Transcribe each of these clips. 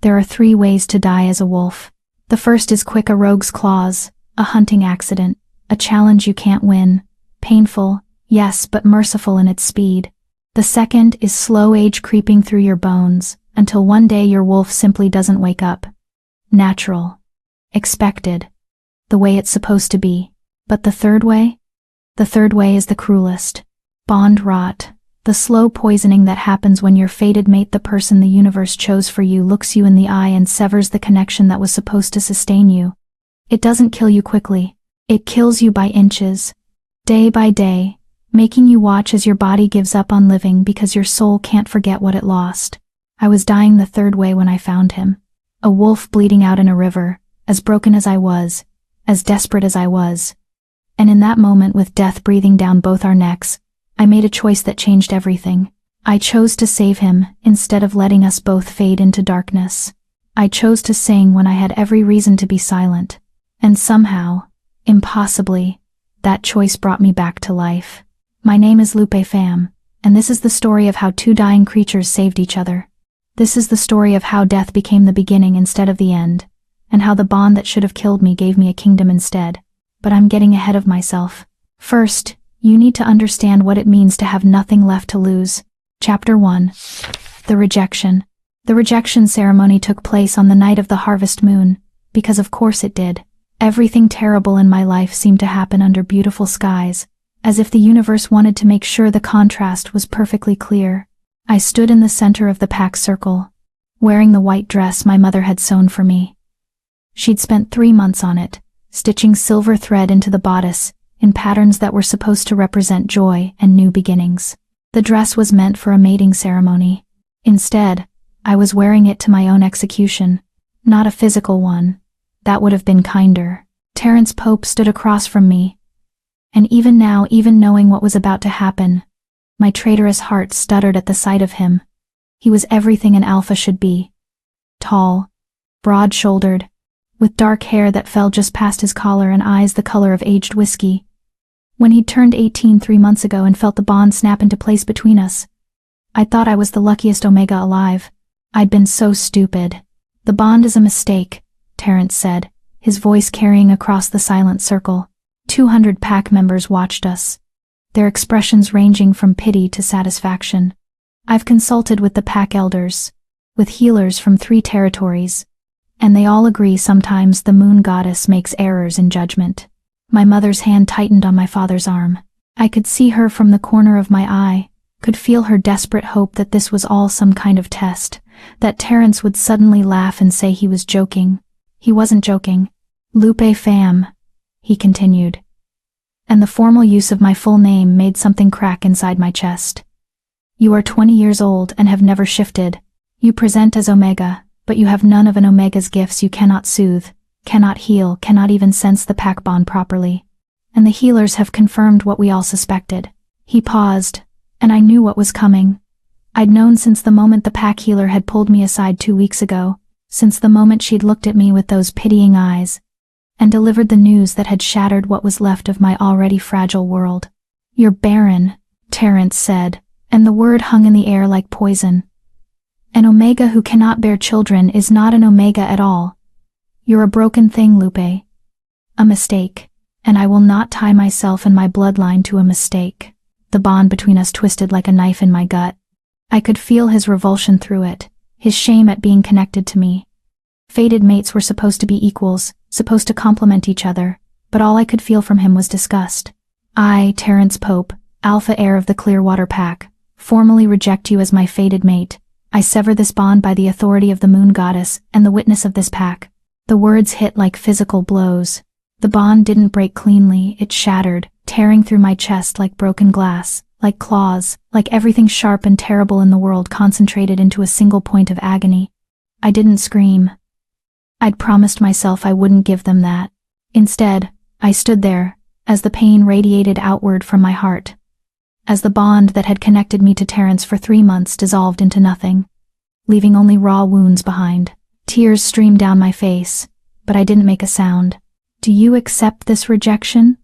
There are 3 ways to die as a wolf. The first is quick, a rogue's claws, a hunting accident, a challenge you can't win. Painful, yes, but merciful in its speed. The second is slow, age creeping through your bones, until one day your wolf simply doesn't wake up. Natural. Expected. The way it's supposed to be. But the third way? The third way is the cruelest. Bond rot. The slow poisoning that happens when your fated mate, the person the universe chose for you, looks you in the eye and severs the connection that was supposed to sustain you. It doesn't kill you quickly. It kills you by inches, day by day, making you watch as your body gives up on living because your soul can't forget what it lost. I was dying the third way when I found him. A wolf bleeding out in a river, as broken as I was, as desperate as I was. And in that moment, with death breathing down both our necks, I made a choice that changed everything. I chose to save him, instead of letting us both fade into darkness. I chose to sing when I had every reason to be silent. And somehow, impossibly, that choice brought me back to life. My name is Lupe Pham, and this is the story of how 2 dying creatures saved each other. This is the story of how death became the beginning instead of the end, and how the bond that should have killed me gave me a kingdom instead. But I'm getting ahead of myself. First, you need to understand what it means to have nothing left to lose. Chapter 1. The Rejection. The rejection ceremony took place on the night of the harvest moon, because of course it did. Everything terrible in my life seemed to happen under beautiful skies, as if the universe wanted to make sure the contrast was perfectly clear. I stood in the center of the pack circle, wearing the white dress my mother had sewn for me. She'd spent 3 months on it, stitching silver thread into the bodice, in patterns that were supposed to represent joy and new beginnings. The dress was meant for a mating ceremony. Instead, I was wearing it to my own execution, not a physical one. That would have been kinder. Terence Pope stood across from me. And even now, even knowing what was about to happen, my traitorous heart stuttered at the sight of him. He was everything an alpha should be. Tall, broad-shouldered, with dark hair that fell just past his collar and eyes the color of aged whiskey. When he'd turned 18 3 months ago and felt the bond snap into place between us, I thought I was the luckiest Omega alive. I'd been so stupid. The bond is a mistake, Terence said, his voice carrying across the silent circle. 200 pack members watched us, their expressions ranging from pity to satisfaction. I've consulted with the pack elders, with healers from 3 territories, and they all agree sometimes the moon goddess makes errors in judgment. My mother's hand tightened on my father's arm. I could see her from the corner of my eye, could feel her desperate hope that this was all some kind of test, that Terence would suddenly laugh and say he was joking. He wasn't joking. Lupe Pham, he continued. And the formal use of my full name made something crack inside my chest. You are 20 years old and have never shifted. You present as Omega, but you have none of an Omega's gifts. You cannot soothe, cannot heal, cannot even sense the pack bond properly. And the healers have confirmed what we all suspected. He paused, and I knew what was coming. I'd known since the moment the pack healer had pulled me aside 2 weeks ago, since the moment she'd looked at me with those pitying eyes, and delivered the news that had shattered what was left of my already fragile world. You're barren, Terence said, and the word hung in the air like poison. An Omega who cannot bear children is not an Omega at all. You're a broken thing, Lupe. A mistake, and I will not tie myself and my bloodline to a mistake. The bond between us twisted like a knife in my gut. I could feel his revulsion through it, his shame at being connected to me. Fated mates were supposed to be equals, supposed to complement each other, but all I could feel from him was disgust. I, Terence Pope, alpha heir of the Clearwater Pack, formally reject you as my fated mate. I sever this bond by the authority of the moon goddess and the witness of this pack. The words hit like physical blows. The bond didn't break cleanly, it shattered, tearing through my chest like broken glass, like claws, like everything sharp and terrible in the world concentrated into a single point of agony. I didn't scream. I'd promised myself I wouldn't give them that. Instead, I stood there, as the pain radiated outward from my heart, as the bond that had connected me to Terence for 3 months dissolved into nothing, leaving only raw wounds behind. Tears streamed down my face, but I didn't make a sound. Do you accept this rejection?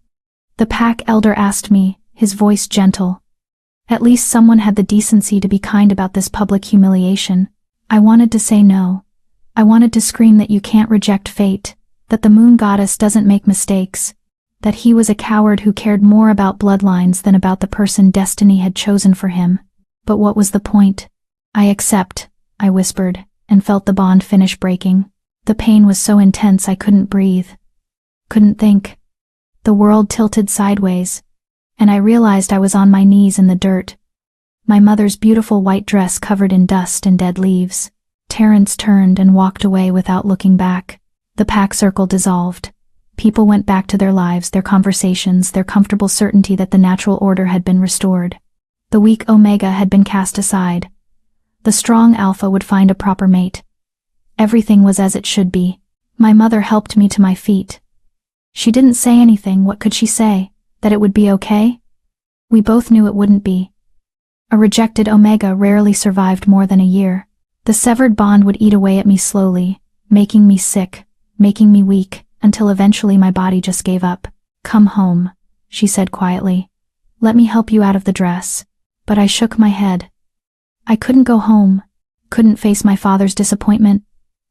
The pack elder asked me, his voice gentle. At least someone had the decency to be kind about this public humiliation. I wanted to say no, I wanted to scream that you can't reject fate, that the moon goddess doesn't make mistakes, that he was a coward who cared more about bloodlines than about the person destiny had chosen for him. But what was the point? I accept, I whispered, and felt the bond finish breaking. The pain was so intense I couldn't breathe. Couldn't think. The world tilted sideways, and I realized I was on my knees in the dirt. My mother's beautiful white dress covered in dust and dead leaves. Terrence turned and walked away without looking back. The pack circle dissolved. People went back to their lives, their conversations, their comfortable certainty that the natural order had been restored. The weak Omega had been cast aside. The strong Alpha would find a proper mate. Everything was as it should be. My mother helped me to my feet. She didn't say anything. What could she say? That it would be okay? We both knew it wouldn't be. A rejected Omega rarely survived more than a year. The severed bond would eat away at me slowly, making me sick, making me weak, until eventually my body just gave up. Come home, she said quietly. Let me help you out of the dress. But I shook my head. I couldn't go home, couldn't face my father's disappointment,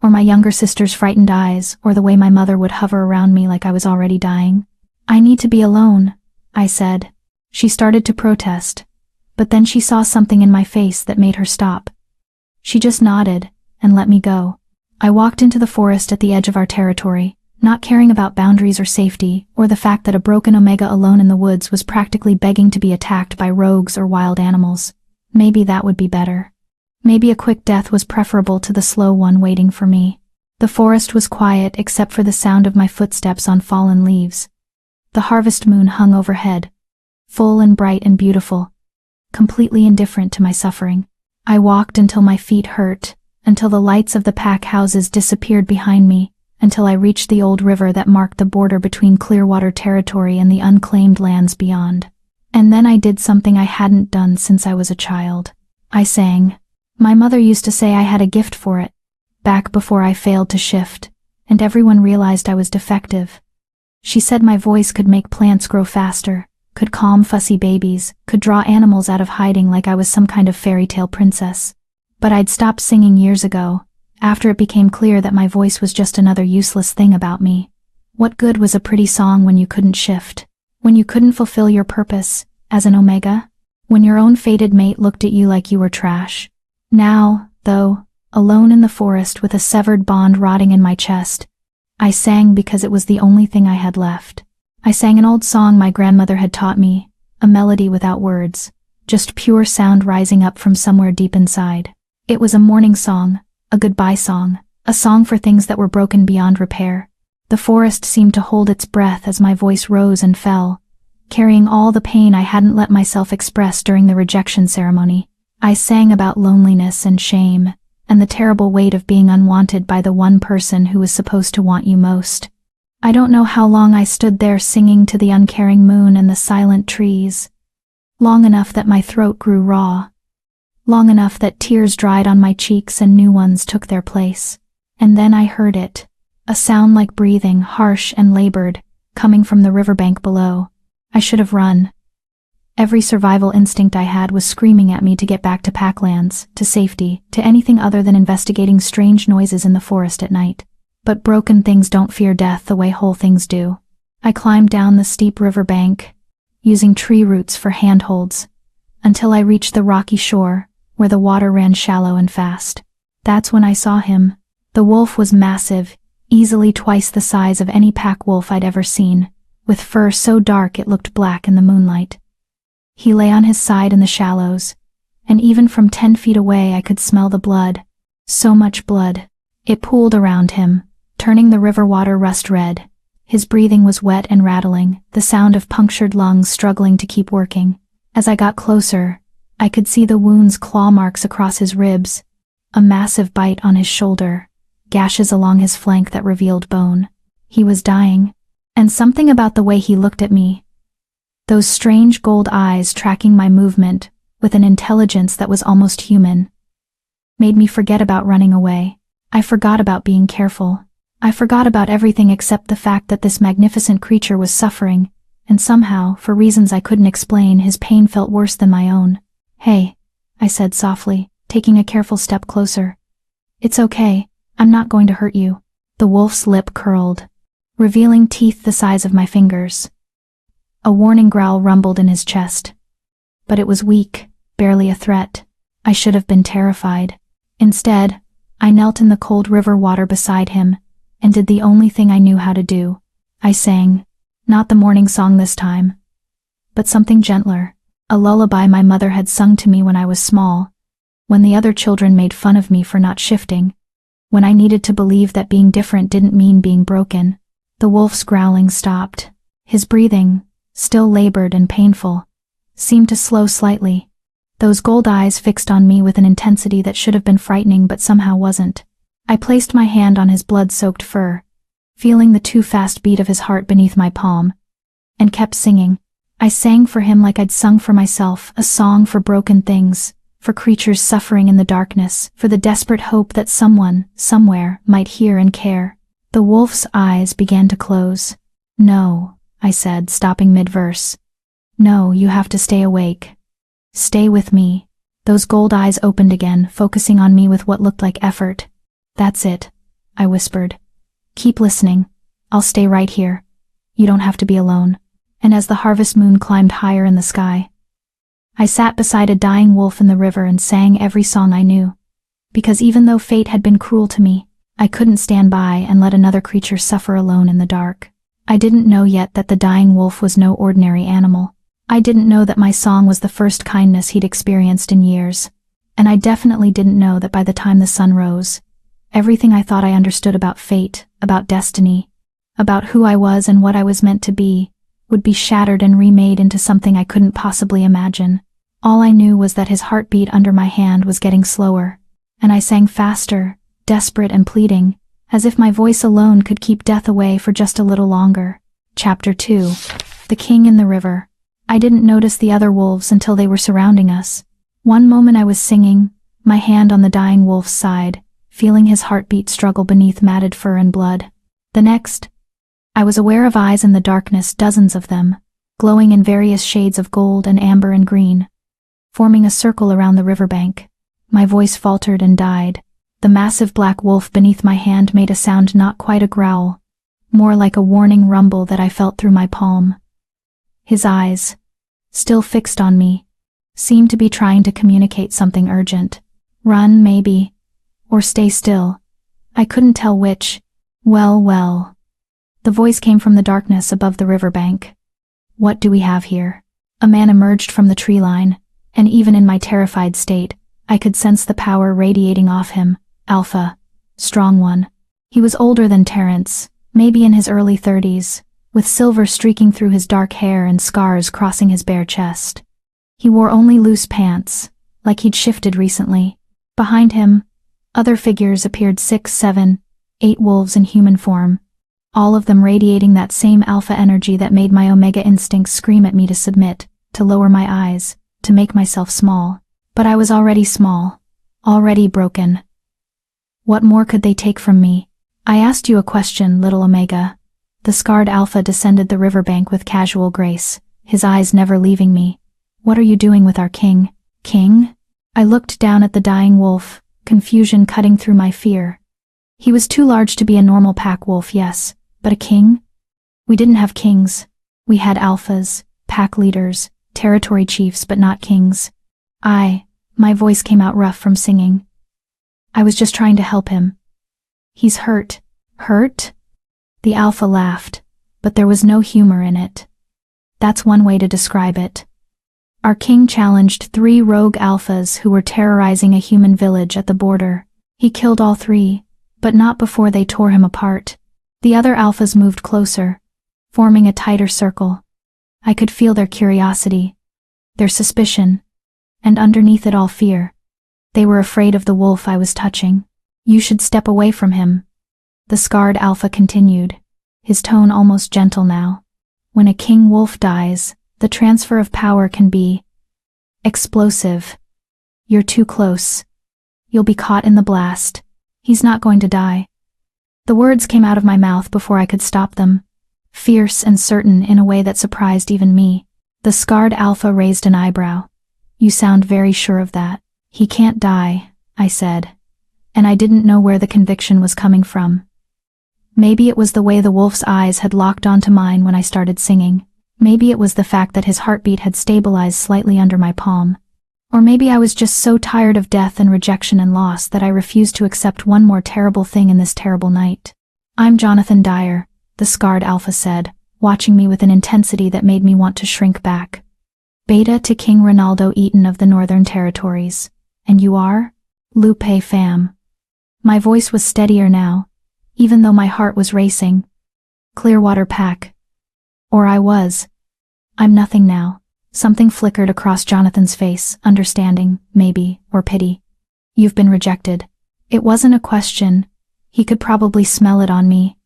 or my younger sister's frightened eyes, or the way my mother would hover around me like I was already dying. I need to be alone, I said. She started to protest, but then she saw something in my face that made her stop. She just nodded and let me go. I walked into the forest at the edge of our territory, not caring about boundaries or safety, or the fact that a broken Omega alone in the woods was practically begging to be attacked by rogues or wild animals. Maybe that would be better. Maybe a quick death was preferable to the slow one waiting for me. The forest was quiet except for the sound of my footsteps on fallen leaves. The harvest moon hung overhead, full and bright and beautiful, completely indifferent to my suffering. I walked until my feet hurt, until the lights of the pack houses disappeared behind me, until I reached the old river that marked the border between Clearwater territory and the unclaimed lands beyond. And then I did something I hadn't done since I was a child. I sang. My mother used to say I had a gift for it, back before I failed to shift, and everyone realized I was defective. She said my voice could make plants grow faster, could calm fussy babies, could draw animals out of hiding like I was some kind of fairy tale princess. But I'd stopped singing years ago, after it became clear that my voice was just another useless thing about me. What good was a pretty song when you couldn't shift? When you couldn't fulfill your purpose, as an Omega? When your own fated mate looked at you like you were trash? Now, though, alone in the forest with a severed bond rotting in my chest, I sang because it was the only thing I had left. I sang an old song my grandmother had taught me, a melody without words, just pure sound rising up from somewhere deep inside. It was a morning song, a goodbye song, a song for things that were broken beyond repair. The forest seemed to hold its breath as my voice rose and fell, carrying all the pain I hadn't let myself express during the rejection ceremony. I sang about loneliness and shame, and the terrible weight of being unwanted by the one person who was supposed to want you most. I don't know how long I stood there singing to the uncaring moon and the silent trees. Long enough that my throat grew raw. Long enough that tears dried on my cheeks and new ones took their place. And then I heard it, a sound like breathing, harsh and labored, coming from the riverbank below. I should have run. Every survival instinct I had was screaming at me to get back to Packlands, to safety, to anything other than investigating strange noises in the forest at night. But broken things don't fear death the way whole things do. I climbed down the steep riverbank, using tree roots for handholds, until I reached the rocky shore, where the water ran shallow and fast. That's when I saw him. The wolf was massive, easily twice the size of any pack wolf I'd ever seen, with fur so dark it looked black in the moonlight. He lay on his side in the shallows, and even from 10 feet away I could smell the blood. So much blood. It pooled around him, turning the river water rust red. His breathing was wet and rattling, the sound of punctured lungs struggling to keep working. As I got closer, I could see the wound's claw marks across his ribs, a massive bite on his shoulder, gashes along his flank that revealed bone. He was dying, and something about the way he looked at me, those strange gold eyes tracking my movement with an intelligence that was almost human, made me forget about running away. I forgot about being careful. I forgot about everything except the fact that this magnificent creature was suffering, and somehow, for reasons I couldn't explain, his pain felt worse than my own. "Hey," I said softly, taking a careful step closer. "It's okay. I'm not going to hurt you. The wolf's lip curled, revealing teeth the size of my fingers. A warning growl rumbled in his chest. But it was weak, barely a threat. I should have been terrified. Instead, I knelt in the cold river water beside him, and did the only thing I knew how to do. I sang, not the morning song this time, but something gentler, a lullaby my mother had sung to me when I was small, when the other children made fun of me for not shifting, when I needed to believe that being different didn't mean being broken. The wolf's growling stopped. His breathing, still labored and painful, seemed to slow slightly. Those gold eyes fixed on me with an intensity that should have been frightening but somehow wasn't. I placed my hand on his blood-soaked fur, feeling the too fast beat of his heart beneath my palm, and kept singing. I sang for him like I'd sung for myself, a song for broken things, for creatures suffering in the darkness, for the desperate hope that someone, somewhere, might hear and care. The wolf's eyes began to close. No, I said, stopping mid-verse. No, you have to stay awake. Stay with me. Those gold eyes opened again, focusing on me with what looked like effort. That's it, I whispered. Keep listening. I'll stay right here. You don't have to be alone. And as the harvest moon climbed higher in the sky, I sat beside a dying wolf in the river and sang every song I knew. Because even though fate had been cruel to me, I couldn't stand by and let another creature suffer alone in the dark. I didn't know yet that the dying wolf was no ordinary animal. I didn't know that my song was the first kindness he'd experienced in years. And I definitely didn't know that by the time the sun rose, everything I thought I understood about fate, about destiny, about who I was and what I was meant to be, would be shattered and remade into something I couldn't possibly imagine. All I knew was that his heartbeat under my hand was getting slower, and I sang faster, desperate and pleading, as if my voice alone could keep death away for just a little longer. Chapter 2. The King in the River. I didn't notice the other wolves until they were surrounding us. One moment I was singing, my hand on the dying wolf's side, feeling his heartbeat struggle beneath matted fur and blood. The next, I was aware of eyes in the darkness, dozens of them, glowing in various shades of gold and amber and green, forming a circle around the riverbank. My voice faltered and died. The massive black wolf beneath my hand made a sound not quite a growl, more like a warning rumble that I felt through my palm. His eyes, still fixed on me, seemed to be trying to communicate something urgent. Run, maybe, or stay still. I couldn't tell which. Well. The voice came from the darkness above the riverbank. What do we have here? A man emerged from the tree line, and even in my terrified state, I could sense the power radiating off him. Alpha. Strong one. He was older than Terrence, maybe in his early 30s, with silver streaking through his dark hair and scars crossing his bare chest. He wore only loose pants, like he'd shifted recently. Behind him, other figures appeared 6, 7, 8 wolves in human form, all of them radiating that same alpha energy that made my omega instincts scream at me to submit, to lower my eyes, to make myself small. But I was already small, already broken. What more could they take from me? I asked you a question, little Omega. The scarred alpha descended the riverbank with casual grace, his eyes never leaving me. What are you doing with our king? King? I looked down at the dying wolf, confusion cutting through my fear. He was too large to be a normal pack wolf, yes, but a king? We didn't have kings. We had alphas, pack leaders, territory chiefs, but not kings. My voice came out rough from singing. I was just trying to help him. He's hurt. Hurt? The alpha laughed, but there was no humor in it. That's one way to describe it. Our king challenged 3 rogue alphas who were terrorizing a human village at the border. He killed all 3, but not before they tore him apart. The other alphas moved closer, forming a tighter circle. I could feel their curiosity, their suspicion, and underneath it all fear. They were afraid of the wolf I was touching. You should step away from him, the scarred alpha continued, his tone almost gentle now. When a king wolf dies, the transfer of power can be explosive. You're too close. You'll be caught in the blast. He's not going to die. The words came out of my mouth before I could stop them, fierce and certain in a way that surprised even me. The scarred alpha raised an eyebrow. You sound very sure of that. He can't die, I said. and I didn't know where the conviction was coming from. Maybe it was the way the wolf's eyes had locked onto mine when I started singing. Maybe it was the fact that his heartbeat had stabilized slightly under my palm. Or maybe I was just so tired of death and rejection and loss that I refused to accept one more terrible thing in this terrible night. "I'm Jonathan Dyer," the scarred alpha said, watching me with an intensity that made me want to shrink back. "Beta to King Ronaldo Eaton of the Northern Territories. And you are?" "Lupe fam." My voice was steadier now, even though my heart was racing. "Clearwater Pack." Or I was. "I'm nothing now." Something flickered across Jonathan's face, understanding, maybe, or pity. "You've been rejected." It wasn't a question. He could probably smell it on me.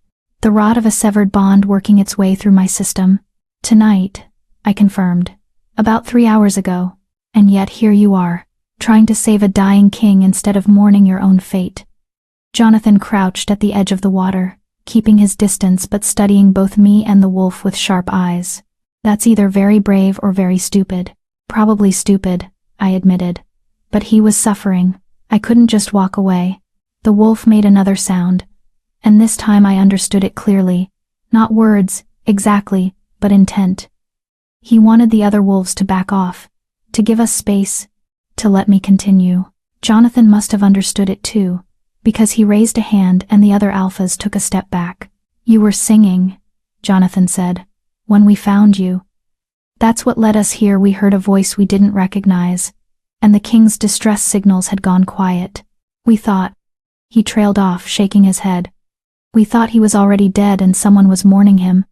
The rot of a severed bond working its way through my system. "Tonight," I confirmed. "About 3 hours ago. And yet here you are, trying to save a dying king instead of mourning your own fate." Jonathan crouched at the edge of the water, keeping his distance but studying both me and the wolf with sharp eyes. "That's either very brave or very stupid." "Probably stupid," I admitted. But he was suffering. I couldn't just walk away. The wolf made another sound, and this time I understood it clearly. Not words, exactly, but intent. He wanted the other wolves to back off, to give us space, to let me continue. Jonathan must have understood it too, because he raised a hand and the other alphas took a step back. "You were singing," Jonathan said, "when we found you. That's what led us here." We heard a voice we didn't recognize, and the king's distress signals had gone quiet. "We thought," he trailed off, shaking his head. "We thought he was already dead and someone was mourning him.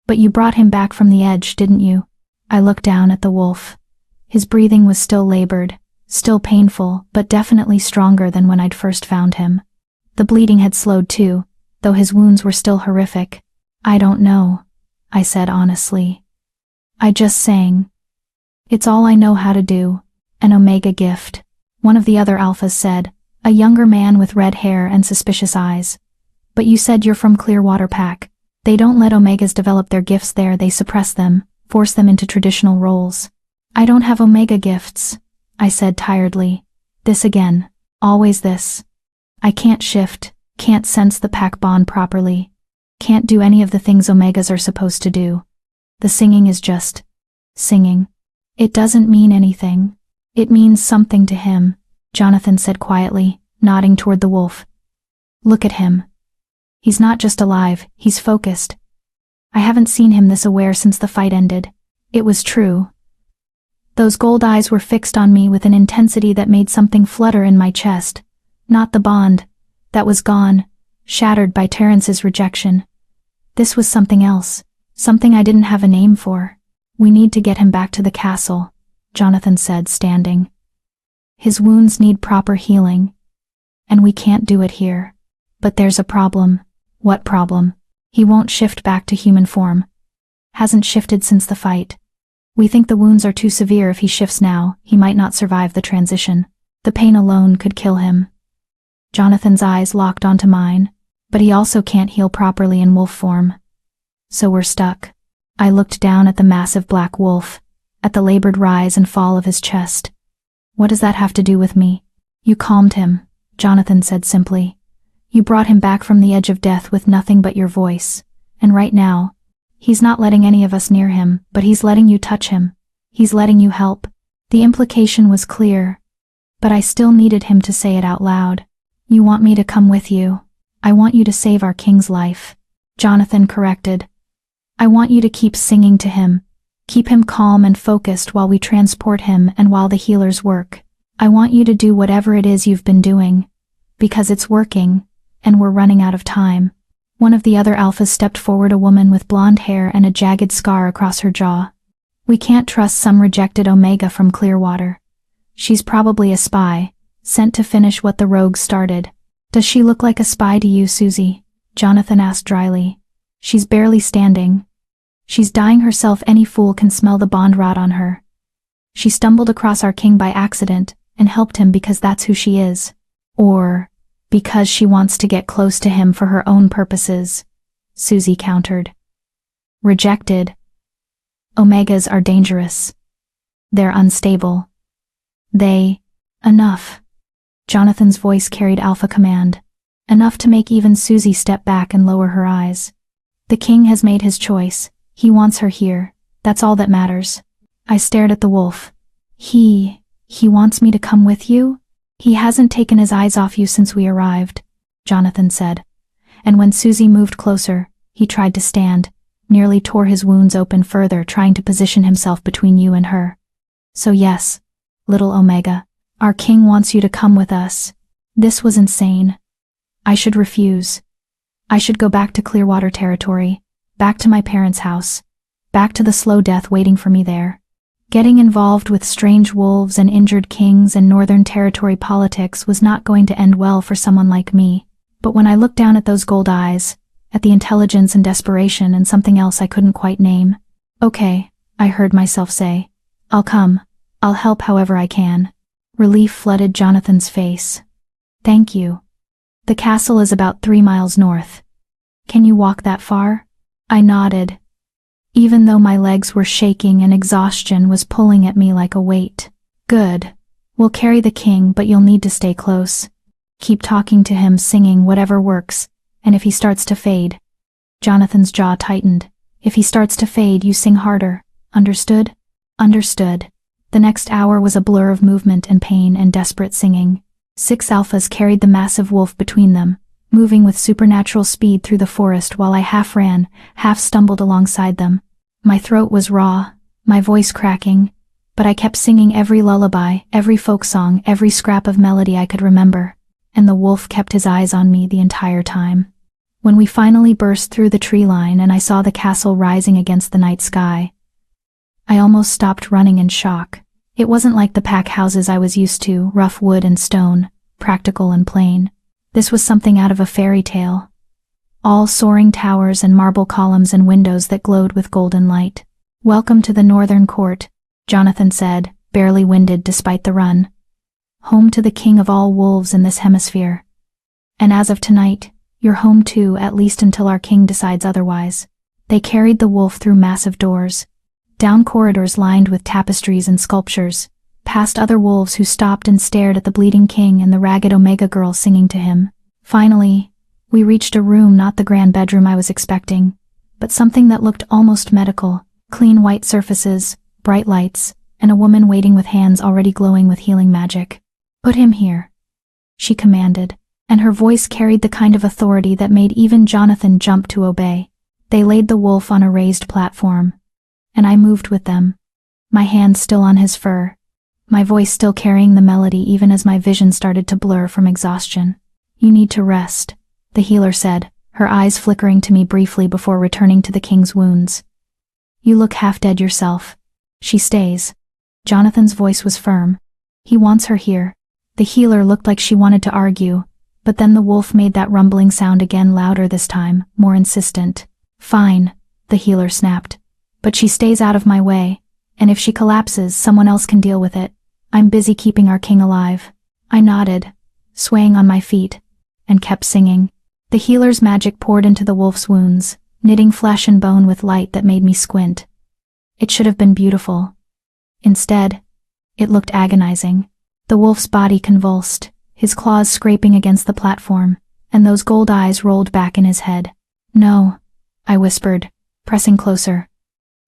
But you brought him back from the edge, didn't you?" I looked down at the wolf. His breathing was still labored, still painful, but definitely stronger than when I'd first found him. The bleeding had slowed too, though his wounds were still horrific. "I don't know," I said honestly. "I just sang. It's all I know how to do. An Omega gift," one of the other alphas said, a younger man with red hair and suspicious eyes. "But you said you're from Clearwater Pack. They don't let Omegas develop their gifts there, they suppress them, force them into traditional roles." "I don't have Omega gifts," I said tiredly. "This again. Always this. I can't shift, can't sense the pack bond properly. Can't do any of the things Omegas are supposed to do. The singing is just singing. It doesn't mean anything." "It means something to him," Jonathan said quietly, nodding toward the wolf. "Look at him. He's not just alive, he's focused. I haven't seen him this aware since the fight ended." It was true. Those gold eyes were fixed on me with an intensity that made something flutter in my chest. Not the bond. That was gone, shattered by Terrence's rejection. This was something else, something I didn't have a name for. "We need to get him back to the castle," Jonathan said, standing. "His wounds need proper healing, and we can't do it here. But there's a problem." "What problem?" "He won't shift back to human form. Hasn't shifted since the fight. We think the wounds are too severe. If he shifts now, he might not survive the transition. The pain alone could kill him." Jonathan's eyes locked onto mine, but he also can't heal properly in wolf form. "So we're stuck." I looked down at the massive black wolf, at the labored rise and fall of his chest. "What does that have to do with me?" "You calmed him," Jonathan said simply. "You brought him back from the edge of death with nothing but your voice. And right now, he's not letting any of us near him, but he's letting you touch him. He's letting you help." The implication was clear, but I still needed him to say it out loud. "You want me to come with you. I want you to save our king's life," Jonathan corrected. "I want you to keep singing to him. Keep him calm and focused while we transport him and while the healers work. I want you to do whatever it is you've been doing, because it's working, and we're running out of time." One of the other alphas stepped forward, a woman with blonde hair and a jagged scar across her jaw. "We can't trust some rejected Omega from Clearwater. She's probably a spy, sent to finish what the rogues started." "Does she look like a spy to you, Susie?" Jonathan asked dryly. "She's barely standing. She's dying herself. Any fool can smell the bond rot on her. She stumbled across our king by accident and helped him because that's who she is. Or because she wants to get close to him for her own purposes," Susie countered. "Rejected. Omegas are dangerous. They're unstable. Enough." Jonathan's voice carried alpha command, enough to make even Susie step back and lower her eyes. The king has made his choice. He wants her here. That's all that matters. I stared at the wolf. He wants me to come with you? He hasn't taken his eyes off you since we arrived, Jonathan said. And when Susie moved closer, he tried to stand, nearly tore his wounds open further, trying to position himself between you and her. So yes, little Omega, our king wants you to come with us. This was insane. I should refuse. I should go back to Clearwater territory, back to my parents' house, back to the slow death waiting for me there. Getting involved with strange wolves and injured kings and Northern Territory politics was not going to end well for someone like me. But when I looked down at those gold eyes, at the intelligence and desperation and something else I couldn't quite name, okay, I heard myself say, I'll come. I'll help however I can. Relief flooded Jonathan's face. Thank you. The castle is about 3 miles north. Can you walk that far? I nodded, even though my legs were shaking and exhaustion was pulling at me like a weight. Good. We'll carry the king, but you'll need to stay close. Keep talking to him, singing whatever works, and if he starts to fade. Jonathan's jaw tightened. If he starts to fade, you sing harder. Understood? Understood. The next hour was a blur of movement and pain and desperate singing. 6 alphas carried the massive wolf between them, moving with supernatural speed through the forest while I half ran, half stumbled alongside them. My throat was raw, my voice cracking, but I kept singing every lullaby, every folk song, every scrap of melody I could remember, and the wolf kept his eyes on me the entire time. When we finally burst through the tree line and I saw the castle rising against the night sky, I almost stopped running in shock. It wasn't like the pack houses I was used to, rough wood and stone, practical and plain. This was something out of a fairy tale. All soaring towers and marble columns and windows that glowed with golden light. Welcome to the Northern Court, Jonathan said, barely winded despite the run. Home to the king of all wolves in this hemisphere. And as of tonight, you're home too, at least until our king decides otherwise. They carried the wolf through massive doors, down corridors lined with tapestries and sculptures, past other wolves who stopped and stared at the bleeding king and the ragged Omega girl singing to him. Finally, we reached a room, not the grand bedroom I was expecting, but something that looked almost medical. Clean white surfaces, bright lights, and a woman waiting with hands already glowing with healing magic. Put him here, she commanded, and her voice carried the kind of authority that made even Jonathan jump to obey. They laid the wolf on a raised platform, and I moved with them, my hands still on his fur, my voice still carrying the melody even as my vision started to blur from exhaustion. You need to rest, the healer said, her eyes flickering to me briefly before returning to the king's wounds. You look half dead yourself. She stays. Jonathan's voice was firm. He wants her here. The healer looked like she wanted to argue, but then the wolf made that rumbling sound again, louder this time, more insistent. Fine, the healer snapped. But she stays out of my way, and if she collapses, someone else can deal with it. I'm busy keeping our king alive. I nodded, swaying on my feet, and kept singing. The healer's magic poured into the wolf's wounds, knitting flesh and bone with light that made me squint. It should have been beautiful. Instead, it looked agonizing. The wolf's body convulsed, his claws scraping against the platform, and those gold eyes rolled back in his head. No, I whispered, pressing closer.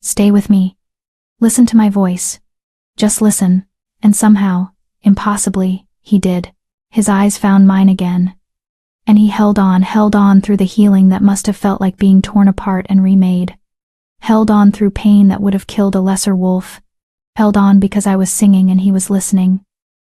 Stay with me. Listen to my voice. Just listen. And somehow, impossibly, he did. His eyes found mine again. And he held on through the healing that must have felt like being torn apart and remade. Held on through pain that would have killed a lesser wolf. Held on because I was singing and he was listening.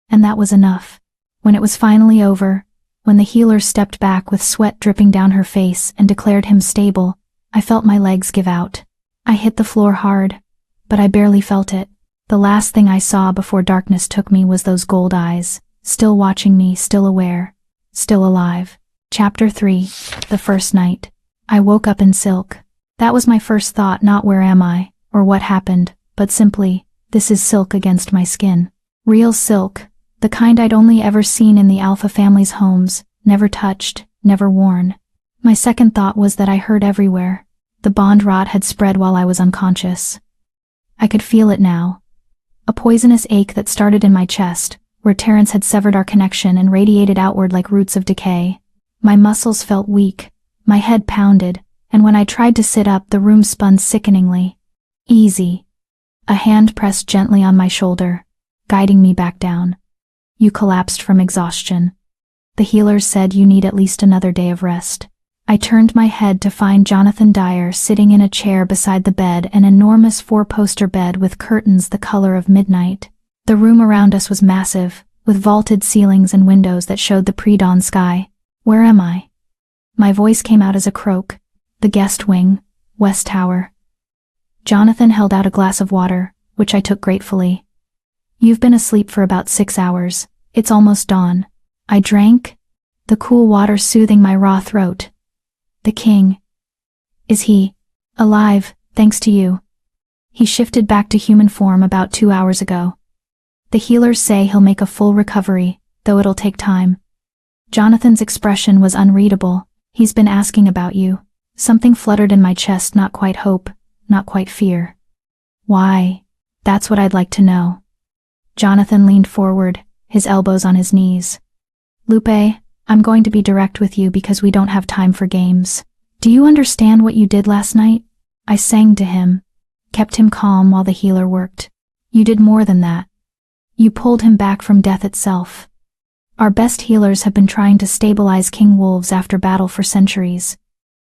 And that was enough. When it was finally over, when the healer stepped back with sweat dripping down her face and declared him stable, I felt my legs give out. I hit the floor hard, but I barely felt it. The last thing I saw before darkness took me was those gold eyes, still watching me, still aware, still alive. Chapter 3, The First Night. I woke up in silk. That was my first thought, not where am I, or what happened, but simply, this is silk against my skin. Real silk, the kind I'd only ever seen in the Alpha family's homes, never touched, never worn. My second thought was that I hurt everywhere. The bond rot had spread while I was unconscious. I could feel it now. A poisonous ache that started in my chest, where Terrence had severed our connection and radiated outward like roots of decay. My muscles felt weak, my head pounded, and when I tried to sit up, the room spun sickeningly. Easy. A hand pressed gently on my shoulder, guiding me back down. You collapsed from exhaustion. The healers said you need at least another day of rest. I turned my head to find Jonathan Dyer sitting in a chair beside the bed, an enormous 4-poster bed with curtains the color of midnight. The room around us was massive, with vaulted ceilings and windows that showed the pre-dawn sky. Where am I? My voice came out as a croak. The guest wing, West Tower. Jonathan held out a glass of water, which I took gratefully. You've been asleep for about 6 hours. It's almost dawn. I drank, the cool water soothing my raw throat. The king. Is he alive, thanks to you? He shifted back to human form about 2 hours ago. The healers say he'll make a full recovery, though it'll take time. Jonathan's expression was unreadable. He's been asking about you. Something fluttered in my chest, not quite hope, not quite fear. Why? That's what I'd like to know. Jonathan leaned forward, his elbows on his knees. Lupe, I'm going to be direct with you because we don't have time for games. Do you understand what you did last night? I sang to him, kept him calm while the healer worked. You did more than that. You pulled him back from death itself. Our best healers have been trying to stabilize King Wolves after battle for centuries,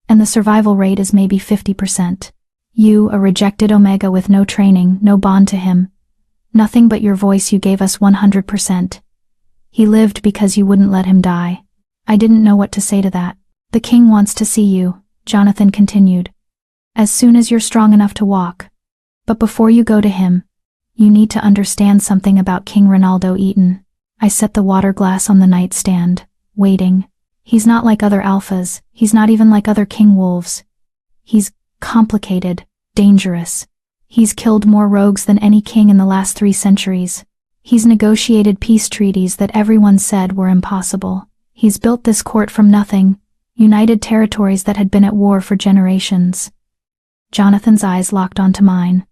and the survival rate is maybe 50%. You, a rejected Omega with no training, no bond to him. Nothing but your voice, you gave us 100%. He lived because you wouldn't let him die. I didn't know what to say to that. The king wants to see you, Jonathan continued. As soon as you're strong enough to walk. But before you go to him, you need to understand something about King Ronaldo Eaton. I set the water glass on the nightstand, waiting. He's not like other alphas, he's not even like other king wolves. He's complicated, dangerous. He's killed more rogues than any king in the last 3 centuries. He's negotiated peace treaties that everyone said were impossible. He's built this court from nothing, united territories that had been at war for generations. Jonathan's eyes locked onto mine.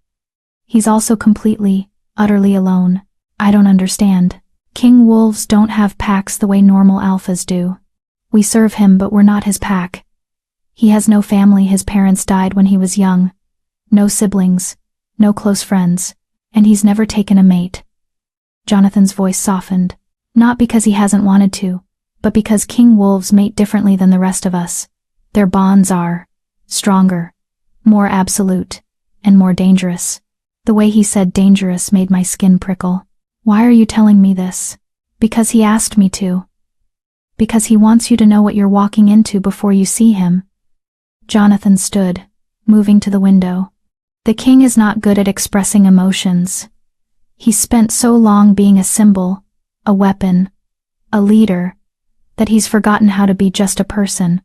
He's also completely, utterly alone. I don't understand. King wolves don't have packs the way normal alphas do. We serve him, but we're not his pack. He has no family, his parents died when he was young. No siblings, no close friends, and he's never taken a mate. Jonathan's voice softened, not because he hasn't wanted to, but because king wolves mate differently than the rest of us. Their bonds are stronger, more absolute, and more dangerous. The way he said dangerous made my skin prickle. Why are you telling me this? Because he asked me to. Because he wants you to know what you're walking into before you see him. Jonathan stood, moving to the window. The king is not good at expressing emotions. He spent so long being a symbol, a weapon, a leader, that he's forgotten how to be just a person.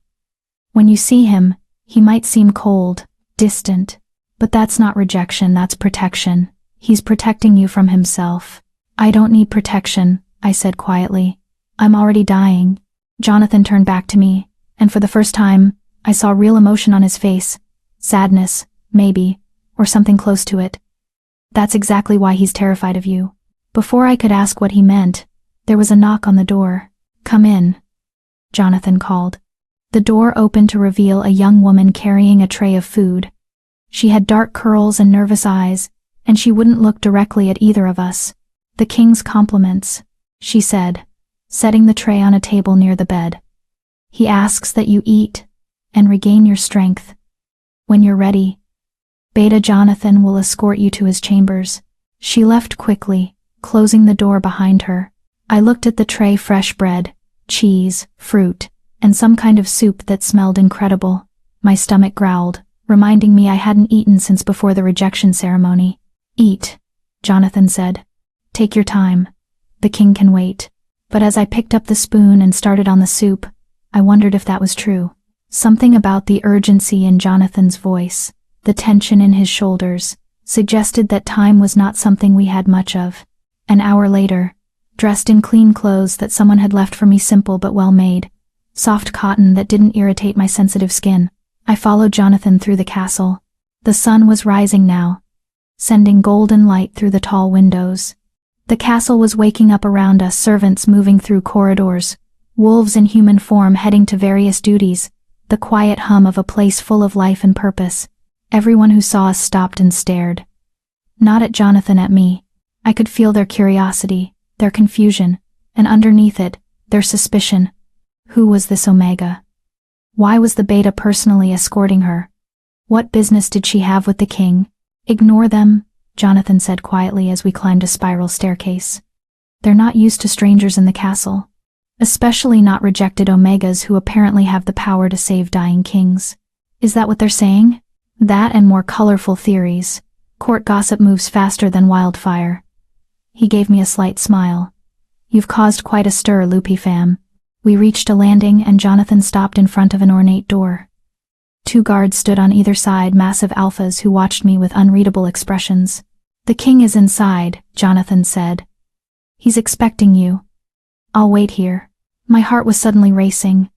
When you see him, he might seem cold, distant, but that's not rejection, that's protection. He's protecting you from himself. I don't need protection, I said quietly. I'm already dying. Jonathan turned back to me, and for the first time, I saw real emotion on his face. Sadness, maybe, or something close to it. That's exactly why he's terrified of you. Before I could ask what he meant, there was a knock on the door. Come in, Jonathan called. The door opened to reveal a young woman carrying a tray of food. She had dark curls and nervous eyes, and she wouldn't look directly at either of us. The king's compliments, she said, setting the tray on a table near the bed. He asks that you eat and regain your strength. When you're ready, Beta Jonathan will escort you to his chambers. She left quickly, closing the door behind her. I looked at the tray: fresh bread, cheese, fruit, and some kind of soup that smelled incredible. My stomach growled, reminding me I hadn't eaten since before the rejection ceremony. Eat, Jonathan said. Take your time. The king can wait. But as I picked up the spoon and started on the soup, I wondered if that was true. Something about the urgency in Jonathan's voice, the tension in his shoulders, suggested that time was not something we had much of. An hour later, dressed in clean clothes that someone had left for me, simple but well made, soft cotton that didn't irritate my sensitive skin, I followed Jonathan through the castle. The sun was rising now, sending golden light through the tall windows. The castle was waking up around us, servants moving through corridors, wolves in human form heading to various duties, the quiet hum of a place full of life and purpose. Everyone who saw us stopped and stared. Not at Jonathan, at me. I could feel their curiosity, their confusion, and underneath it, their suspicion. Who was this Omega? Why was the Beta personally escorting her? What business did she have with the king? Ignore them, Jonathan said quietly as we climbed a spiral staircase. They're not used to strangers in the castle. Especially not rejected Omegas who apparently have the power to save dying kings. Is that what they're saying? That and more colorful theories. Court gossip moves faster than wildfire. He gave me a slight smile. You've caused quite a stir, Loopy fam. We reached a landing and Jonathan stopped in front of an ornate door. 2 guards stood on either side, massive alphas who watched me with unreadable expressions. The king is inside, Jonathan said. He's expecting you. I'll wait here. My heart was suddenly racing.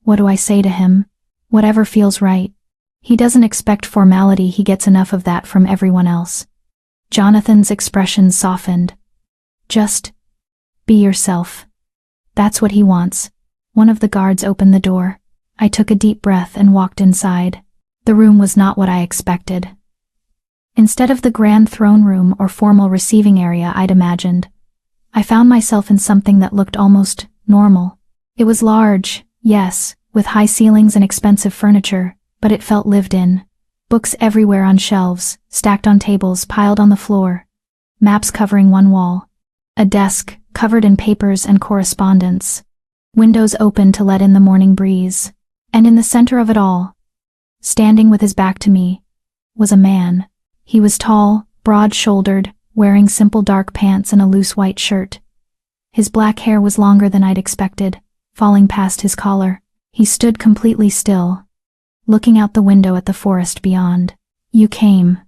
What do I say to him? Whatever feels right. He doesn't expect formality, he gets enough of that from everyone else. Jonathan's expression softened. Just be yourself. That's what he wants. One of the guards opened the door. I took a deep breath and walked inside. The room was not what I expected. Instead of the grand throne room or formal receiving area I'd imagined, I found myself in something that looked almost normal. It was large, yes, with high ceilings and expensive furniture, but it felt lived in. Books everywhere on shelves, stacked on tables, piled on the floor. Maps covering one wall. A desk, covered in papers and correspondence. Windows open to let in the morning breeze. And in the center of it all, standing with his back to me, was a man. He was tall, broad-shouldered, wearing simple dark pants and a loose white shirt. His black hair was longer than I'd expected, falling past his collar. He stood completely still, looking out the window at the forest beyond. You came.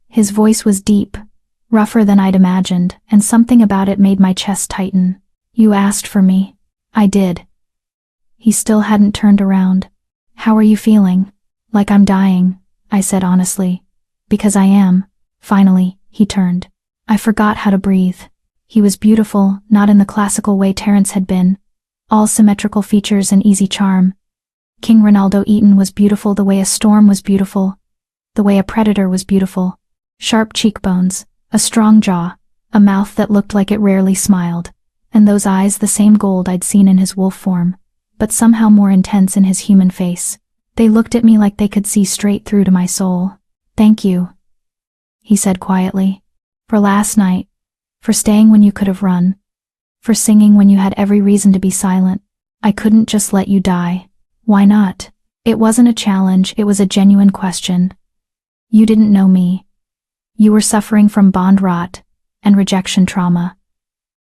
His voice was deep, rougher than I'd imagined, and something about it made my chest tighten. You asked for me. I did. He still hadn't turned around. How are you feeling? Like I'm dying, I said honestly. Because I am. Finally, he turned. I forgot how to breathe. He was beautiful, not in the classical way Terence had been. All symmetrical features and easy charm. King Ronaldo Eaton was beautiful the way a storm was beautiful. The way a predator was beautiful. Sharp cheekbones, a strong jaw, a mouth that looked like it rarely smiled, and those eyes the same gold I'd seen in his wolf form, but somehow more intense in his human face. They looked at me like they could see straight through to my soul. Thank you, he said quietly. For last night. For staying when you could have run. For singing when you had every reason to be silent. I couldn't just let you die. Why not? It wasn't a challenge, it was a genuine question. You didn't know me. You were suffering from bond rot and rejection trauma.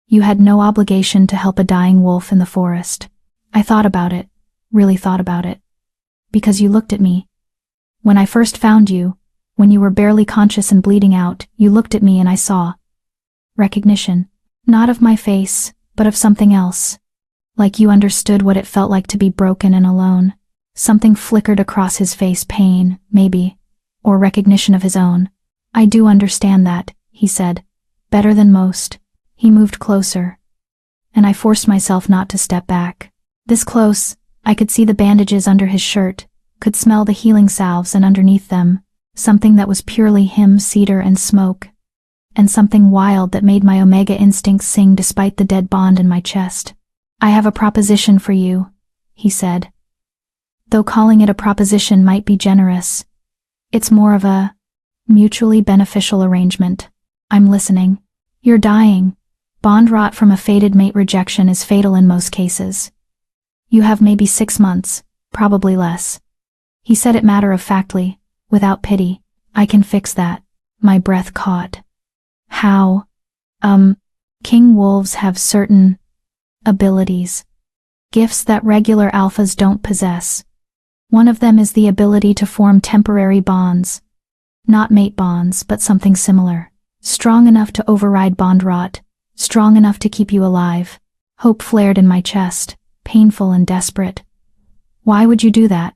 You had no obligation to help a dying wolf in the forest. I thought about it, really thought about it. Because you looked at me. When I first found you, when you were barely conscious and bleeding out, you looked at me and I saw recognition. Not of my face, but of something else. Like you understood what it felt like to be broken and alone. Something flickered across his face, pain, maybe, or recognition of his own. I do understand that, he said. Better than most. He moved closer. And I forced myself not to step back. This close, I could see the bandages under his shirt, could smell the healing salves and underneath them, something that was purely him, cedar and smoke. And something wild that made my Omega instincts sing despite the dead bond in my chest. I have a proposition for you, he said. Though calling it a proposition might be generous. It's more of a mutually beneficial arrangement. I'm listening. You're dying. Bond rot from a fated mate rejection is fatal in most cases. You have maybe 6 months, probably less. He said it matter-of-factly, without pity. I can fix that. My breath caught. How? King wolves have certain abilities. Gifts that regular alphas don't possess. One of them is the ability to form temporary bonds. Not mate bonds, but something similar. Strong enough to override bond rot. Strong enough to keep you alive. Hope flared in my chest, painful and desperate. Why would you do that?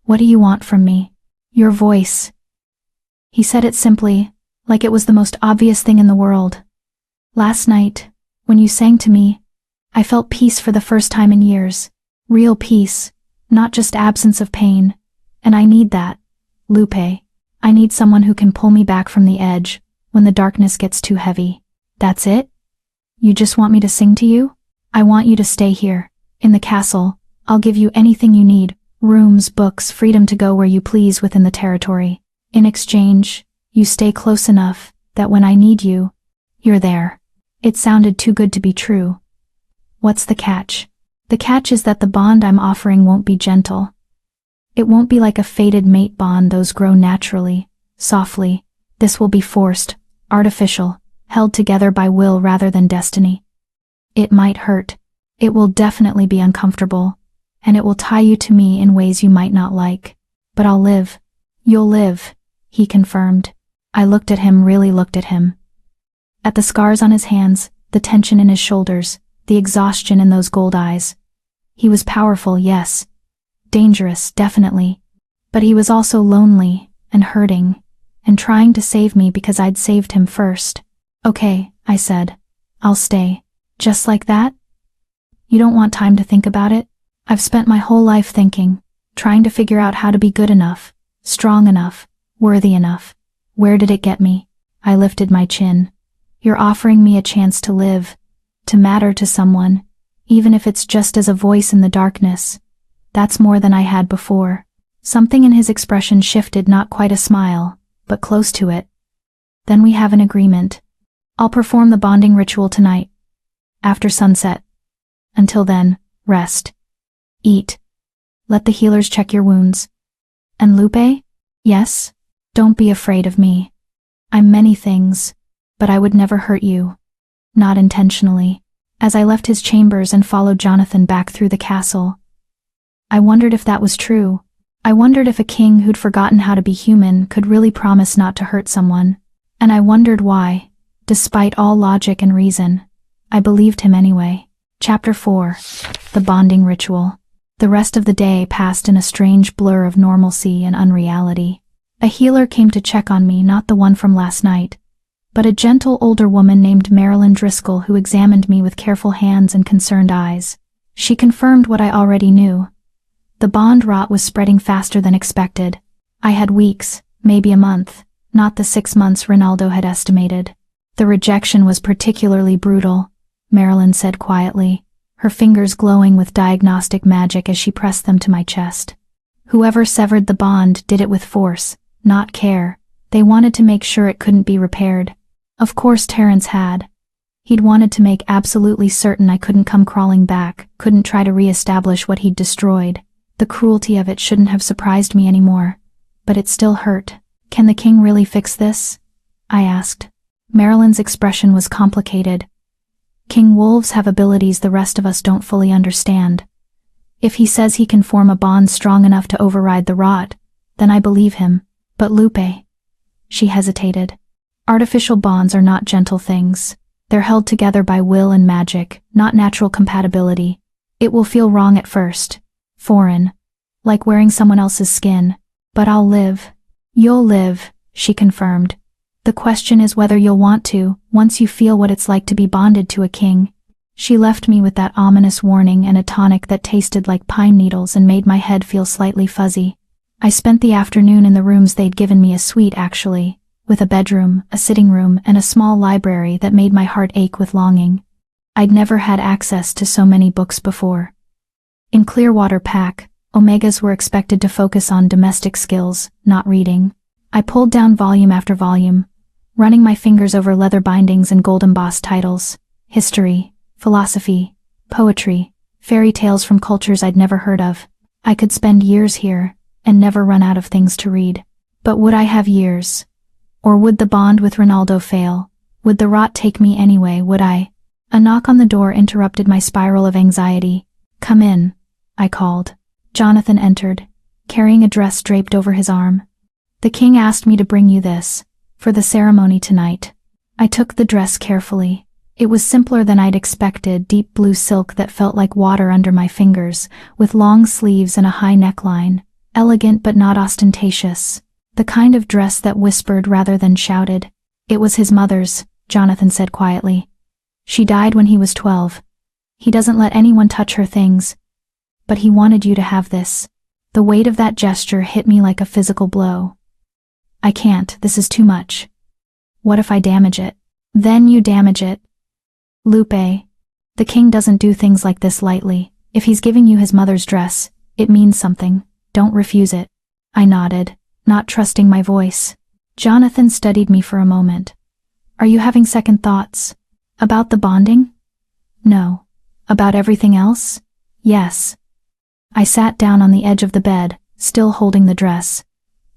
What do you want from me? Your voice. He said it simply, like it was the most obvious thing in the world. Last night, when you sang to me, I felt peace for the first time in years. Real peace, not just absence of pain. And I need that, Lupe. I need someone who can pull me back from the edge when the darkness gets too heavy. That's it? You just want me to sing to you? I want you to stay here, in the castle. I'll give you anything you need, rooms, books, freedom to go where you please within the territory. In exchange, you stay close enough that when I need you, you're there. It sounded too good to be true. What's the catch? The catch is that the bond I'm offering won't be gentle. It won't be like a fated mate bond. Those grow naturally, softly. This will be forced, artificial, held together by will rather than destiny. It might hurt. It will definitely be uncomfortable, and it will tie you to me in ways you might not like. But I'll live. You'll live, he confirmed. I looked at him, really looked at him. At the scars on his hands, the tension in his shoulders, the exhaustion in those gold eyes. He was powerful, yes. Dangerous, definitely. But he was also lonely, and hurting, and trying to save me because I'd saved him first. Okay, I said. I'll stay. Just like that? You don't want time to think about it? I've spent my whole life thinking, trying to figure out how to be good enough, strong enough, worthy enough. Where did it get me? I lifted my chin. You're offering me a chance to live, to matter to someone, even if it's just as a voice in the darkness. That's more than I had before. Something in his expression shifted, not quite a smile, but close to it. Then we have an agreement. I'll perform the bonding ritual tonight, after sunset. Until then, rest. Eat. Let the healers check your wounds. And Lupe? Yes? Don't be afraid of me. I'm many things, but I would never hurt you. Not intentionally. As I left his chambers and followed Jonathan back through the castle, I wondered if that was true. I wondered if a king who'd forgotten how to be human could really promise not to hurt someone. And I wondered why, despite all logic and reason, I believed him anyway. Chapter 4. The Bonding Ritual. The rest of the day passed in a strange blur of normalcy and unreality. A healer came to check on me, not the one from last night, but a gentle older woman named Marilyn Driscoll who examined me with careful hands and concerned eyes. She confirmed what I already knew. The bond rot was spreading faster than expected. I had weeks, maybe a month, not the 6 months Ronaldo had estimated. The rejection was particularly brutal, Marilyn said quietly, her fingers glowing with diagnostic magic as she pressed them to my chest. Whoever severed the bond did it with force, not care. They wanted to make sure it couldn't be repaired. Of course Terrence had. He'd wanted to make absolutely certain I couldn't come crawling back, couldn't try to re-establish what he'd destroyed. The cruelty of it shouldn't have surprised me anymore, but it still hurt. Can the king really fix this? I asked. Marilyn's expression was complicated. King Wolves have abilities the rest of us don't fully understand. If he says he can form a bond strong enough to override the rot, then I believe him. But Lupe. She hesitated. Artificial bonds are not gentle things. They're held together by will and magic, not natural compatibility. It will feel wrong at first. Foreign. Like wearing someone else's skin. But I'll live. You'll live, she confirmed. The question is whether you'll want to, once you feel what it's like to be bonded to a king. She left me with that ominous warning and a tonic that tasted like pine needles and made my head feel slightly fuzzy. I spent the afternoon in the rooms they'd given me, a suite actually, with a bedroom, a sitting room, and a small library that made my heart ache with longing. I'd never had access to so many books before. In Clearwater Pack, Omegas were expected to focus on domestic skills, not reading. I pulled down volume after volume, running my fingers over leather bindings and gold-embossed titles. History, philosophy, poetry, fairy tales from cultures I'd never heard of. I could spend years here, and never run out of things to read. But would I have years? Or would the bond with Ronaldo fail? Would the rot take me anyway? Would I? A knock on the door interrupted my spiral of anxiety. Come in, I called. Jonathan entered, carrying a dress draped over his arm. The king asked me to bring you this, for the ceremony tonight. I took the dress carefully. It was simpler than I'd expected, deep blue silk that felt like water under my fingers, with long sleeves and a high neckline. Elegant but not ostentatious. The kind of dress that whispered rather than shouted. It was his mother's, Jonathan said quietly. She died when he was 12. He doesn't let anyone touch her things. But he wanted you to have this. The weight of that gesture hit me like a physical blow. I can't, this is too much. What if I damage it? Then you damage it. Lupe, the king doesn't do things like this lightly. If he's giving you his mother's dress, it means something. Don't refuse it. I nodded, not trusting my voice. Jonathan studied me for a moment. Are you having second thoughts? About the bonding? No. About everything else? Yes. I sat down on the edge of the bed, still holding the dress.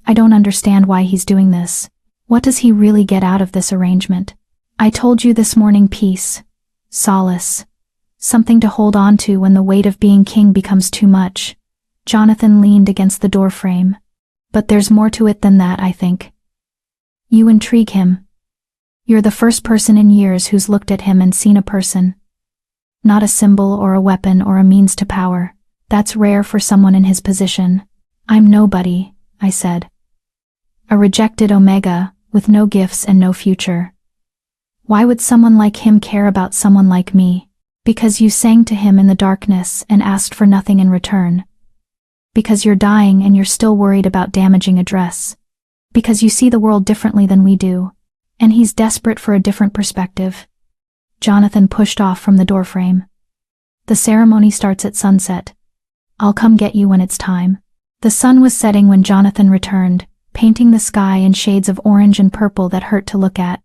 I don't understand why he's doing this. What does he really get out of this arrangement? I told you this morning, peace. Solace. Something to hold on to when the weight of being king becomes too much. Jonathan leaned against the doorframe. But there's more to it than that, I think. You intrigue him. You're the first person in years who's looked at him and seen a person. Not a symbol or a weapon or a means to power. That's rare for someone in his position. I'm nobody, I said. A rejected Omega, with no gifts and no future. Why would someone like him care about someone like me? Because you sang to him in the darkness and asked for nothing in return. Because you're dying and you're still worried about damaging a dress. Because you see the world differently than we do. And he's desperate for a different perspective. Jonathan pushed off from the doorframe. The ceremony starts at sunset. I'll come get you when it's time. The sun was setting when Jonathan returned, painting the sky in shades of orange and purple that hurt to look at.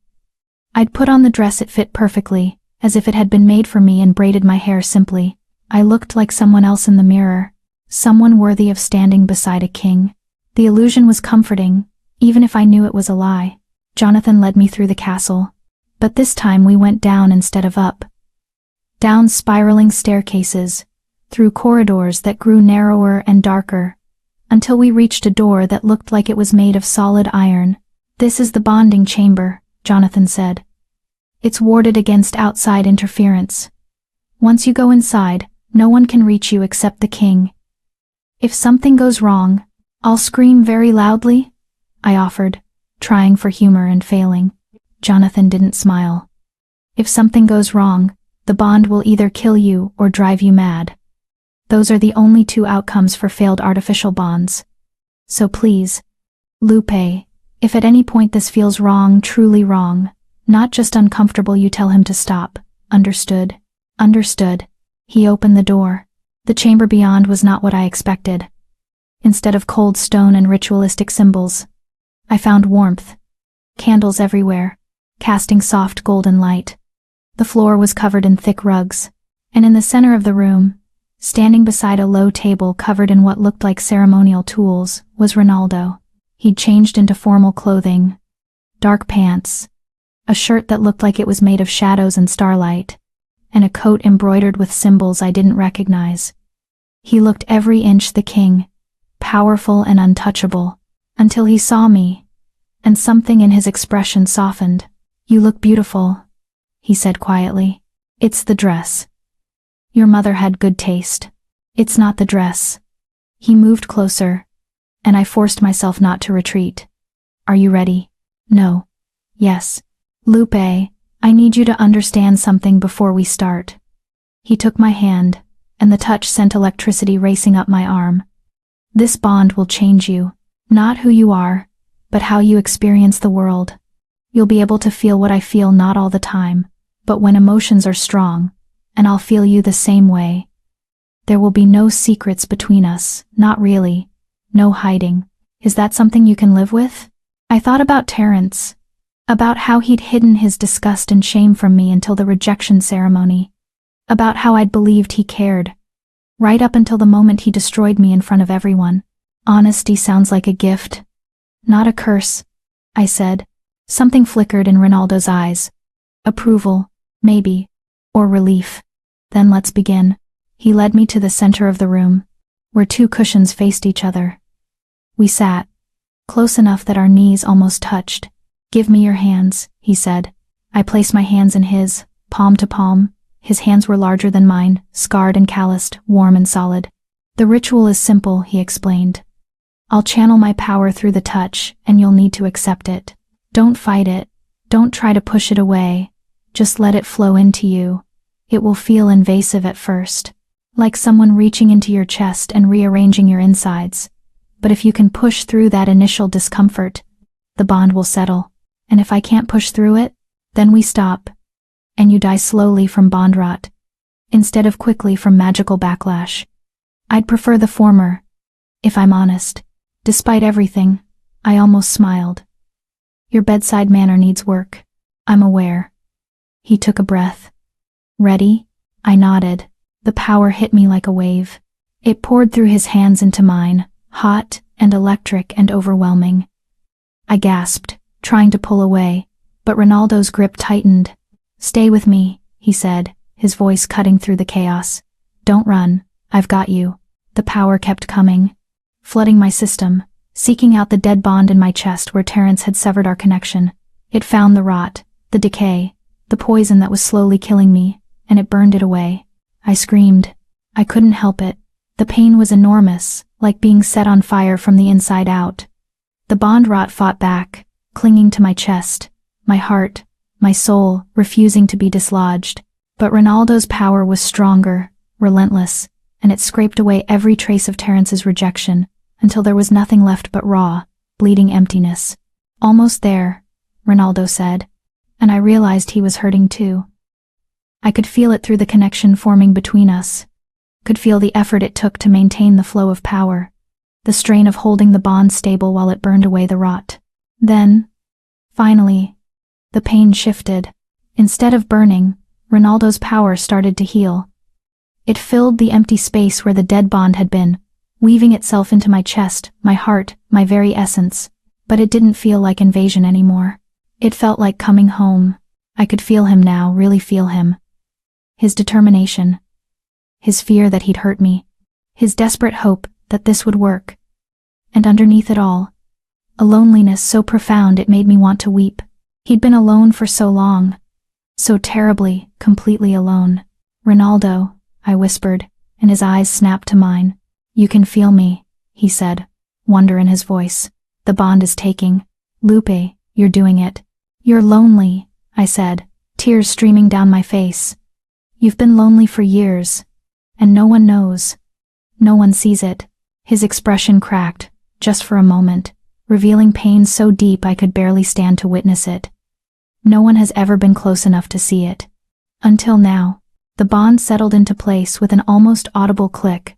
I'd put on the dress, it fit perfectly, as if it had been made for me, and braided my hair simply. I looked like someone else in the mirror, someone worthy of standing beside a king. The illusion was comforting, even if I knew it was a lie. Jonathan led me through the castle. But this time we went down instead of up. Down spiraling staircases, through corridors that grew narrower and darker, until we reached a door that looked like it was made of solid iron. This is the bonding chamber, Jonathan said. It's warded against outside interference. Once you go inside, no one can reach you except the king. If something goes wrong, I'll scream very loudly, I offered, trying for humor and failing. Jonathan didn't smile. If something goes wrong, the bond will either kill you or drive you mad. Those are the only two outcomes for failed artificial bonds. So please, Lupe, if at any point this feels wrong, truly wrong, not just uncomfortable, you tell him to stop. Understood? Understood. He opened the door. The chamber beyond was not what I expected. Instead of cold stone and ritualistic symbols, I found warmth. Candles everywhere, casting soft golden light. The floor was covered in thick rugs, and in the center of the room, standing beside a low table covered in what looked like ceremonial tools, was Ronaldo. He'd changed into formal clothing, dark pants, a shirt that looked like it was made of shadows and starlight, and a coat embroidered with symbols I didn't recognize. He looked every inch the king, powerful and untouchable, until he saw me, and something in his expression softened. You look beautiful, he said quietly. It's the dress. Your mother had good taste. It's not the dress. He moved closer, and I forced myself not to retreat. Are you ready? No. Yes. Lupe, I need you to understand something before we start. He took my hand, and the touch sent electricity racing up my arm. This bond will change you, not who you are, but how you experience the world. You'll be able to feel what I feel, not all the time, but when emotions are strong, and I'll feel you the same way. There will be no secrets between us, not really. No hiding. Is that something you can live with? I thought about Terrence, about how he'd hidden his disgust and shame from me until the rejection ceremony, about how I'd believed he cared, right up until the moment he destroyed me in front of everyone. Honesty sounds like a gift, not a curse, I said. Something flickered in Ronaldo's eyes. Approval, maybe, or relief. Then let's begin. He led me to the center of the room, where two cushions faced each other. We sat, close enough that our knees almost touched. Give me your hands, he said. I placed my hands in his, palm to palm. His hands were larger than mine, scarred and calloused, warm and solid. The ritual is simple, he explained. I'll channel my power through the touch, and you'll need to accept it. Don't fight it. Don't try to push it away. Just let it flow into you. It will feel invasive at first, like someone reaching into your chest and rearranging your insides. But if you can push through that initial discomfort, the bond will settle. And if I can't push through it, then we stop. And you die slowly from bond rot, instead of quickly from magical backlash. I'd prefer the former, if I'm honest. Despite everything, I almost smiled. Your bedside manner needs work. I'm aware. He took a breath. Ready? I nodded. The power hit me like a wave. It poured through his hands into mine, hot and electric and overwhelming. I gasped, trying to pull away, but Ronaldo's grip tightened. Stay with me, he said, his voice cutting through the chaos. Don't run, I've got you. The power kept coming, flooding my system, seeking out the dead bond in my chest where Terrence had severed our connection. It found the rot, the decay, the poison that was slowly killing me, and it burned it away. I screamed. I couldn't help it. The pain was enormous, like being set on fire from the inside out. The bond rot fought back, clinging to my chest, my heart, my soul, refusing to be dislodged. But Ronaldo's power was stronger, relentless, and it scraped away every trace of Terrence's rejection, until there was nothing left but raw, bleeding emptiness. Almost there, Ronaldo said, and I realized he was hurting too. I could feel it through the connection forming between us, could feel the effort it took to maintain the flow of power, the strain of holding the bond stable while it burned away the rot. Then, finally, the pain shifted. Instead of burning, Ronaldo's power started to heal. It filled the empty space where the dead bond had been, weaving itself into my chest, my heart, my very essence. But it didn't feel like invasion anymore. It felt like coming home. I could feel him now, really feel him. His determination. His fear that he'd hurt me. His desperate hope that this would work. And underneath it all, a loneliness so profound it made me want to weep. He'd been alone for so long. So terribly, completely alone. Ronaldo, I whispered, and his eyes snapped to mine. You can feel me, he said, wonder in his voice. The bond is taking. Lupe, you're doing it. You're lonely, I said, tears streaming down my face. You've been lonely for years, and no one knows. No one sees it. His expression cracked, just for a moment, revealing pain so deep I could barely stand to witness it. No one has ever been close enough to see it. Until now. The bond settled into place with an almost audible click.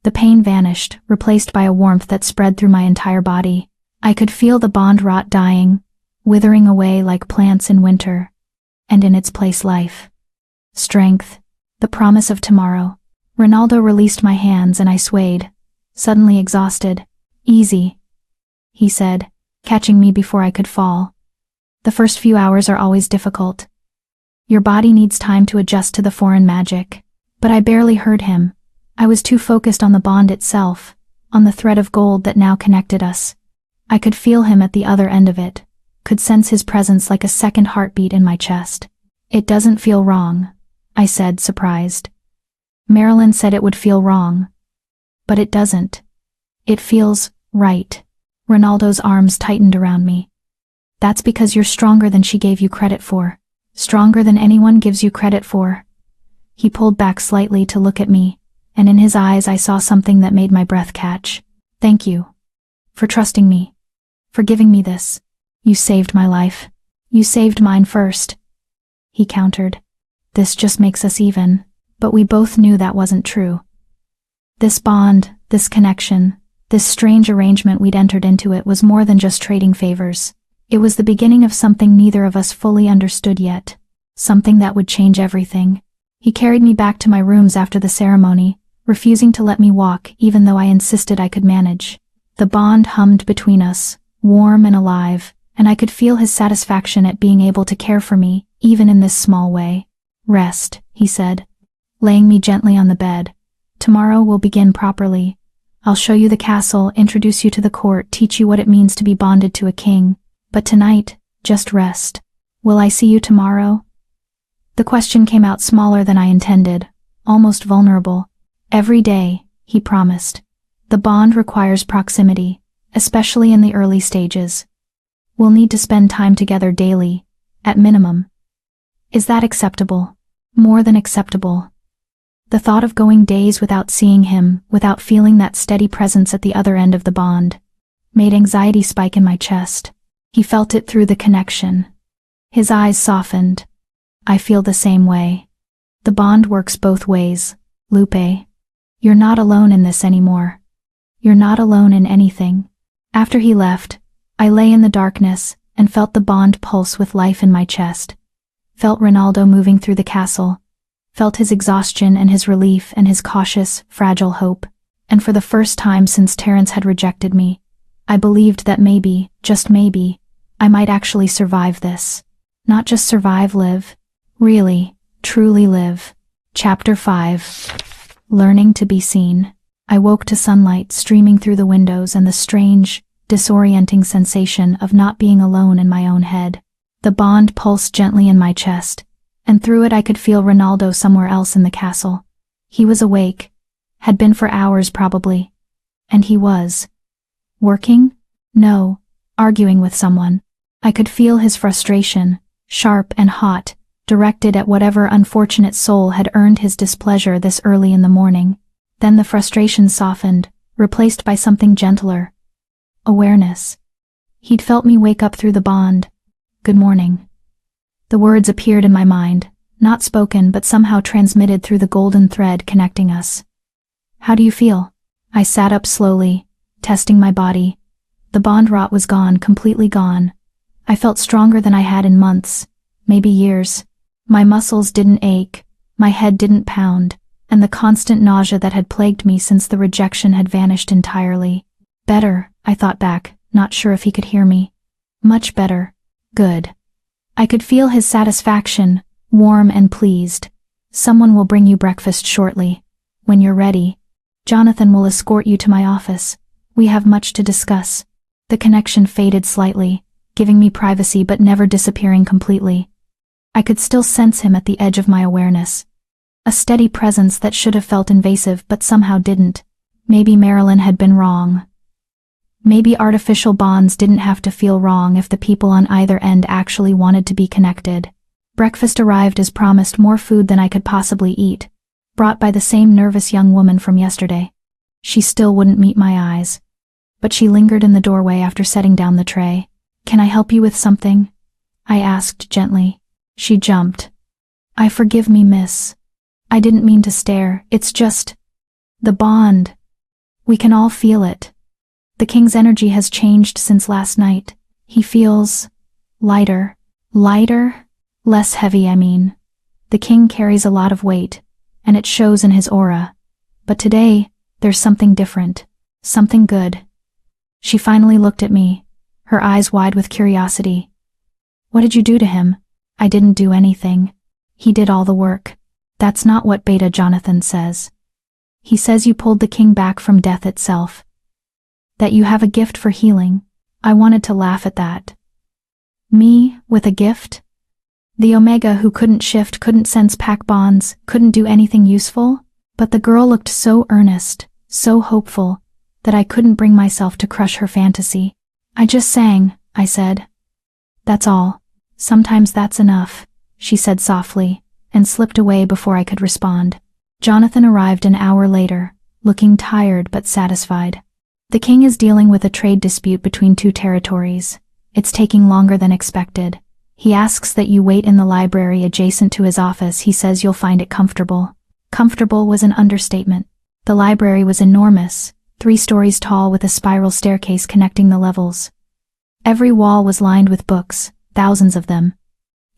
The pain vanished, replaced by a warmth that spread through my entire body. I could feel the bond rot dying, withering away like plants in winter, and in its place life. Strength, the promise of tomorrow. Ronaldo released my hands and I swayed, suddenly exhausted. Easy, he said, catching me before I could fall. The first few hours are always difficult. Your body needs time to adjust to the foreign magic. But I barely heard him. I was too focused on the bond itself, on the thread of gold that now connected us. I could feel him at the other end of it, could sense his presence like a second heartbeat in my chest. It doesn't feel wrong, I said, surprised. Marilyn said it would feel wrong. But it doesn't. It feels right. Ronaldo's arms tightened around me. That's because you're stronger than she gave you credit for. Stronger than anyone gives you credit for. He pulled back slightly to look at me, and in his eyes I saw something that made my breath catch. Thank you. For trusting me. For giving me this. You saved my life. You saved mine first. He countered. This just makes us even. But we both knew that wasn't true. This bond, this connection, this strange arrangement we'd entered into it was more than just trading favors. It was the beginning of something neither of us fully understood yet. Something that would change everything. He carried me back to my rooms after the ceremony, refusing to let me walk even though I insisted I could manage. The bond hummed between us, warm and alive, and I could feel his satisfaction at being able to care for me, even in this small way. Rest, he said, laying me gently on the bed. Tomorrow we'll begin properly. I'll show you the castle, introduce you to the court, teach you what it means to be bonded to a king. But tonight, just rest. Will I see you tomorrow? The question came out smaller than I intended, almost vulnerable. Every day, he promised. The bond requires proximity, especially in the early stages. We'll need to spend time together daily, at minimum. Is that acceptable? More than acceptable. The thought of going days without seeing him, without feeling that steady presence at the other end of the bond, made anxiety spike in my chest. He felt it through the connection. His eyes softened. I feel the same way. The bond works both ways, Lupe. You're not alone in this anymore. You're not alone in anything. After he left, I lay in the darkness and felt the bond pulse with life in my chest. Felt Ronaldo moving through the castle. Felt his exhaustion and his relief and his cautious, fragile hope. And for the first time since Terence had rejected me, I believed that maybe, just maybe, I might actually survive this. Not just survive, live. Really, truly live. Chapter 5. Learning to be seen. I woke to sunlight streaming through the windows and the strange, disorienting sensation of not being alone in my own head. The bond pulsed gently in my chest, and through it I could feel Ronaldo somewhere else in the castle. He was awake, had been for hours probably, and he was. Working? No, arguing with someone. I could feel his frustration, sharp and hot, directed at whatever unfortunate soul had earned his displeasure this early in the morning. Then the frustration softened, replaced by something gentler. Awareness. He'd felt me wake up through the bond. Good morning. The words appeared in my mind, not spoken but somehow transmitted through the golden thread connecting us. How do you feel? I sat up slowly, testing my body. The bond rot was gone, completely gone. I felt stronger than I had in months, maybe years. My muscles didn't ache, my head didn't pound, and the constant nausea that had plagued me since the rejection had vanished entirely. Better, I thought back, not sure if he could hear me. Much better. Good. I could feel his satisfaction, warm and pleased. Someone will bring you breakfast shortly. When you're ready, Jonathan will escort you to my office. We have much to discuss. The connection faded slightly, giving me privacy but never disappearing completely. I could still sense him at the edge of my awareness. A steady presence that should have felt invasive but somehow didn't. Maybe Marilyn had been wrong. Maybe artificial bonds didn't have to feel wrong if the people on either end actually wanted to be connected. Breakfast arrived as promised, more food than I could possibly eat, brought by the same nervous young woman from yesterday. She still wouldn't meet my eyes, but she lingered in the doorway after setting down the tray. Can I help you with something? I asked gently. She jumped. Forgive me, miss. I didn't mean to stare, it's just the bond. We can all feel it. The king's energy has changed since last night. He feels lighter. Lighter? Less heavy, I mean. The king carries a lot of weight, and it shows in his aura. But today, there's something different. Something good. She finally looked at me, her eyes wide with curiosity. What did you do to him? I didn't do anything. He did all the work. That's not what Beta Jonathan says. He says you pulled the king back from death itself. That you have a gift for healing. I wanted to laugh at that. Me, with a gift? The Omega who couldn't shift, couldn't sense pack bonds, couldn't do anything useful? But the girl looked so earnest, so hopeful, that I couldn't bring myself to crush her fantasy. I just sang, I said. That's all. Sometimes that's enough, she said softly, and slipped away before I could respond. Jonathan arrived an hour later, looking tired but satisfied. The king is dealing with a trade dispute between two territories. It's taking longer than expected. He asks that you wait in the library adjacent to his office. He says you'll find it comfortable. Comfortable was an understatement. The library was enormous, 3 stories tall with a spiral staircase connecting the levels. Every wall was lined with books, thousands of them,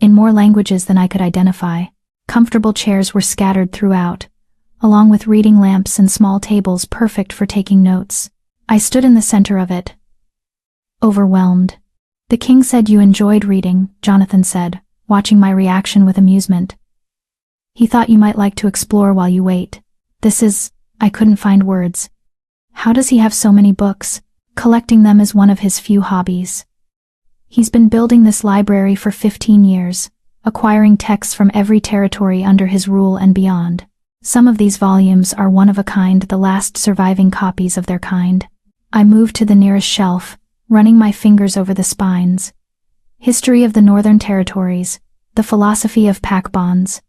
in more languages than I could identify. Comfortable chairs were scattered throughout, along with reading lamps and small tables perfect for taking notes. I stood in the center of it, overwhelmed. The king said you enjoyed reading, Jonathan said, watching my reaction with amusement. He thought you might like to explore while you wait. I couldn't find words. How does he have so many books? Collecting them is one of his few hobbies. He's been building this library for 15 years, acquiring texts from every territory under his rule and beyond. Some of these volumes are one of a kind, the last surviving copies of their kind. I moved to the nearest shelf, running my fingers over the spines. History of the Northern Territories, The Philosophy of Pack Bonds.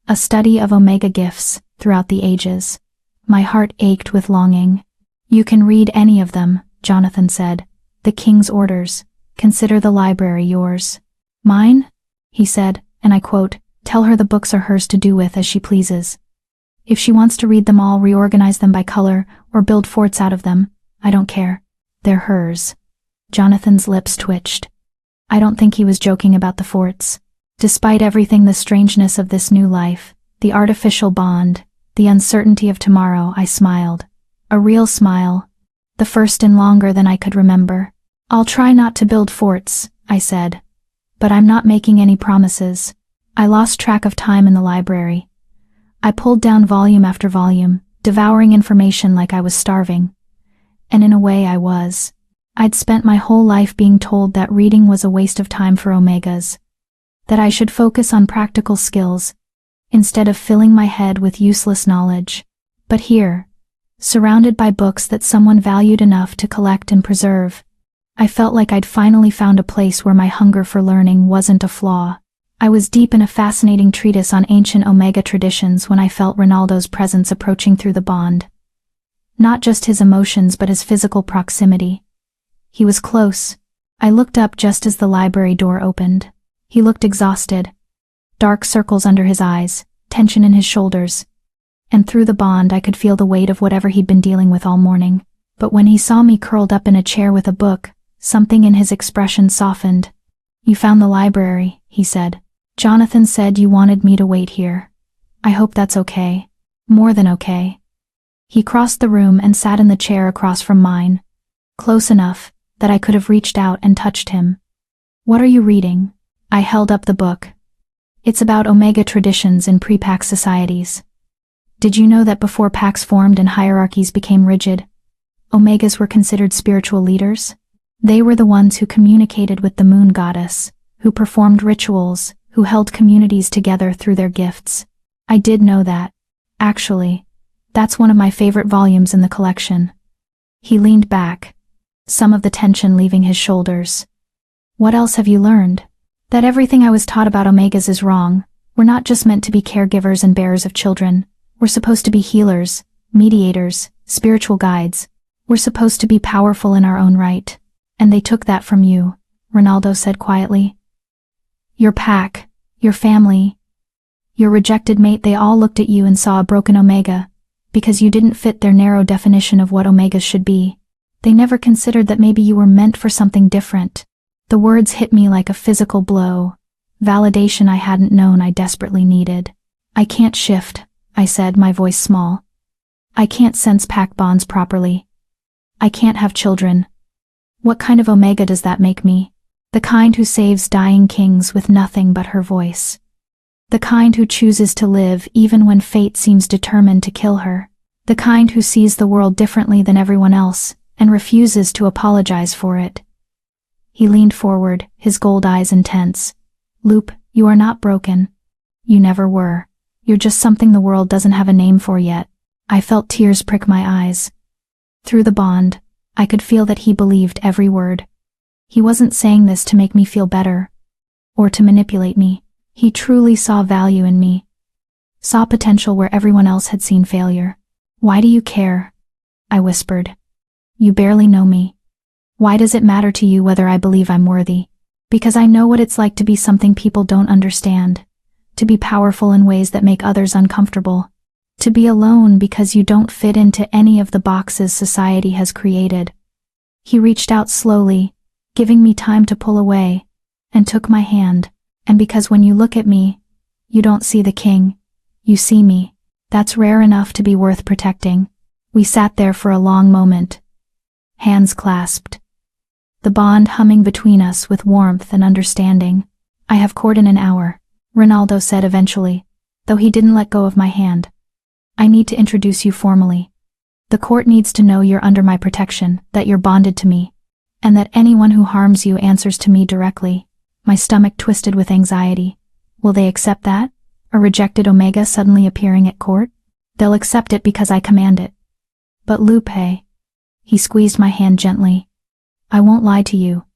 A Study of Omega Gifts Throughout the Ages. My heart ached with longing. You can read any of them, Jonathan said. The king's orders. Consider the library yours. Mine? He said, and I quote, tell her the books are hers to do with as she pleases. If she wants to read them all, reorganize them by color, or build forts out of them, I don't care. They're hers. Jonathan's lips twitched. I don't think he was joking about the forts. Despite everything, the strangeness of this new life, the artificial bond, the uncertainty of tomorrow, I smiled. A real smile. The first in longer than I could remember. I'll try not to build forts, I said. But I'm not making any promises. I lost track of time in the library. I pulled down volume after volume, devouring information like I was starving. And in a way I was. I'd spent my whole life being told that reading was a waste of time for omegas. That I should focus on practical skills, instead of filling my head with useless knowledge. But here, surrounded by books that someone valued enough to collect and preserve, I felt like I'd finally found a place where my hunger for learning wasn't a flaw. I was deep in a fascinating treatise on ancient Omega traditions when I felt Ronaldo's presence approaching through the bond. Not just his emotions but his physical proximity. He was close. I looked up just as the library door opened. He looked exhausted. Dark circles under his eyes, tension in his shoulders. And through the bond I could feel the weight of whatever he'd been dealing with all morning. But when he saw me curled up in a chair with a book, something in his expression softened. You found the library, he said. Jonathan said you wanted me to wait here. I hope that's okay. More than okay. He crossed the room and sat in the chair across from mine. Close enough that I could have reached out and touched him. What are you reading? I held up the book. It's about Omega traditions in pre-pack societies. Did you know that before packs formed and hierarchies became rigid, Omegas were considered spiritual leaders? They were the ones who communicated with the moon goddess, who performed rituals, who held communities together through their gifts. I did know that. Actually, that's one of my favorite volumes in the collection. He leaned back, some of the tension leaving his shoulders. What else have you learned? That everything I was taught about Omegas is wrong. We're not just meant to be caregivers and bearers of children. We're supposed to be healers, mediators, spiritual guides. We're supposed to be powerful in our own right. And they took that from you, Ronaldo said quietly. Your pack, your family, your rejected mate, they all looked at you and saw a broken Omega, because you didn't fit their narrow definition of what Omegas should be. They never considered that maybe you were meant for something different. The words hit me like a physical blow, validation I hadn't known I desperately needed. I can't shift, I said, my voice small. I can't sense pack bonds properly. I can't have children. What kind of Omega does that make me? The kind who saves dying kings with nothing but her voice. The kind who chooses to live even when fate seems determined to kill her. The kind who sees the world differently than everyone else and refuses to apologize for it. He leaned forward, his gold eyes intense. Loop, you are not broken. You never were. You're just something the world doesn't have a name for yet. I felt tears prick my eyes. Through the bond, I could feel that he believed every word. He wasn't saying this to make me feel better, or to manipulate me. He truly saw value in me. Saw potential where everyone else had seen failure. Why do you care? I whispered. You barely know me. Why does it matter to you whether I believe I'm worthy? Because I know what it's like to be something people don't understand. To be powerful in ways that make others uncomfortable. To be alone because you don't fit into any of the boxes society has created. He reached out slowly, giving me time to pull away, and took my hand. And because when you look at me, you don't see the king, you see me. That's rare enough to be worth protecting. We sat there for a long moment, hands clasped. The bond humming between us with warmth and understanding. I have court in an hour, Ronaldo said eventually, though he didn't let go of my hand. I need to introduce you formally. The court needs to know you're under my protection, that you're bonded to me, and that anyone who harms you answers to me directly. My stomach twisted with anxiety. Will they accept that? A rejected Omega suddenly appearing at court? They'll accept it because I command it. But Lupe, he squeezed my hand gently. I won't lie to you.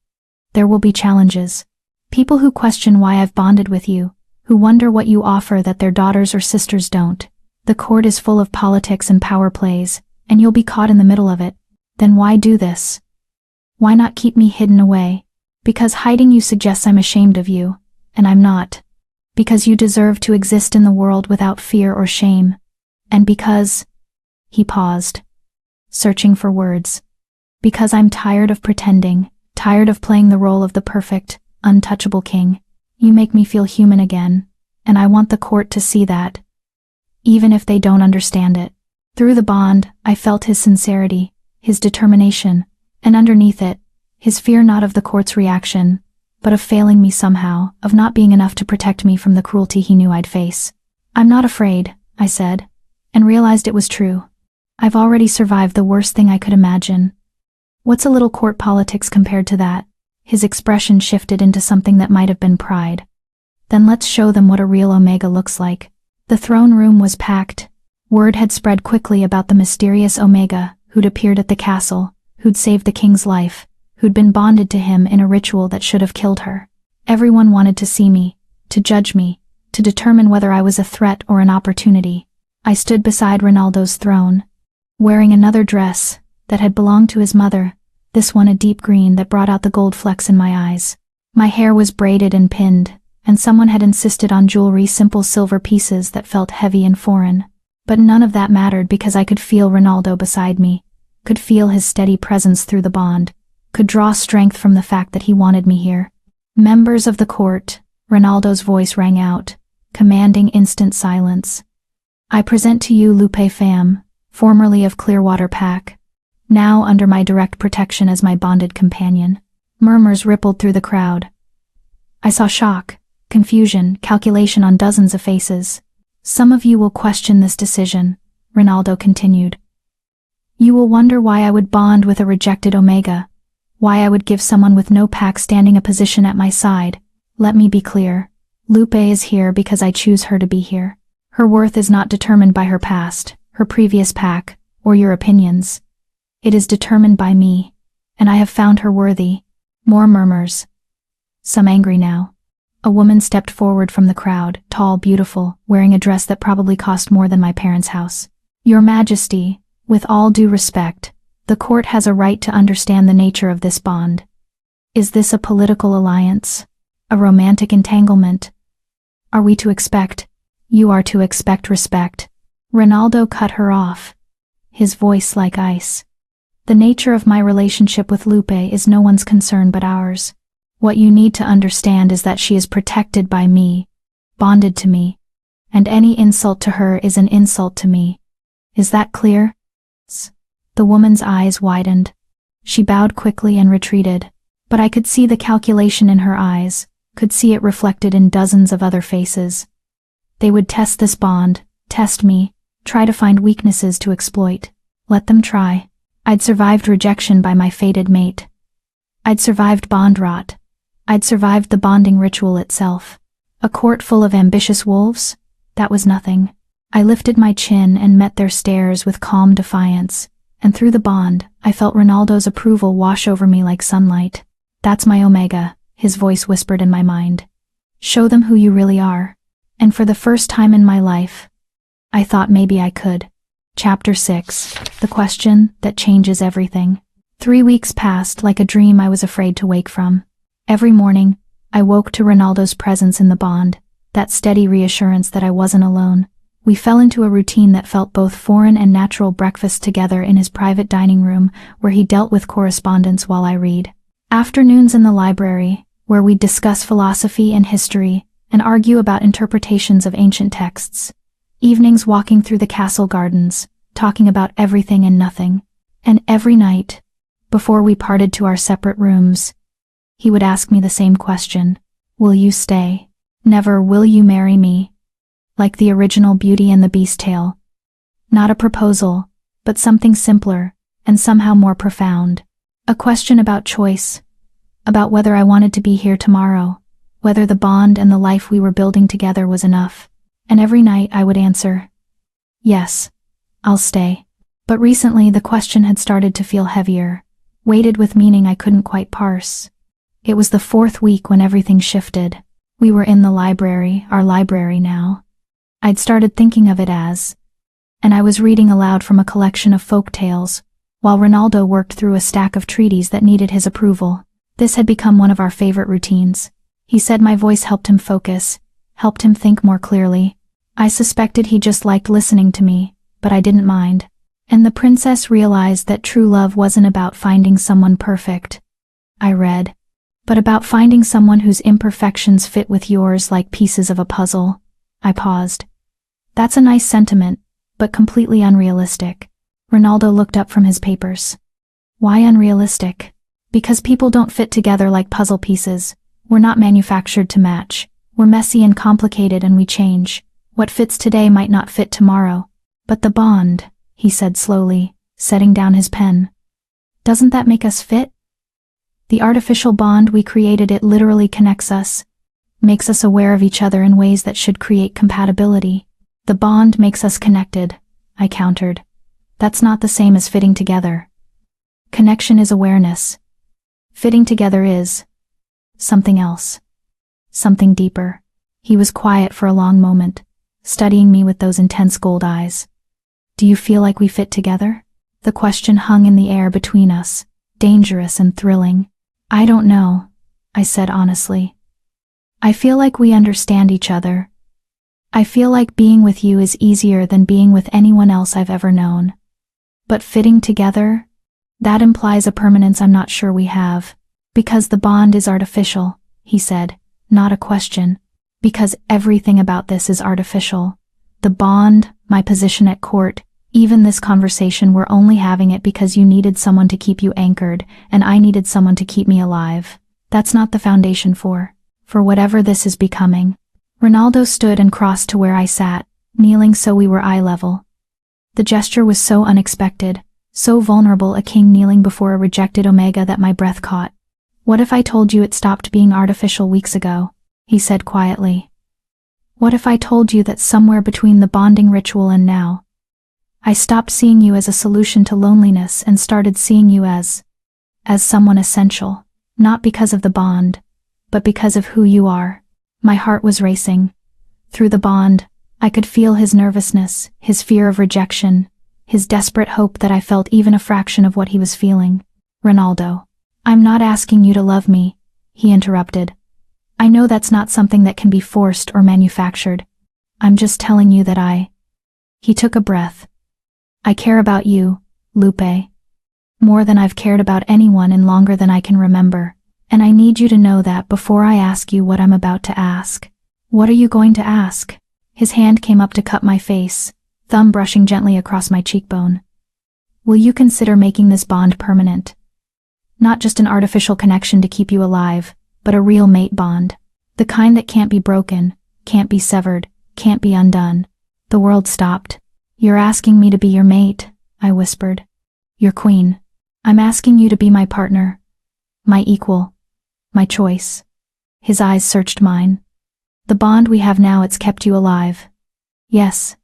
There will be challenges. People who question why I've bonded with you, who wonder what you offer that their daughters or sisters don't. The court is full of politics and power plays, and you'll be caught in the middle of it. Then why do this? Why not keep me hidden away? Because hiding you suggests I'm ashamed of you, and I'm not. Because you deserve to exist in the world without fear or shame. And because... He paused, searching for words. Because I'm tired of pretending, tired of playing the role of the perfect, untouchable king. You make me feel human again, and I want the court to see that. Even if they don't understand it. Through the bond, I felt his sincerity, his determination, and underneath it, his fear not of the court's reaction, but of failing me somehow, of not being enough to protect me from the cruelty he knew I'd face. I'm not afraid, I said, and realized it was true. I've already survived the worst thing I could imagine. What's a little court politics compared to that? His expression shifted into something that might have been pride. Then let's show them what a real Omega looks like. The throne room was packed. Word had spread quickly about the mysterious Omega, who'd appeared at the castle, who'd saved the king's life, who'd been bonded to him in a ritual that should have killed her. Everyone wanted to see me, to judge me, to determine whether I was a threat or an opportunity. I stood beside Ronaldo's throne, wearing another dress that had belonged to his mother, this one a deep green that brought out the gold flecks in my eyes. My hair was braided and pinned, and someone had insisted on jewelry, simple silver pieces that felt heavy and foreign. But none of that mattered because I could feel Ronaldo beside me, could feel his steady presence through the bond, could draw strength from the fact that he wanted me here. Members of the court, Ronaldo's voice rang out, commanding instant silence. I present to you Lupe Pham, formerly of Clearwater Pack, now under my direct protection as my bonded companion. Murmurs rippled through the crowd. I saw shock, confusion, calculation on dozens of faces. Some of you will question this decision, Ronaldo continued. You will wonder why I would bond with a rejected Omega, why I would give someone with no pack standing a position at my side. Let me be clear. Lupe is here because I choose her to be here. Her worth is not determined by her past, her previous pack, or your opinions. It is determined by me, and I have found her worthy. More murmurs. Some angry now. A woman stepped forward from the crowd, tall, beautiful, wearing a dress that probably cost more than my parents' house. Your Majesty, with all due respect, the court has a right to understand the nature of this bond. Is this a political alliance? A romantic entanglement? Are we to expect? You are to expect respect. Ronaldo cut her off, his voice like ice. The nature of my relationship with Lupe is no one's concern but ours. What you need to understand is that she is protected by me, bonded to me, and any insult to her is an insult to me. Is that clear? The woman's eyes widened. She bowed quickly and retreated, but I could see the calculation in her eyes, could see it reflected in dozens of other faces. They would test this bond, test me, try to find weaknesses to exploit. Let them try. I'd survived rejection by my fated mate. I'd survived bond rot. I'd survived the bonding ritual itself. A court full of ambitious wolves? That was nothing. I lifted my chin and met their stares with calm defiance, and through the bond, I felt Ronaldo's approval wash over me like sunlight. That's my Omega, his voice whispered in my mind. Show them who you really are. And for the first time in my life, I thought maybe I could. Chapter 6. The question that changes everything. 3 weeks passed like a dream I was afraid to wake from. Every morning, I woke to Ronaldo's presence in the bond, that steady reassurance that I wasn't alone. We fell into a routine that felt both foreign and natural. Breakfast together in his private dining room, where he dealt with correspondence while I read. Afternoons in the library, where we'd discuss philosophy and history, and argue about interpretations of ancient texts. Evenings walking through the castle gardens, talking about everything and nothing. And every night, before we parted to our separate rooms, he would ask me the same question. Will you stay? Never will you marry me? Like the original Beauty and the Beast tale. Not a proposal, but something simpler, and somehow more profound. A question about choice, about whether I wanted to be here tomorrow, whether the bond and the life we were building together was enough. And every night I would answer, yes, I'll stay. But recently the question had started to feel heavier, weighted with meaning I couldn't quite parse. It was the 4th week when everything shifted. We were in the library, our library now. I'd started thinking of it as, and I was reading aloud from a collection of folk tales, while Ronaldo worked through a stack of treaties that needed his approval. This had become one of our favorite routines. He said my voice helped him focus, helped him think more clearly. I suspected he just liked listening to me, but I didn't mind. And the princess realized that true love wasn't about finding someone perfect, I read, but about finding someone whose imperfections fit with yours like pieces of a puzzle. I paused. That's a nice sentiment, but completely unrealistic. Ronaldo looked up from his papers. Why unrealistic? Because people don't fit together like puzzle pieces. We're not manufactured to match. We're messy and complicated and we change. What fits today might not fit tomorrow. But the bond, he said slowly, setting down his pen. Doesn't that make us fit? The artificial bond we created, it literally connects us, makes us aware of each other in ways that should create compatibility. The bond makes us connected, I countered. That's not the same as fitting together. Connection is awareness. Fitting together is something else. Something deeper. He was quiet for a long moment, studying me with those intense gold eyes. Do you feel like we fit together? The question hung in the air between us, dangerous and thrilling. I don't know, I said honestly. I feel like we understand each other. I feel like being with you is easier than being with anyone else I've ever known. But fitting together? That implies a permanence I'm not sure we have. Because the bond is artificial, he said, not a question. Because everything about this is artificial. The bond, my position at court, even this conversation, we're only having it because you needed someone to keep you anchored, and I needed someone to keep me alive. That's not the foundation for whatever this is becoming. Ronaldo stood and crossed to where I sat, kneeling so we were eye level. The gesture was so unexpected, so vulnerable, a king kneeling before a rejected omega, that my breath caught. What if I told you it stopped being artificial weeks ago? He said quietly. What if I told you that somewhere between the bonding ritual and now, I stopped seeing you as a solution to loneliness and started seeing you as someone essential, not because of the bond, but because of who you are. My heart was racing. Through the bond, I could feel his nervousness, his fear of rejection, his desperate hope that I felt even a fraction of what he was feeling. Ronaldo, I'm not asking you to love me, he interrupted. I know that's not something that can be forced or manufactured. I'm just telling you that He took a breath. I care about you, Lupe. More than I've cared about anyone in longer than I can remember. And I need you to know that before I ask you what I'm about to ask. What are you going to ask? His hand came up to cup my face, thumb brushing gently across my cheekbone. Will you consider making this bond permanent? Not just an artificial connection to keep you alive, but a real mate bond. The kind that can't be broken, can't be severed, can't be undone. The world stopped. You're asking me to be your mate, I whispered. Your queen. I'm asking you to be my partner. My equal. My choice. His eyes searched mine. The bond we have now, it's kept you alive. Yes.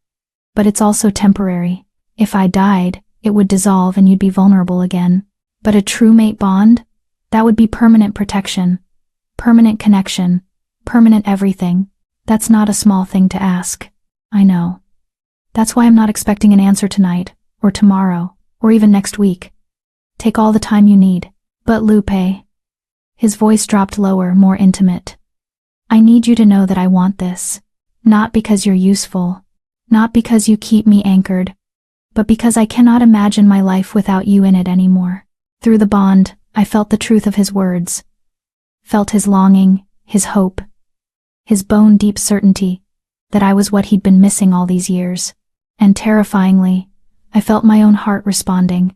But it's also temporary. If I died, it would dissolve and you'd be vulnerable again. But a true mate bond? That would be permanent protection. Permanent connection. Permanent everything. That's not a small thing to ask. I know. That's why I'm not expecting an answer tonight, or tomorrow, or even next week. Take all the time you need. But Lupe. His voice dropped lower, more intimate. I need you to know that I want this. Not because you're useful. Not because you keep me anchored. But because I cannot imagine my life without you in it anymore. Through the bond, I felt the truth of his words. Felt his longing, his hope. His bone-deep certainty that I was what he'd been missing all these years. And terrifyingly, I felt my own heart responding.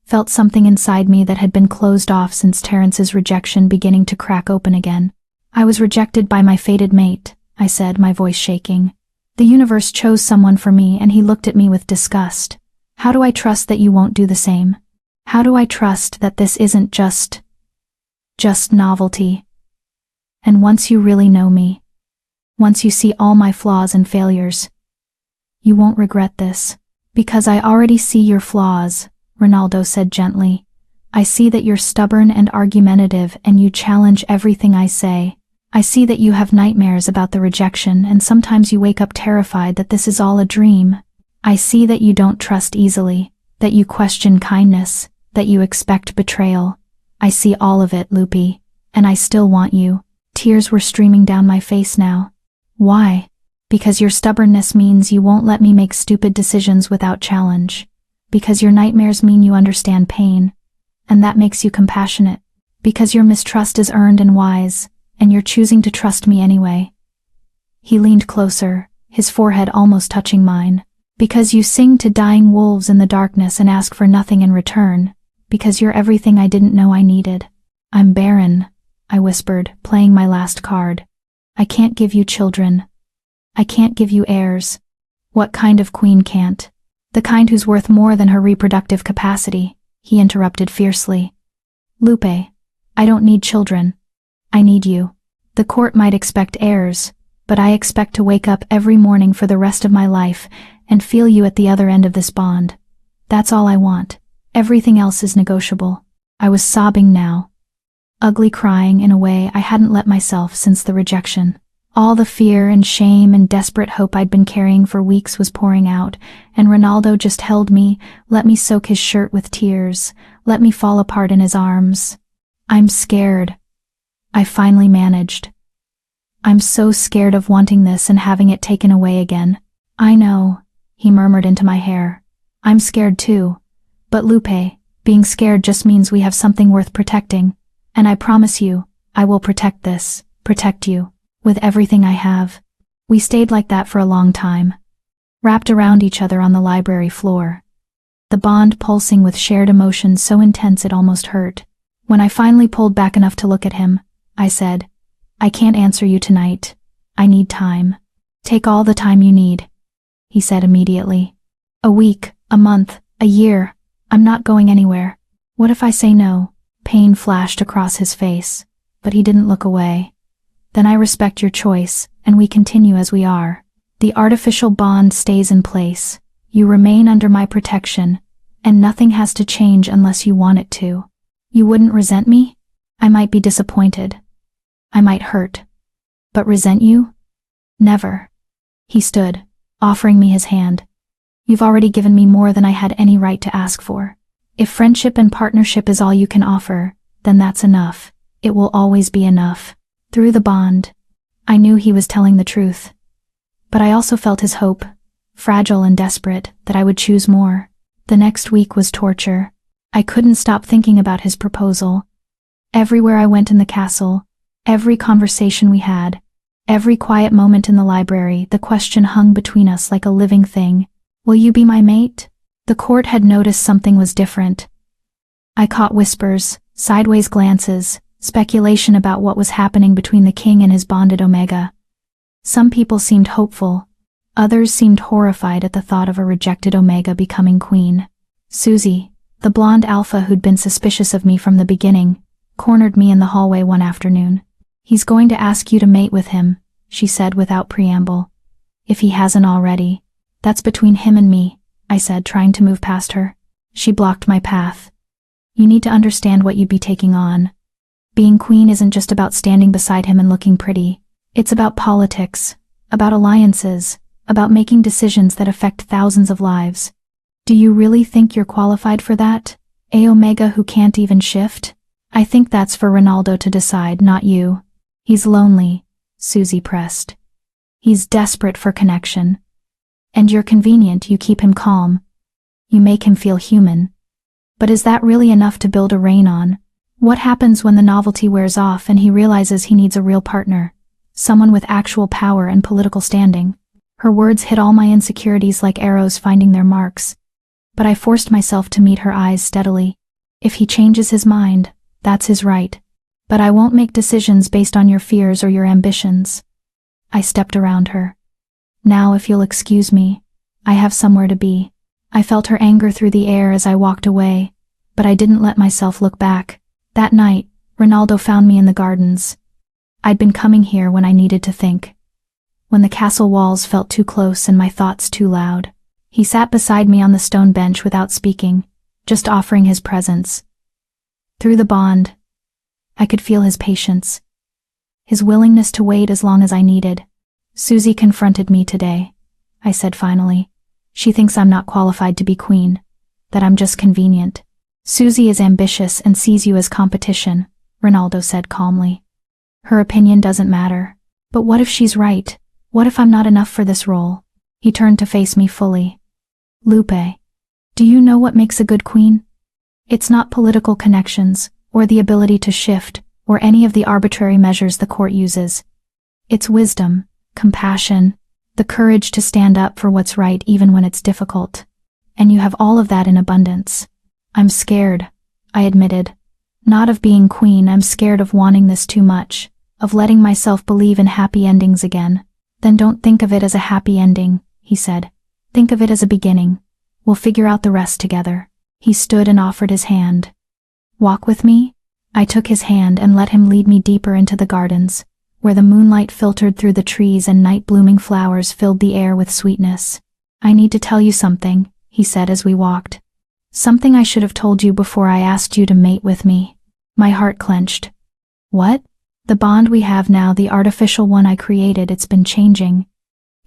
Felt something inside me that had been closed off since Terrence's rejection beginning to crack open again. I was rejected by my fated mate, I said, my voice shaking. The universe chose someone for me, and he looked at me with disgust. How do I trust that you won't do the same? How do I trust that this isn't just novelty? And once you really know me, once you see all my flaws and failures, you won't regret this. Because I already see your flaws, Ronaldo said gently. I see that you're stubborn and argumentative and you challenge everything I say. I see that you have nightmares about the rejection, and sometimes you wake up terrified that this is all a dream. I see that you don't trust easily, that you question kindness, that you expect betrayal. I see all of it, Loopy, and I still want you. Tears were streaming down my face now. Why? Because your stubbornness means you won't let me make stupid decisions without challenge. Because your nightmares mean you understand pain, and that makes you compassionate. Because your mistrust is earned and wise, and you're choosing to trust me anyway. He leaned closer, his forehead almost touching mine. Because you sing to dying wolves in the darkness and ask for nothing in return. Because you're everything I didn't know I needed. I'm barren, I whispered, playing my last card. I can't give you children. I can't give you heirs. What kind of queen can't? The kind who's worth more than her reproductive capacity, he interrupted fiercely. Lupe, I don't need children. I need you. The court might expect heirs, but I expect to wake up every morning for the rest of my life and feel you at the other end of this bond. That's all I want. Everything else is negotiable. I was sobbing now. Ugly crying in a way I hadn't let myself since the rejection. All the fear and shame and desperate hope I'd been carrying for weeks was pouring out, and Ronaldo just held me, let me soak his shirt with tears, let me fall apart in his arms. I'm scared. I finally managed. I'm so scared of wanting this and having it taken away again. I know, he murmured into my hair. I'm scared too. But Lupe, being scared just means we have something worth protecting. And I promise you, I will protect this, protect you, with everything I have. We stayed like that for a long time, wrapped around each other on the library floor. The bond pulsing with shared emotion so intense it almost hurt. When I finally pulled back enough to look at him, I said, I can't answer you tonight. I need time. Take all the time you need. He said immediately. A week, a month, a year. I'm not going anywhere. What if I say no? Pain flashed across his face, but he didn't look away. Then I respect your choice, and we continue as we are. The artificial bond stays in place. You remain under my protection, and nothing has to change unless you want it to. You wouldn't resent me? I might be disappointed. I might hurt. But resent you? Never. He stood, offering me his hand. You've already given me more than I had any right to ask for. If friendship and partnership is all you can offer, then that's enough. It will always be enough. Through the bond, I knew he was telling the truth. But I also felt his hope, fragile and desperate, that I would choose more. The next week was torture. I couldn't stop thinking about his proposal. Everywhere I went in the castle, every conversation we had, every quiet moment in the library, the question hung between us like a living thing. Will you be my mate? The court had noticed something was different. I caught whispers, sideways glances, speculation about what was happening between the king and his bonded Omega. Some people seemed hopeful. Others seemed horrified at the thought of a rejected Omega becoming queen. Susie, the blonde alpha who'd been suspicious of me from the beginning, cornered me in the hallway one afternoon. He's going to ask you to mate with him, she said without preamble. If he hasn't already. That's between him and me, I said, trying to move past her. She blocked my path. You need to understand what you'd be taking on. Being queen isn't just about standing beside him and looking pretty. It's about politics, about alliances, about making decisions that affect thousands of lives. Do you really think you're qualified for that? A Omega who can't even shift? I think that's for Ronaldo to decide, not you. He's lonely, Susie pressed. He's desperate for connection. And you're convenient, you keep him calm. You make him feel human. But is that really enough to build a reign on? What happens when the novelty wears off and he realizes he needs a real partner? Someone with actual power and political standing. Her words hit all my insecurities like arrows finding their marks. But I forced myself to meet her eyes steadily. If he changes his mind, that's his right. But I won't make decisions based on your fears or your ambitions. I stepped around her. Now, if you'll excuse me, I have somewhere to be. I felt her anger through the air as I walked away, but I didn't let myself look back. That night, Ronaldo found me in the gardens. I'd been coming here when I needed to think. When the castle walls felt too close and my thoughts too loud. He sat beside me on the stone bench without speaking, just offering his presence. Through the bond, I could feel his patience. his willingness to wait as long as I needed. Susie confronted me today, I said finally. She thinks I'm not qualified to be queen, that I'm just convenient. Susie is ambitious and sees you as competition, Ronaldo said calmly. Her opinion doesn't matter. But what if she's right? What if I'm not enough for this role? He turned to face me fully. Lupe, do you know what makes a good queen? It's not political connections, or the ability to shift, or any of the arbitrary measures the court uses. It's wisdom, compassion, the courage to stand up for what's right even when it's difficult. And you have all of that in abundance. I'm scared, I admitted. Not of being queen, I'm scared of wanting this too much, of letting myself believe in happy endings again. Then don't think of it as a happy ending, he said. Think of it as a beginning. We'll figure out the rest together. He stood and offered his hand. Walk with me? I took his hand and let him lead me deeper into the gardens, where the moonlight filtered through the trees and night-blooming flowers filled the air with sweetness. I need to tell you something, he said as we walked. Something I should have told you before I asked you to mate with me. My heart clenched. What? The bond we have now, the artificial one I created, it's been changing.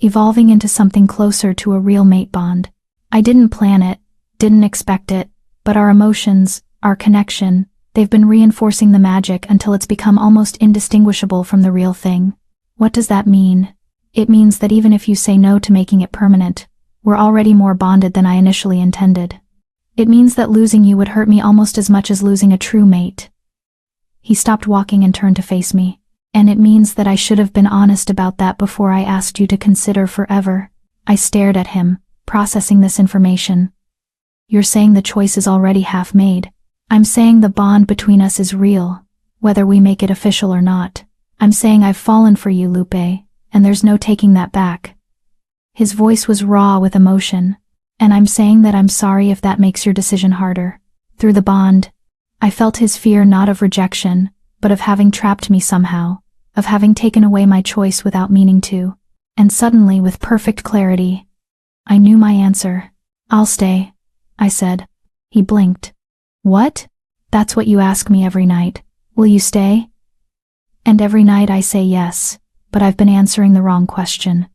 Evolving into something closer to a real mate bond. I didn't plan it, didn't expect it, but our emotions, our connection, they've been reinforcing the magic until it's become almost indistinguishable from the real thing. What does that mean? It means that even if you say no to making it permanent, we're already more bonded than I initially intended. It means that losing you would hurt me almost as much as losing a true mate. He stopped walking and turned to face me. And it means that I should have been honest about that before I asked you to consider forever. I stared at him, processing this information. You're saying the choice is already half made. I'm saying the bond between us is real, whether we make it official or not. I'm saying I've fallen for you, Lupe, and there's no taking that back. His voice was raw with emotion. And I'm saying that I'm sorry if that makes your decision harder. Through the bond, I felt his fear not of rejection, but of having trapped me somehow, of having taken away my choice without meaning to. And suddenly, with perfect clarity, I knew my answer. I'll stay, I said. He blinked. What? That's what you ask me every night. Will you stay? And every night I say yes, but I've been answering the wrong question.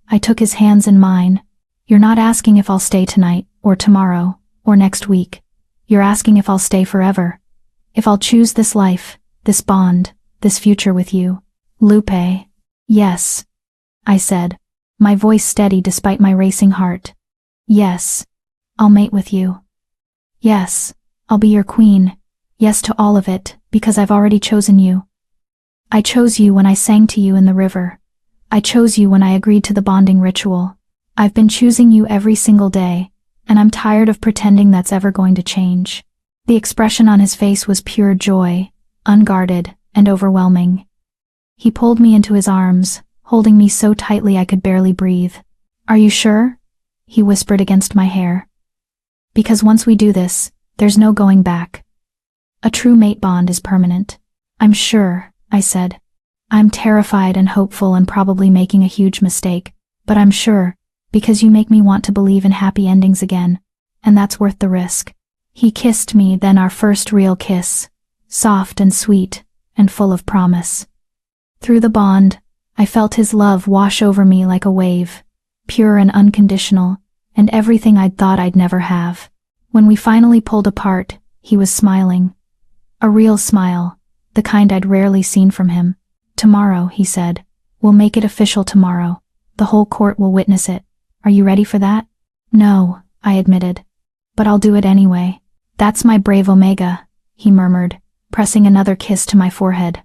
I took his hands in mine. You're not asking if I'll stay tonight, or tomorrow, or next week. You're asking if I'll stay forever. If I'll choose this life, this bond, this future with you. Lupe. Yes, I said, my voice steady despite my racing heart. Yes, I'll mate with you. Yes, I'll be your queen. Yes to all of it, because I've already chosen you. I chose you when I sang to you in the river. I chose you when I agreed to the bonding ritual. I've been choosing you every single day, and I'm tired of pretending that's ever going to change. The expression on his face was pure joy, unguarded and overwhelming. He pulled me into his arms, holding me so tightly I could barely breathe. Are you sure? He whispered against my hair. Because once we do this, there's no going back. A true mate bond is permanent. I'm sure, I said. I'm terrified and hopeful and probably making a huge mistake, but I'm sure, because you make me want to believe in happy endings again, and that's worth the risk. He kissed me, then our first real kiss, soft and sweet, and full of promise. Through the bond, I felt his love wash over me like a wave, pure and unconditional, and everything I'd thought I'd never have. When we finally pulled apart, he was smiling. A real smile, the kind I'd rarely seen from him. Tomorrow, he said. We'll make it official tomorrow. The whole court will witness it. Are you ready for that? No, I admitted. But I'll do it anyway. That's my brave Omega, he murmured, pressing another kiss to my forehead.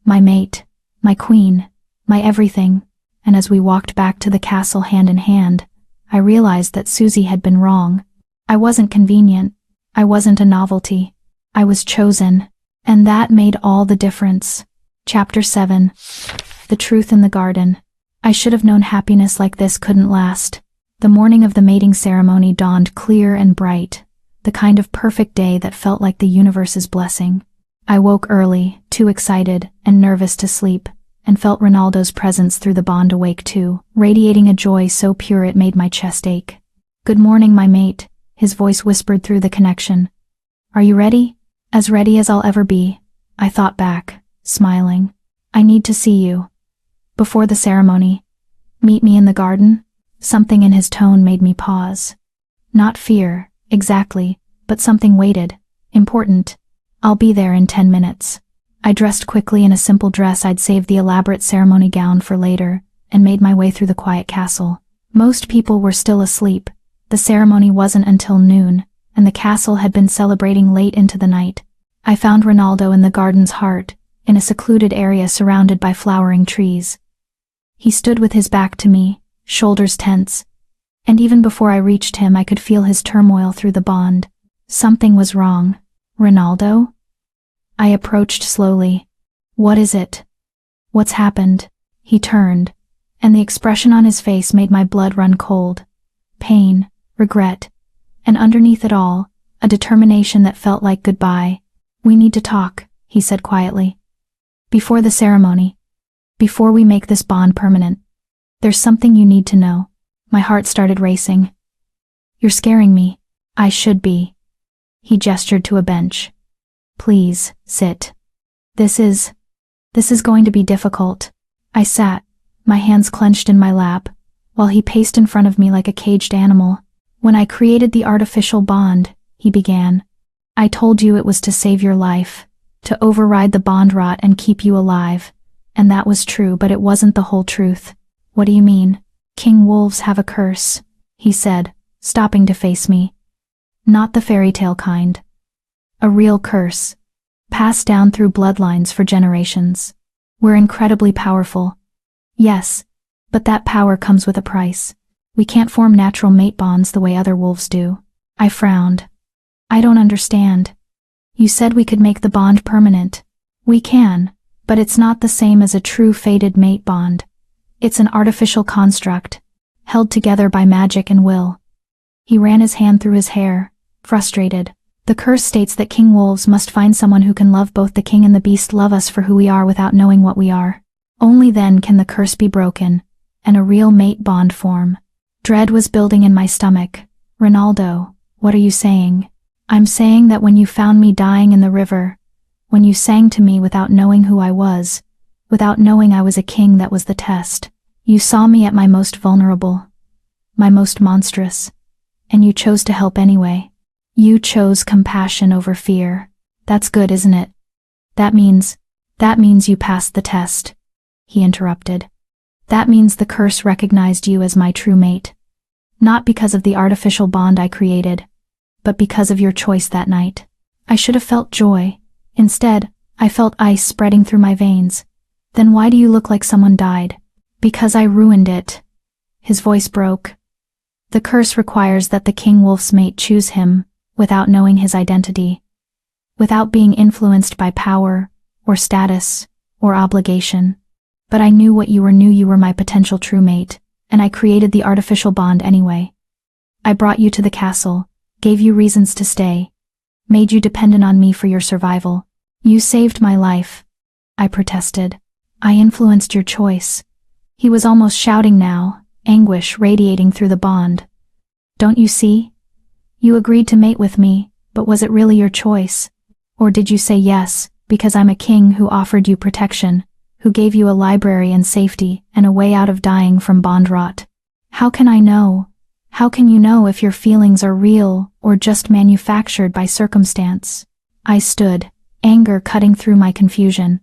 My mate, my queen, my everything. And as we walked back to the castle hand in hand, I realized that Susie had been wrong. I wasn't convenient. I wasn't a novelty. I was chosen. And that made all the difference. Chapter 7. The Truth in the Garden. I should have known happiness like this couldn't last. The morning of the mating ceremony dawned clear and bright, the kind of perfect day that felt like the universe's blessing. I woke early, too excited and nervous to sleep, and felt Ronaldo's presence through the bond awake too, radiating a joy so pure it made my chest ache. Good morning, my mate, his voice whispered through the connection. Are you ready? As ready as I'll ever be, I thought back, smiling. I need to see you. Before the ceremony. Meet me in the garden? Something in his tone made me pause. Not fear, exactly, but something weighted, important. I'll be there in 10 minutes. I dressed quickly in a simple dress I'd saved the elaborate ceremony gown for later, and made my way through the quiet castle. Most people were still asleep. The ceremony wasn't until noon, and the castle had been celebrating late into the night. I found Ronaldo in the garden's heart, in a secluded area surrounded by flowering trees. He stood with his back to me, shoulders tense, and even before I reached him I could feel his turmoil through the bond. Something was wrong. Ronaldo? I approached slowly. What is it? What's happened? He turned, and the expression on his face made my blood run cold. Pain, regret, and underneath it all, a determination that felt like goodbye. We need to talk, he said quietly. Before the ceremony. Before we make this bond permanent. There's something you need to know. My heart started racing. You're scaring me. I should be. He gestured to a bench. Please, sit. This is going to be difficult. I sat, my hands clenched in my lap, while he paced in front of me like a caged animal. When I created the artificial bond, he began. I told you it was to save your life, to override the bond rot and keep you alive. And that was true, but it wasn't the whole truth. What do you mean? King wolves have a curse, he said, stopping to face me. Not the fairy tale kind. A real curse, passed down through bloodlines for generations. We're incredibly powerful. Yes, but that power comes with a price. We can't form natural mate bonds the way other wolves do. I frowned. I don't understand. You said we could make the bond permanent. We can, but it's not the same as a true fated mate bond. It's an artificial construct, held together by magic and will. He ran his hand through his hair, frustrated. The curse states that king wolves must find someone who can love both the king and the beast, love us for who we are without knowing what we are. Only then can the curse be broken, and a real mate bond form. Dread was building in my stomach. Ronaldo, what are you saying? I'm saying that when you found me dying in the river, when you sang to me without knowing who I was, without knowing I was a king, that was the test. You saw me at my most vulnerable, my most monstrous, and you chose to help anyway. You chose compassion over fear. That's good, isn't it? That means you passed the test, he interrupted. That means the curse recognized you as my true mate. Not because of the artificial bond I created, but because of your choice that night. I should have felt joy. Instead, I felt ice spreading through my veins. Then why do you look like someone died? Because I ruined it. His voice broke. The curse requires that the king wolf's mate choose him, without knowing his identity, without being influenced by power, or status, or obligation. But I knew what you knew. You were my potential true mate, and I created the artificial bond anyway. I brought you to the castle, gave you reasons to stay, made you dependent on me for your survival. You saved my life. I protested. I influenced your choice. He was almost shouting now, anguish radiating through the bond. Don't you see? You agreed to mate with me, but was it really your choice? Or did you say yes, because I'm a king who offered you protection, who gave you a library and safety and a way out of dying from bond rot? How can I know? How can you know if your feelings are real or just manufactured by circumstance? I stood, anger cutting through my confusion.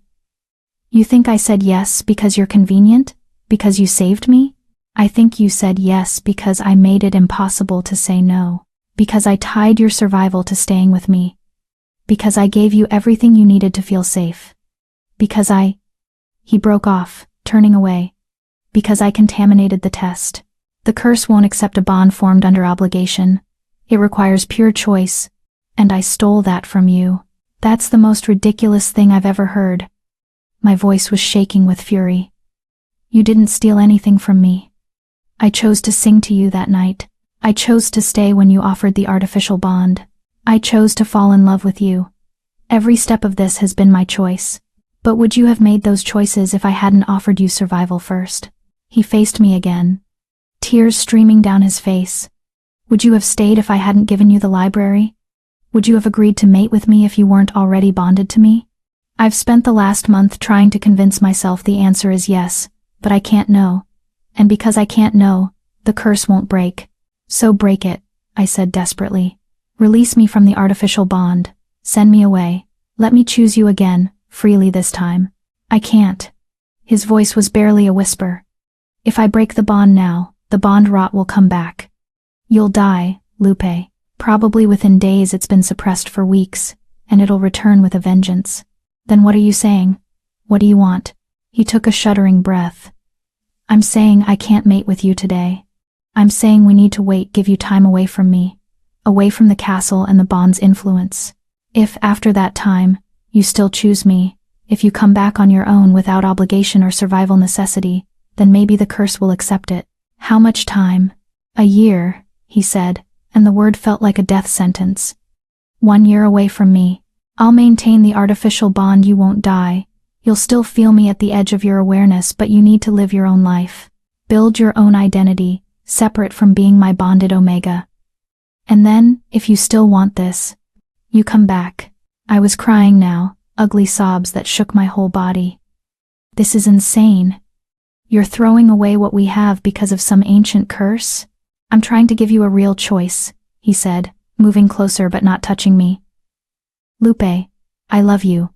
You think I said yes because you're convenient? Because you saved me? I think you said yes because I made it impossible to say no. Because I tied your survival to staying with me. Because I gave you everything you needed to feel safe. Because He broke off, turning away. Because I contaminated the test. The curse won't accept a bond formed under obligation. It requires pure choice. And I stole that from you. That's the most ridiculous thing I've ever heard. My voice was shaking with fury. You didn't steal anything from me. I chose to sing to you that night. I chose to stay when you offered the artificial bond. I chose to fall in love with you. Every step of this has been my choice. But would you have made those choices if I hadn't offered you survival first? He faced me again, tears streaming down his face. Would you have stayed if I hadn't given you the library? Would you have agreed to mate with me if you weren't already bonded to me? I've spent the last month trying to convince myself the answer is yes, but I can't know. And because I can't know, the curse won't break. So break it, I said desperately. Release me from the artificial bond. Send me away. Let me choose you again, freely this time. I can't. His voice was barely a whisper. If I break the bond now, the bond rot will come back. You'll die, Lupe. Probably within days. It's been suppressed for weeks, and it'll return with a vengeance. Then what are you saying? What do you want? He took a shuddering breath. I'm saying I can't mate with you today. I'm saying we need to wait, give you time away from me, away from the castle and the bond's influence. If, after that time, you still choose me, if you come back on your own without obligation or survival necessity, then maybe the curse will accept it. How much time? A year, he said, and the word felt like a death sentence. 1 year away from me. I'll maintain the artificial bond. You won't die. You'll still feel me at the edge of your awareness, but you need to live your own life. Build your own identity, separate from being my bonded Omega. And then, if you still want this, you come back. I was crying now, ugly sobs that shook my whole body. This is insane. You're throwing away what we have because of some ancient curse? I'm trying to give you a real choice, he said, moving closer but not touching me. Lupe, I love you.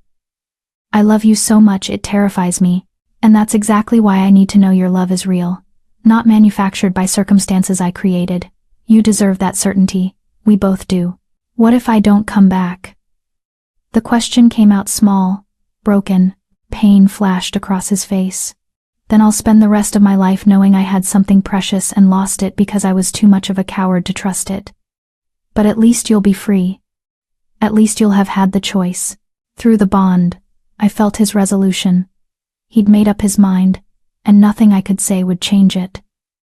I love you so much it terrifies me, and that's exactly why I need to know your love is real, not manufactured by circumstances I created. You deserve that certainty. We both do. What if I don't come back? The question came out small, broken. Pain flashed across his face. Then I'll spend the rest of my life knowing I had something precious and lost it because I was too much of a coward to trust it. But at least you'll be free. At least you'll have had the choice. Through the bond, I felt his resolution. He'd made up his mind, and nothing I could say would change it.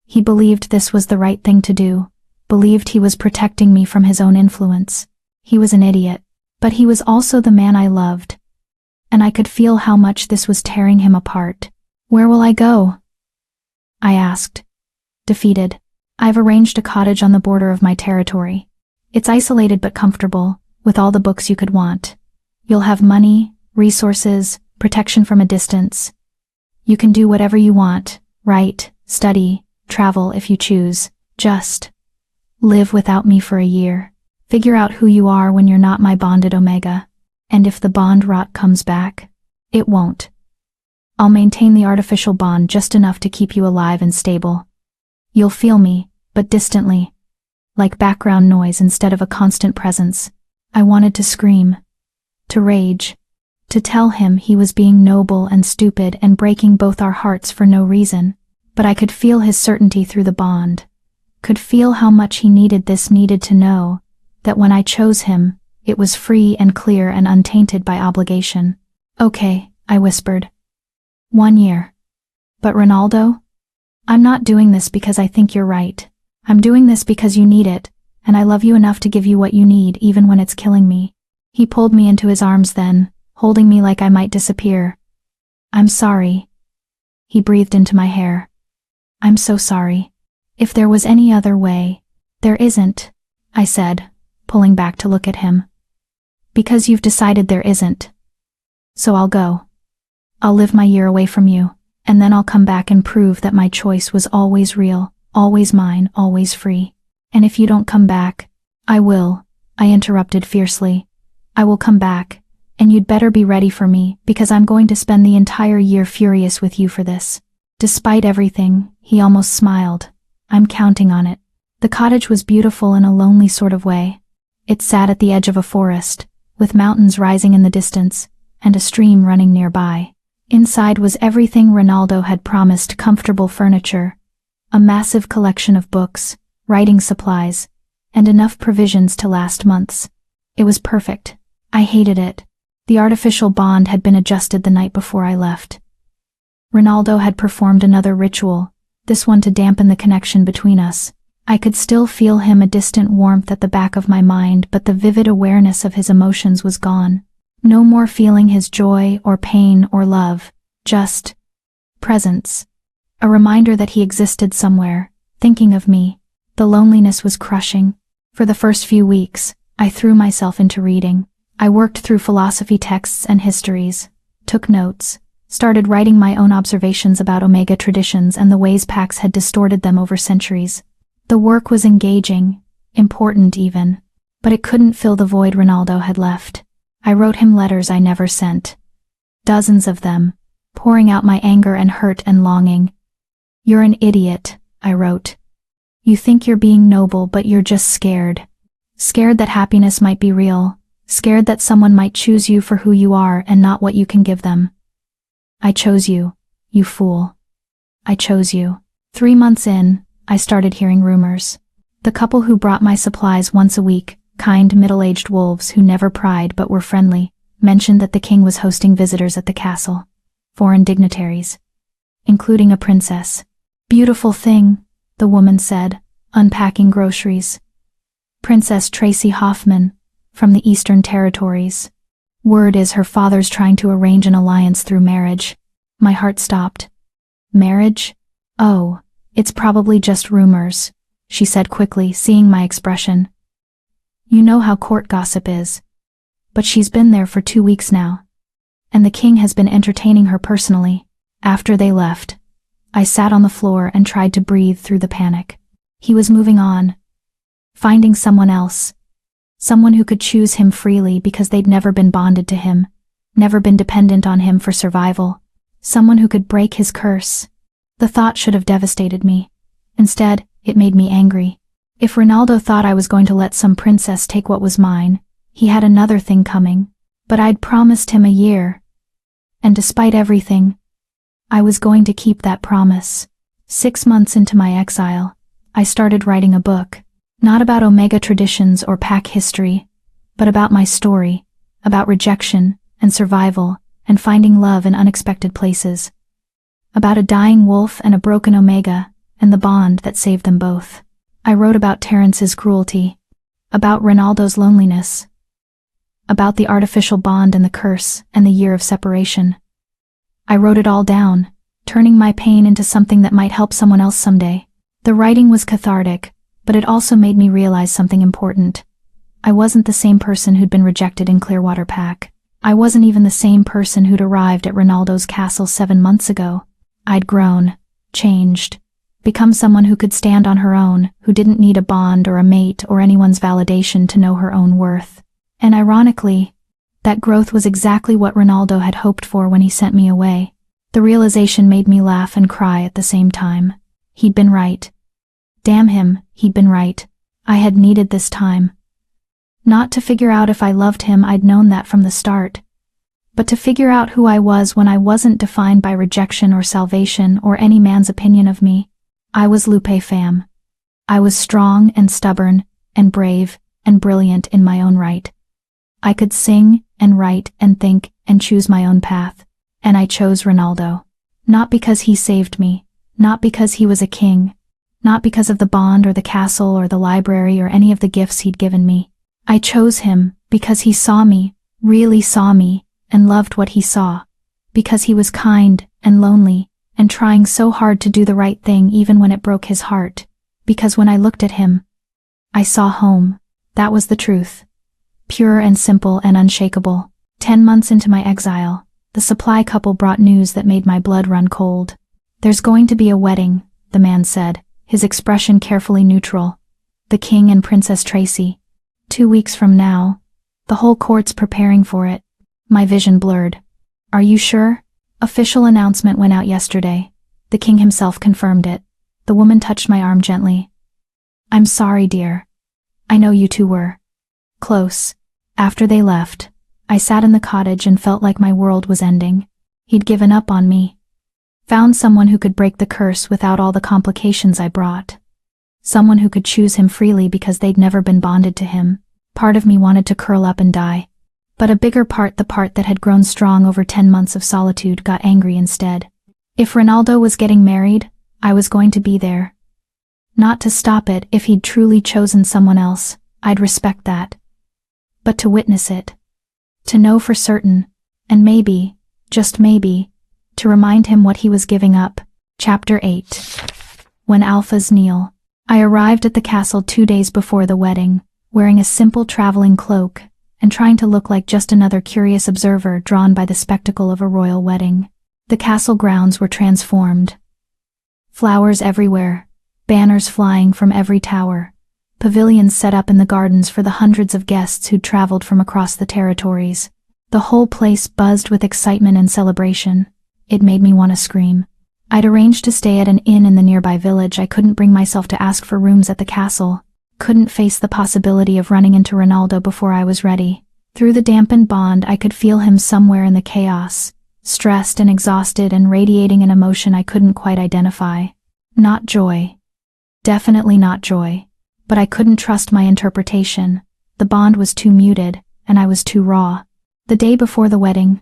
He believed this was the right thing to do, believed he was protecting me from his own influence. He was an idiot, but he was also the man I loved. And I could feel how much this was tearing him apart. Where will I go? I asked, defeated. I've arranged a cottage on the border of my territory. It's isolated but comfortable, with all the books you could want. You'll have money, resources, protection from a distance. You can do whatever you want, write, study, travel if you choose. Just live without me for a year. Figure out who you are when you're not my bonded Omega. And if the bond rot comes back, it won't. I'll maintain the artificial bond just enough to keep you alive and stable. You'll feel me, but distantly, like background noise instead of a constant presence. I wanted to scream, to rage, to tell him he was being noble and stupid and breaking both our hearts for no reason, but I could feel his certainty through the bond, could feel how much he needed this, needed to know that when I chose him, it was free and clear and untainted by obligation. Okay, I whispered. 1 year. But Ronaldo? I'm not doing this because I think you're right. I'm doing this because you need it, and I love you enough to give you what you need even when it's killing me. He pulled me into his arms then, holding me like I might disappear. I'm sorry. He breathed into my hair. I'm so sorry. If there was any other way. There isn't, I said, pulling back to look at him. Because you've decided there isn't. So I'll go. I'll live my year away from you, and then I'll come back and prove that my choice was always real, always mine, always free. And if you don't come back, I will, I interrupted fiercely. I will come back, and you'd better be ready for me, because I'm going to spend the entire year furious with you for this. Despite everything, he almost smiled. I'm counting on it. The cottage was beautiful in a lonely sort of way. It sat at the edge of a forest, with mountains rising in the distance, and a stream running nearby. Inside was everything Ronaldo had promised: comfortable furniture, a massive collection of books, writing supplies, and enough provisions to last months. It was perfect. I hated it. The artificial bond had been adjusted the night before I left. Ronaldo had performed another ritual, this one to dampen the connection between us. I could still feel him, a distant warmth at the back of my mind, but the vivid awareness of his emotions was gone. No more feeling his joy or pain or love, just presence. A reminder that he existed somewhere, thinking of me. The loneliness was crushing. For the first few weeks, I threw myself into reading. I worked through philosophy texts and histories, took notes, started writing my own observations about Omega traditions and the ways Pax had distorted them over centuries. The work was engaging, important even, but it couldn't fill the void Ronaldo had left. I wrote him letters I never sent. Dozens of them, pouring out my anger and hurt and longing. "You're an idiot," I wrote. "You think you're being noble, but you're just scared. Scared that happiness might be real, scared that someone might choose you for who you are and not what you can give them. I chose you, you fool. I chose you." 3 months in, I started hearing rumors. The couple who brought my supplies once a week, kind middle-aged wolves who never pried but were friendly, mentioned that the king was hosting visitors at the castle. Foreign dignitaries, including a princess. "Beautiful thing," the woman said, unpacking groceries. "Princess Tracy Hoffman, from the Eastern Territories. Word is her father's trying to arrange an alliance through marriage." My heart stopped. "Marriage? Oh, it's probably just rumors," she said quickly, seeing my expression. "You know how court gossip is. But she's been there for 2 weeks now. And the king has been entertaining her personally." After they left, I sat on the floor and tried to breathe through the panic. He was moving on. Finding someone else. Someone who could choose him freely because they'd never been bonded to him, never been dependent on him for survival. Someone who could break his curse. The thought should have devastated me. Instead, it made me angry. If Ronaldo thought I was going to let some princess take what was mine, he had another thing coming. But I'd promised him a year. And despite everything, I was going to keep that promise. 6 months into my exile, I started writing a book. Not about Omega traditions or Pack history, but about my story, about rejection and survival and finding love in unexpected places. About a dying wolf and a broken Omega and the bond that saved them both. I wrote about Terrence's cruelty, about Ronaldo's loneliness, about the artificial bond and the curse and the year of separation. I wrote it all down, turning my pain into something that might help someone else someday. The writing was cathartic, but it also made me realize something important. I wasn't the same person who'd been rejected in Clearwater Pack. I wasn't even the same person who'd arrived at Ronaldo's castle 7 months ago. I'd grown, changed, become someone who could stand on her own, who didn't need a bond or a mate or anyone's validation to know her own worth. And ironically, that growth was exactly what Ronaldo had hoped for when he sent me away. The realization made me laugh and cry at the same time. He'd been right. Damn him, he'd been right. I had needed this time. Not to figure out if I loved him, I'd known that from the start. But to figure out who I was when I wasn't defined by rejection or salvation or any man's opinion of me. I was Lupe Pham. I was strong and stubborn and brave and brilliant in my own right. I could sing and write and think and choose my own path. And I chose Ronaldo. Not because he saved me, not because he was a king, not because of the bond or the castle or the library or any of the gifts he'd given me. I chose him because he saw me, really saw me, and loved what he saw. Because he was kind and lonely and trying so hard to do the right thing even when it broke his heart. Because when I looked at him, I saw home. That was the truth. Pure and simple and unshakable. 10 months into my exile, the supply couple brought news that made my blood run cold. "There's going to be a wedding," the man said, his expression carefully neutral. "The king and Princess Tracy. 2 weeks from now. The whole court's preparing for it." My vision blurred. "Are you sure?" "Official announcement went out yesterday. The king himself confirmed it." The woman touched my arm gently. "I'm sorry, dear. I know you two were close." After they left, I sat in the cottage and felt like my world was ending. He'd given up on me. Found someone who could break the curse without all the complications I brought. Someone who could choose him freely because they'd never been bonded to him. Part of me wanted to curl up and die. But a bigger part, the part that had grown strong over 10 months of solitude, got angry instead. If Ronaldo was getting married, I was going to be there. Not to stop it. If he'd truly chosen someone else, I'd respect that. But to witness it. To know for certain, and maybe, just maybe, to remind him what he was giving up. Chapter 8. When Alphas Kneel. I arrived at the castle 2 days before the wedding, wearing a simple traveling cloak and trying to look like just another curious observer drawn by the spectacle of a royal wedding. The castle grounds were transformed. Flowers everywhere, banners flying from every tower, pavilions set up in the gardens for the hundreds of guests who'd traveled from across the territories. The whole place buzzed with excitement and celebration. It made me want to scream. I'd arranged to stay at an inn in the nearby village. I couldn't bring myself to ask for rooms at the castle. Couldn't face the possibility of running into Ronaldo before I was ready. Through the dampened bond, I could feel him somewhere in the chaos, stressed and exhausted and radiating an emotion I couldn't quite identify. Not joy. Definitely not joy. But I couldn't trust my interpretation. The bond was too muted, and I was too raw. The day before the wedding,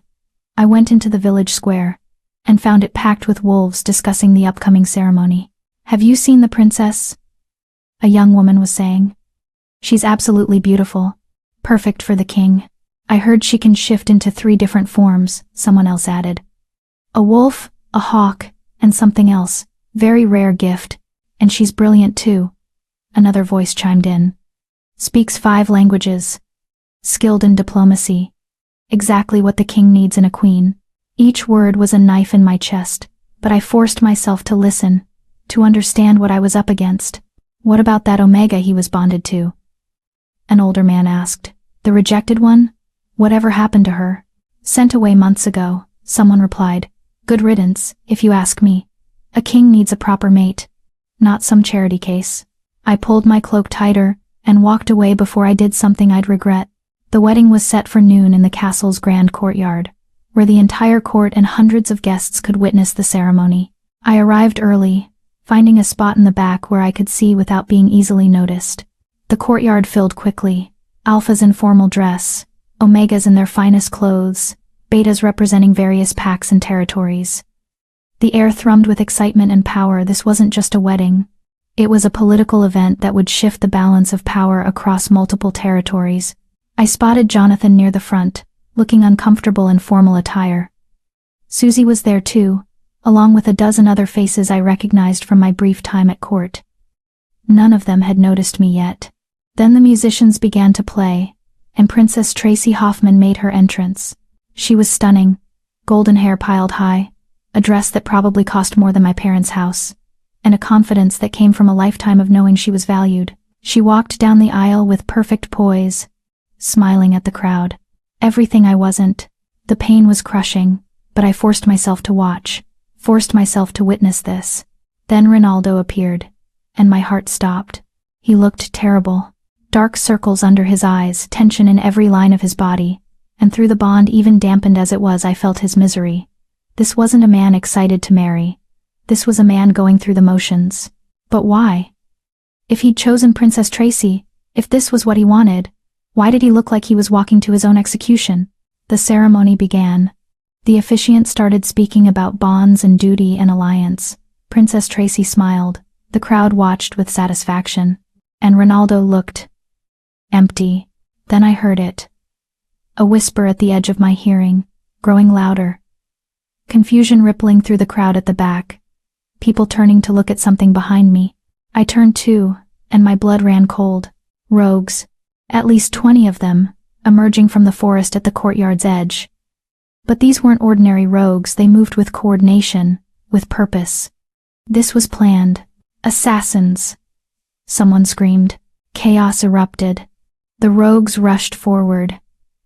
I went into the village square, and found it packed with wolves discussing the upcoming ceremony. "Have you seen the princess?" a young woman was saying. "She's absolutely beautiful. Perfect for the king. I heard she can shift into 3 different forms," someone else added. "A wolf, a hawk, and something else. Very rare gift. And she's brilliant too," another voice chimed in. "Speaks 5 languages. Skilled in diplomacy. Exactly what the king needs in a queen." Each word was a knife in my chest, but I forced myself to listen, to understand what I was up against. "What about that Omega he was bonded to?" an older man asked. "The rejected one? Whatever happened to her?" "Sent away months ago," someone replied. "Good riddance, if you ask me. A king needs a proper mate, not some charity case." I pulled my cloak tighter and walked away before I did something I'd regret. The wedding was set for noon in the castle's grand courtyard, where the entire court and hundreds of guests could witness the ceremony. I arrived early, finding a spot in the back where I could see without being easily noticed. The courtyard filled quickly. Alphas in formal dress, Omegas in their finest clothes, Betas representing various packs and territories. The air thrummed with excitement and power. This wasn't just a wedding. It was a political event that would shift the balance of power across multiple territories. I spotted Jonathan near the front, looking uncomfortable in formal attire. Susie was there too, along with a dozen other faces I recognized from my brief time at court. None of them had noticed me yet. Then the musicians began to play, and Princess Tracy Hoffman made her entrance. She was stunning, golden hair piled high, a dress that probably cost more than my parents' house, and a confidence that came from a lifetime of knowing she was valued. She walked down the aisle with perfect poise, smiling at the crowd. Everything I wasn't. The pain was crushing, but I forced myself to watch, forced myself to witness this. Then Ronaldo appeared, and my heart stopped. He looked terrible. Dark circles under his eyes, tension in every line of his body, and through the bond, even dampened as it was, I felt his misery. This wasn't a man excited to marry. This was a man going through the motions. But why? If he'd chosen Princess Tracy, if this was what he wanted, why did he look like he was walking to his own execution? The ceremony began. The officiant started speaking about bonds and duty and alliance. Princess Tracy smiled. The crowd watched with satisfaction. And Ronaldo looked empty. Then I heard it. A whisper at the edge of my hearing, growing louder. Confusion rippling through the crowd at the back. People turning to look at something behind me. I turned too, and my blood ran cold. Rogues. At least 20 of them, emerging from the forest at the courtyard's edge. But these weren't ordinary rogues. They moved with coordination, with purpose. This was planned. Assassins. Someone screamed. Chaos erupted. The rogues rushed forward,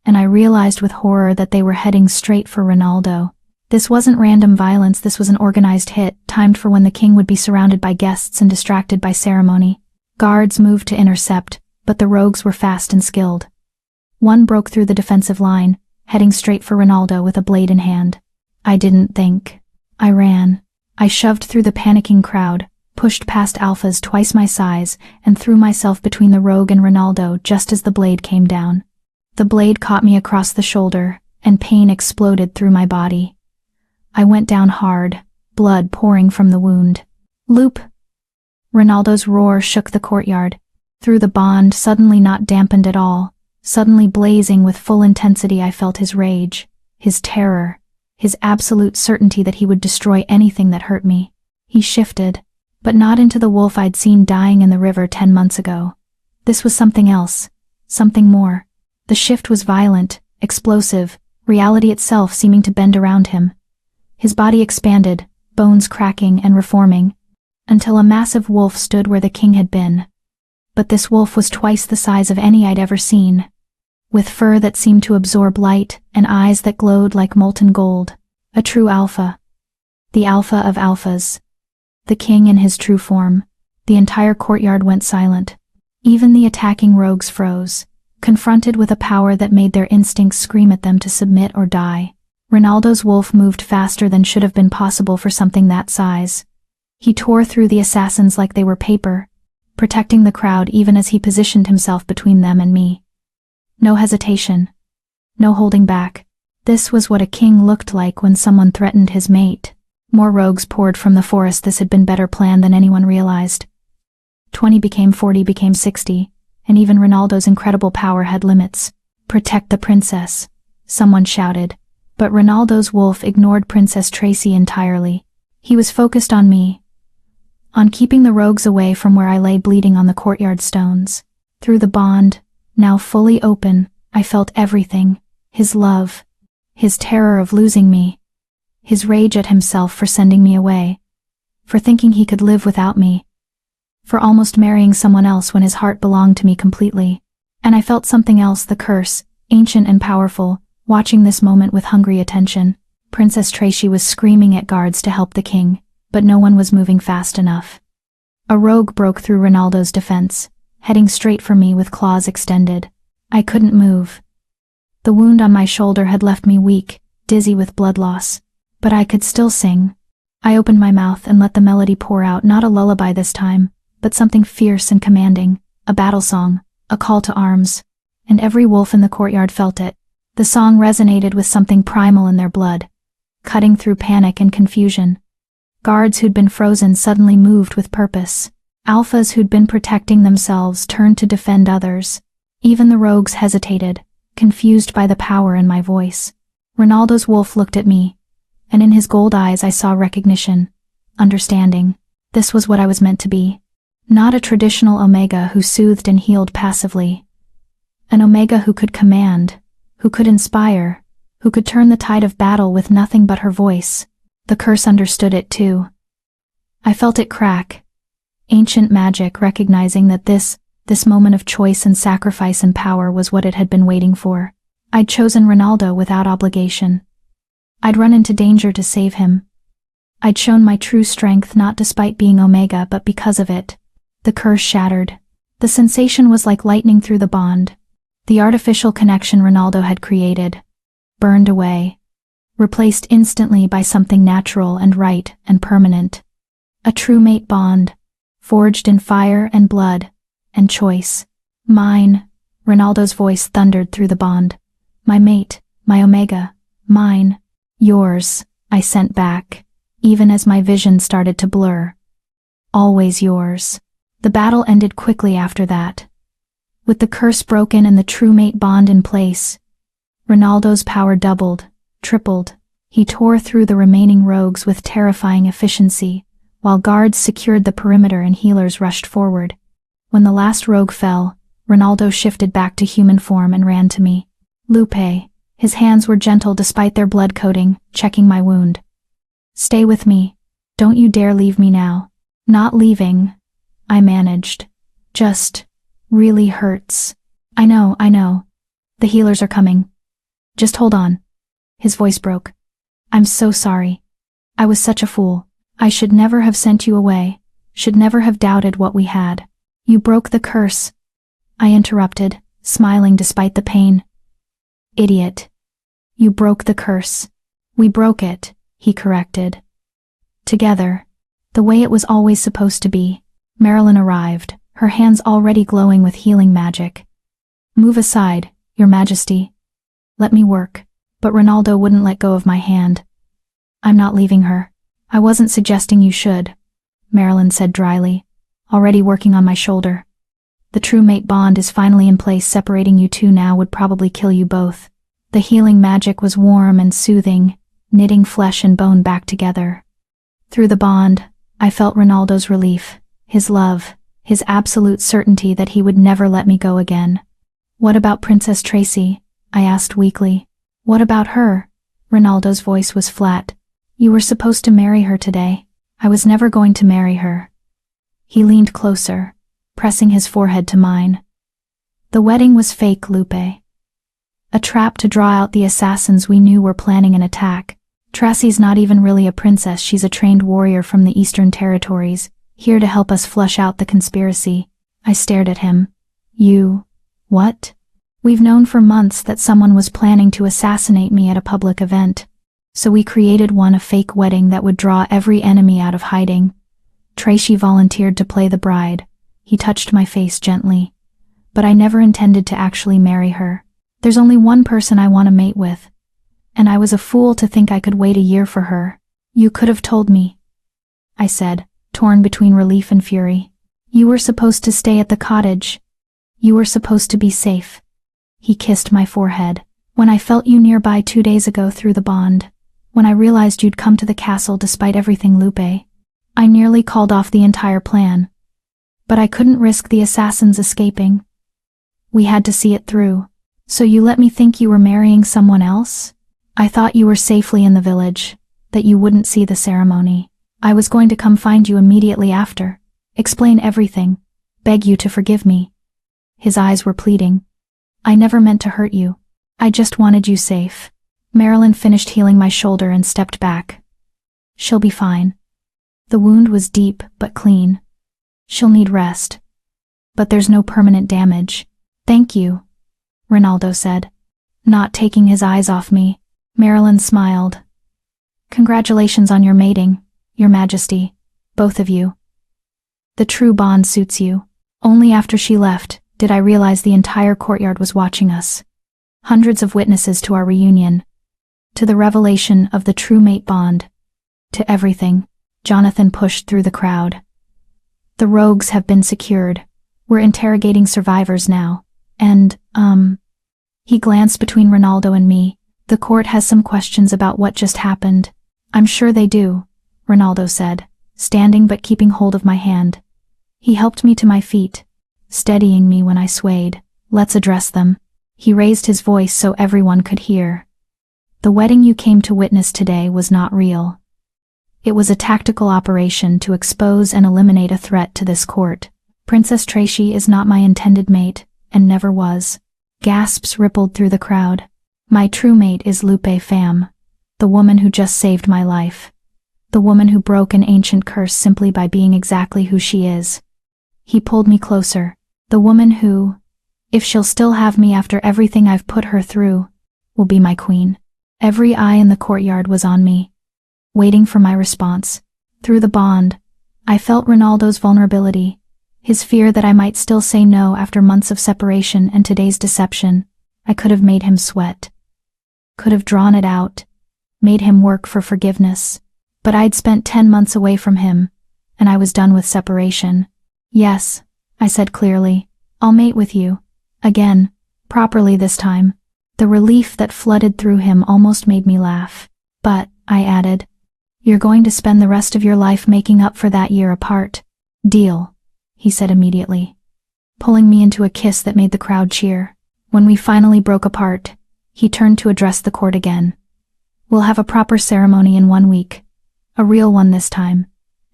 and I realized with horror that they were heading straight for Ronaldo. This wasn't random violence. This was an organized hit, timed for when the king would be surrounded by guests and distracted by ceremony. Guards moved to intercept, but the rogues were fast and skilled. One broke through the defensive line, heading straight for Ronaldo with a blade in hand. I didn't think. I ran. I shoved through the panicking crowd, pushed past alphas twice my size, and threw myself between the rogue and Ronaldo just as the blade came down. The blade caught me across the shoulder, and pain exploded through my body. I went down hard, blood pouring from the wound. Loop! Ronaldo's roar shook the courtyard. Through the bond, suddenly not dampened at all, suddenly blazing with full intensity, I felt his rage, his terror, his absolute certainty that he would destroy anything that hurt me. He shifted, but not into the wolf I'd seen dying in the river 10 months ago. This was something else, something more. The shift was violent, explosive, reality itself seeming to bend around him. His body expanded, bones cracking and reforming, until a massive wolf stood where the king had been. But this wolf was twice the size of any I'd ever seen, with fur that seemed to absorb light and eyes that glowed like molten gold. A true alpha. The alpha of alphas. The king in his true form. The entire courtyard went silent. Even the attacking rogues froze, confronted with a power that made their instincts scream at them to submit or die. Ronaldo's wolf moved faster than should have been possible for something that size. He tore through the assassins like they were paper, protecting the crowd even as he positioned himself between them and me. No hesitation. No holding back. This was what a king looked like when someone threatened his mate. More rogues poured from the forest. This had been better planned than anyone realized. 20 became 40 became 60, and even Ronaldo's incredible power had limits. Protect the princess, someone shouted. But Ronaldo's wolf ignored Princess Tracy entirely. He was focused on me, on keeping the rogues away from where I lay bleeding on the courtyard stones. Through the bond, now fully open, I felt everything. His love, his terror of losing me, his rage at himself for sending me away, for thinking he could live without me, for almost marrying someone else when his heart belonged to me completely. And I felt something else, the curse, ancient and powerful, watching this moment with hungry attention. Princess Tracy was screaming at guards to help the king, but no one was moving fast enough. A rogue broke through Ronaldo's defense, heading straight for me with claws extended. I couldn't move. The wound on my shoulder had left me weak, dizzy with blood loss, but I could still sing. I opened my mouth and let the melody pour out, not a lullaby this time, but something fierce and commanding, a battle song, a call to arms. And every wolf in the courtyard felt it. The song resonated with something primal in their blood, cutting through panic and confusion. Guards who'd been frozen suddenly moved with purpose. Alphas who'd been protecting themselves turned to defend others. Even the rogues hesitated, confused by the power in my voice. Ronaldo's wolf looked at me, and in his gold eyes I saw recognition, understanding. This was what I was meant to be. Not a traditional Omega who soothed and healed passively. An Omega who could command, who could inspire, who could turn the tide of battle with nothing but her voice. The curse understood it too. I felt it crack. Ancient magic recognizing that this moment of choice and sacrifice and power was what it had been waiting for. I'd chosen Ronaldo without obligation. I'd run into danger to save him. I'd shown my true strength not despite being Omega but because of it. The curse shattered. The sensation was like lightning through the bond. The artificial connection Ronaldo had created, burned away, replaced instantly by something natural and right and permanent. A true mate bond, forged in fire and blood and choice. Mine, Ronaldo's voice thundered through the bond. My mate, my Omega, mine. Yours, I sent back, even as my vision started to blur. Always yours. The battle ended quickly after that. With the curse broken and the true mate bond in place, Ronaldo's power doubled, tripled. He tore through the remaining rogues with terrifying efficiency, while guards secured the perimeter and healers rushed forward. When the last rogue fell, Ronaldo shifted back to human form and ran to me. Lupe, his hands were gentle despite their blood coating, checking my wound. Stay with me. Don't you dare leave me now. Not leaving, I managed. Just really hurts. I know. The healers are coming. Just hold on. His voice broke. I'm so sorry. I was such a fool. I should never have sent you away, should never have doubted what we had. You broke the curse. I interrupted, smiling despite the pain. Idiot. You broke the curse. We broke it, he corrected. Together. The way it was always supposed to be. Marilyn arrived, her hands already glowing with healing magic. Move aside, Your Majesty. Let me work. But Ronaldo wouldn't let go of my hand. I'm not leaving her. I wasn't suggesting you should, Marilyn said dryly, already working on my shoulder. The true mate bond is finally in place. Separating you two now would probably kill you both. The healing magic was warm and soothing, knitting flesh and bone back together. Through the bond, I felt Ronaldo's relief, his love, his absolute certainty that he would never let me go again. What about Princess Tracy? I asked weakly. What about her? Ronaldo's voice was flat. You were supposed to marry her today. I was never going to marry her. He leaned closer, pressing his forehead to mine. The wedding was fake, Lupe. A trap to draw out the assassins we knew were planning an attack. Tracy's not even really a princess, she's a trained warrior from the Eastern Territories, here to help us flush out the conspiracy. I stared at him. You… what? We've known for months that someone was planning to assassinate me at a public event. So we created a fake wedding that would draw every enemy out of hiding. Tracy volunteered to play the bride. He touched my face gently. But I never intended to actually marry her. There's only one person I want to mate with. And I was a fool to think I could wait a year for her. You could have told me, I said, torn between relief and fury. You were supposed to stay at the cottage. You were supposed to be safe. He kissed my forehead. When I felt you nearby 2 days ago through the bond, when I realized you'd come to the castle despite everything, Lupe, I nearly called off the entire plan. But I couldn't risk the assassins escaping. We had to see it through. So you let me think you were marrying someone else? I thought you were safely in the village, that you wouldn't see the ceremony. I was going to come find you immediately after, explain everything, beg you to forgive me. His eyes were pleading. I never meant to hurt you. I just wanted you safe. Marilyn finished healing my shoulder and stepped back. She'll be fine. The wound was deep but clean. She'll need rest. But there's no permanent damage. Thank you, Ronaldo said, not taking his eyes off me. Marilyn smiled. Congratulations on your mating, Your Majesty, both of you. The true bond suits you. Only after she left did I realize the entire courtyard was watching us. Hundreds of witnesses to our reunion. To the revelation of the true mate bond. To everything. Jonathan pushed through the crowd. The rogues have been secured. We're interrogating survivors now. And, He glanced between Ronaldo and me. The court has some questions about what just happened. I'm sure they do, Ronaldo said, standing but keeping hold of my hand. He helped me to my feet, steadying me when I swayed. Let's address them. He raised his voice so everyone could hear. The wedding you came to witness today was not real. It was a tactical operation to expose and eliminate a threat to this court. Princess Tracy is not my intended mate, and never was. Gasps rippled through the crowd. My true mate is Lupe Pham, the woman who just saved my life. The woman who broke an ancient curse simply by being exactly who she is. He pulled me closer. The woman who, if she'll still have me after everything I've put her through, will be my queen. Every eye in the courtyard was on me, waiting for my response. Through the bond, I felt Ronaldo's vulnerability, his fear that I might still say no after months of separation and today's deception. I could have made him sweat. Could have drawn it out, made him work for forgiveness. But I'd spent 10 months away from him, and I was done with separation. Yes, I said clearly, I'll mate with you. Again, properly this time. The relief that flooded through him almost made me laugh. But, I added, you're going to spend the rest of your life making up for that year apart. Deal, he said immediately, pulling me into a kiss that made the crowd cheer. When we finally broke apart, he turned to address the court again. We'll have a proper ceremony in 1 week. A real one this time.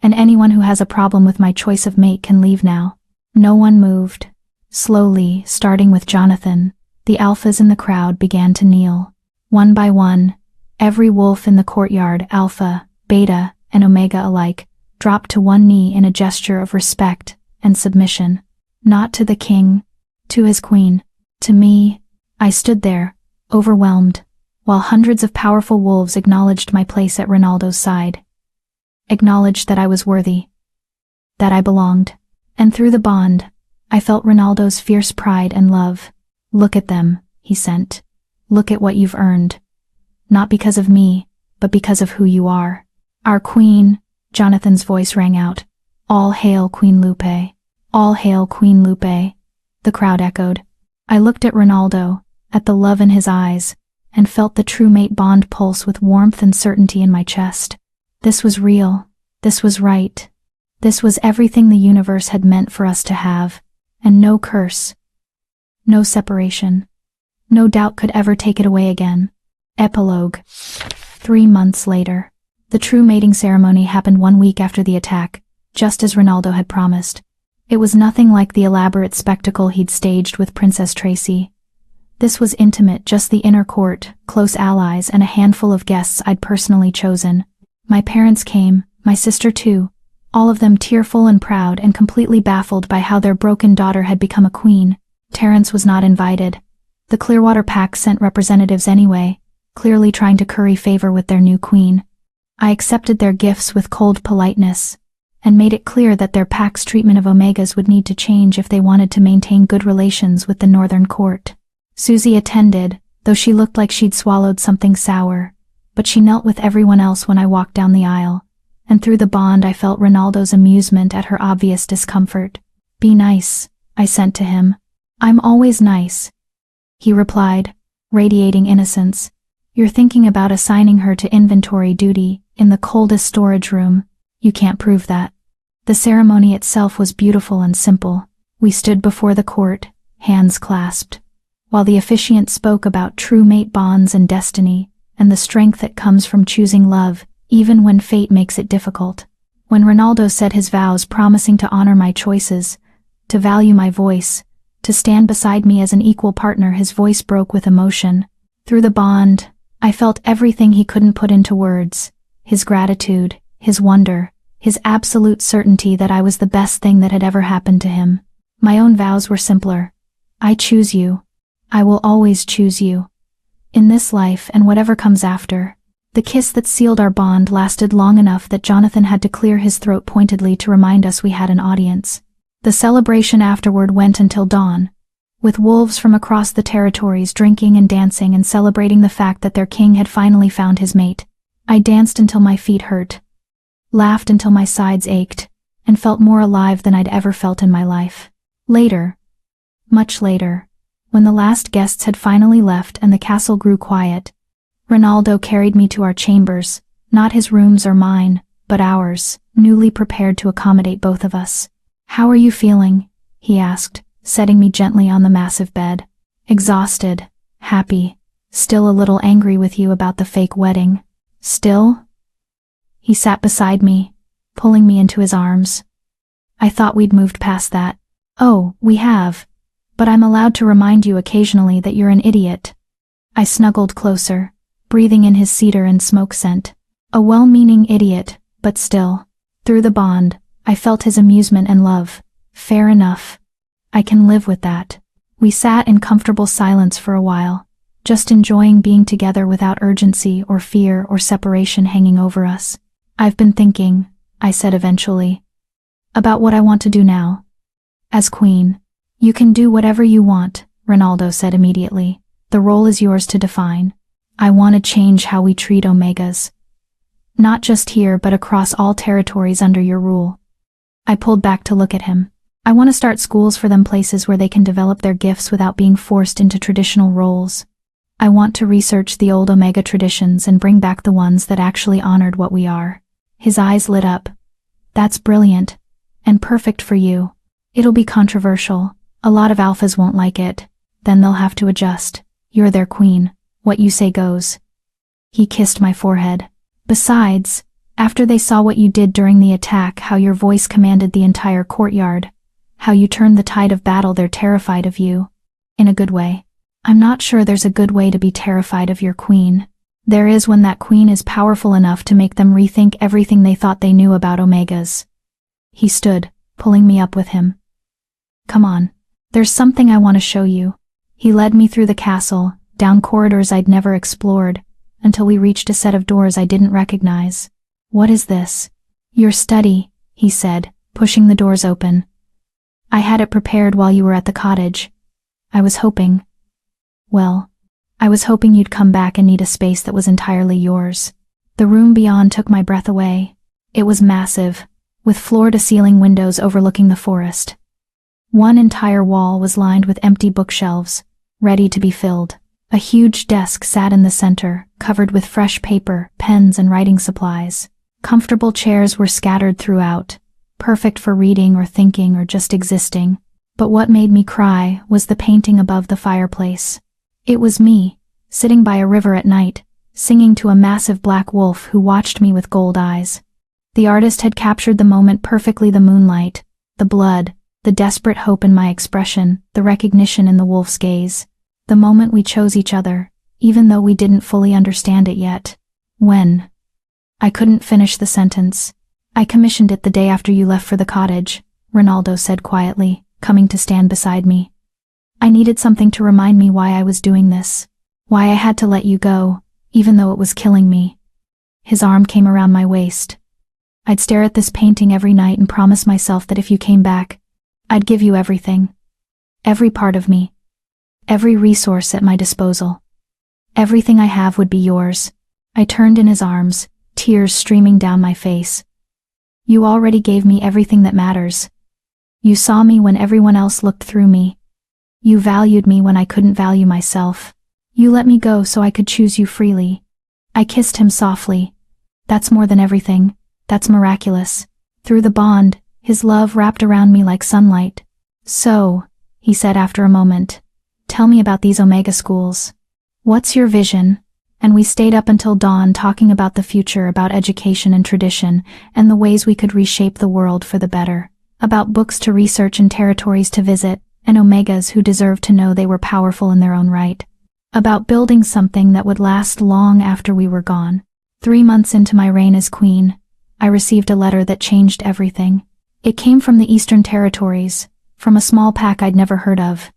And anyone who has a problem with my choice of mate can leave now. No one moved. Slowly, starting with Jonathan, the alphas in the crowd began to kneel. One by one, every wolf in the courtyard, alpha, beta, and omega alike, dropped to one knee in a gesture of respect and submission. Not to the king, to his queen, to me. I stood there, overwhelmed, while hundreds of powerful wolves acknowledged my place at Ronaldo's side. Acknowledged that I was worthy, that I belonged. And through the bond, I felt Ronaldo's fierce pride and love. Look at them, he sent. Look at what you've earned. Not because of me, but because of who you are. Our queen, Jonathan's voice rang out. All hail Queen Lupe. All hail Queen Lupe. The crowd echoed. I looked at Ronaldo, at the love in his eyes, and felt the true mate bond pulse with warmth and certainty in my chest. This was real. This was right. This was everything the universe had meant for us to have, and no curse, No separation. No doubt could ever take it away again. Epilogue. 3 months later. The true mating ceremony happened 1 week after the attack, just as Ronaldo had promised. It was nothing like the elaborate spectacle he'd staged with Princess Tracy. This was intimate, just the inner court, close allies, and a handful of guests I'd personally chosen. My parents came, my sister too, all of them tearful and proud and completely baffled by how their broken daughter had become a queen. Terence was not invited. The Clearwater Pack sent representatives anyway, clearly trying to curry favor with their new queen. I accepted their gifts with cold politeness, and made it clear that their pack's treatment of Omegas would need to change if they wanted to maintain good relations with the Northern Court. Susie attended, though she looked like she'd swallowed something sour, but she knelt with everyone else when I walked down the aisle, and through the bond I felt Ronaldo's amusement at her obvious discomfort. "Be nice," I sent to him. "I'm always nice," he replied, radiating innocence. "You're thinking about assigning her to inventory duty in the coldest storage room. You can't prove that." The ceremony itself was beautiful and simple. We stood before the court, hands clasped, while the officiant spoke about true mate bonds and destiny, and the strength that comes from choosing love, even when fate makes it difficult. When Ronaldo said his vows, promising to honor my choices, to value my voice, to stand beside me as an equal partner, his voice broke with emotion. Through the bond, I felt everything he couldn't put into words: his gratitude, his wonder, his absolute certainty that I was the best thing that had ever happened to him. My own vows were simpler. I choose you. I will always choose you. In this life and whatever comes after. The kiss that sealed our bond lasted long enough that Jonathan had to clear his throat pointedly to remind us we had an audience. The celebration afterward went until dawn, with wolves from across the territories drinking and dancing and celebrating the fact that their king had finally found his mate. I danced until my feet hurt, laughed until my sides ached, and felt more alive than I'd ever felt in my life. Later, much later, when the last guests had finally left and the castle grew quiet, Ronaldo carried me to our chambers, not his rooms or mine, but ours, newly prepared to accommodate both of us. "How are you feeling?" he asked, setting me gently on the massive bed. "Exhausted, happy, still a little angry with you about the fake wedding." "Still?" He sat beside me, pulling me into his arms. "I thought we'd moved past that." "Oh, we have. But I'm allowed to remind you occasionally that you're an idiot." I snuggled closer, breathing in his cedar and smoke scent. A well-meaning idiot, but still. Through the bond, I felt his amusement and love. Fair enough. I can live with that. We sat in comfortable silence for a while, just enjoying being together without urgency or fear or separation hanging over us. "I've been thinking," I said eventually, "about what I want to do now. As queen." "You can do whatever you want," Ronaldo said immediately. "The role is yours to define. I want to change how we treat Omegas. Not just here but across all territories under your rule." I pulled back to look at him. "I want to start schools for them, places where they can develop their gifts without being forced into traditional roles. I want to research the old Omega traditions and bring back the ones that actually honored what we are." His eyes lit up. "That's brilliant. And perfect for you. It'll be controversial. A lot of alphas won't like it. Then they'll have to adjust. You're their queen. What you say goes." He kissed my forehead. "Besides, after they saw what you did during the attack, how your voice commanded the entire courtyard, how you turned the tide of battle, they're terrified of you. In a good way. I'm not sure there's a good way to be terrified of your queen. There is when that queen is powerful enough to make them rethink everything they thought they knew about Omegas." He stood, pulling me up with him. "Come on. There's something I want to show you." He led me through the castle, down corridors I'd never explored, until we reached a set of doors I didn't recognize. "What is this?" "Your study," he said, pushing the doors open. "I had it prepared while you were at the cottage. I was hoping you'd come back and need a space that was entirely yours." The room beyond took my breath away. It was massive, with floor-to-ceiling windows overlooking the forest. One entire wall was lined with empty bookshelves, ready to be filled. A huge desk sat in the center, covered with fresh paper, pens, and writing supplies. Comfortable chairs were scattered throughout, perfect for reading or thinking or just existing. But what made me cry was the painting above the fireplace. It was me, sitting by a river at night, singing to a massive black wolf who watched me with gold eyes. The artist had captured the moment perfectly: the moonlight, the blood, the desperate hope in my expression, the recognition in the wolf's gaze. The moment we chose each other, even though we didn't fully understand it yet. When? I couldn't finish the sentence. I commissioned it the day after you left for the cottage, Ronaldo said quietly, coming to stand beside me. I needed something to remind me why I was doing this, why I had to let you go, even though it was killing me. His arm came around my waist. I'd stare at this painting every night and promise myself that if you came back, I'd give you everything. Every part of me. Every resource at my disposal. Everything I have would be yours. I turned in his arms, tears streaming down my face. You already gave me everything that matters. You saw me when everyone else looked through me. You valued me when I couldn't value myself. You let me go so I could choose you freely. I kissed him softly. That's more than everything. That's miraculous. Through the bond, his love wrapped around me like sunlight. So, he said after a moment, tell me about these Omega schools. What's your vision? And we stayed up until dawn talking about the future, about education and tradition, and the ways we could reshape the world for the better. About books to research and territories to visit, and Omegas who deserved to know they were powerful in their own right. About building something that would last long after we were gone. 3 months into my reign as queen, I received a letter that changed everything. It came from the Eastern Territories, from a small pack I'd never heard of.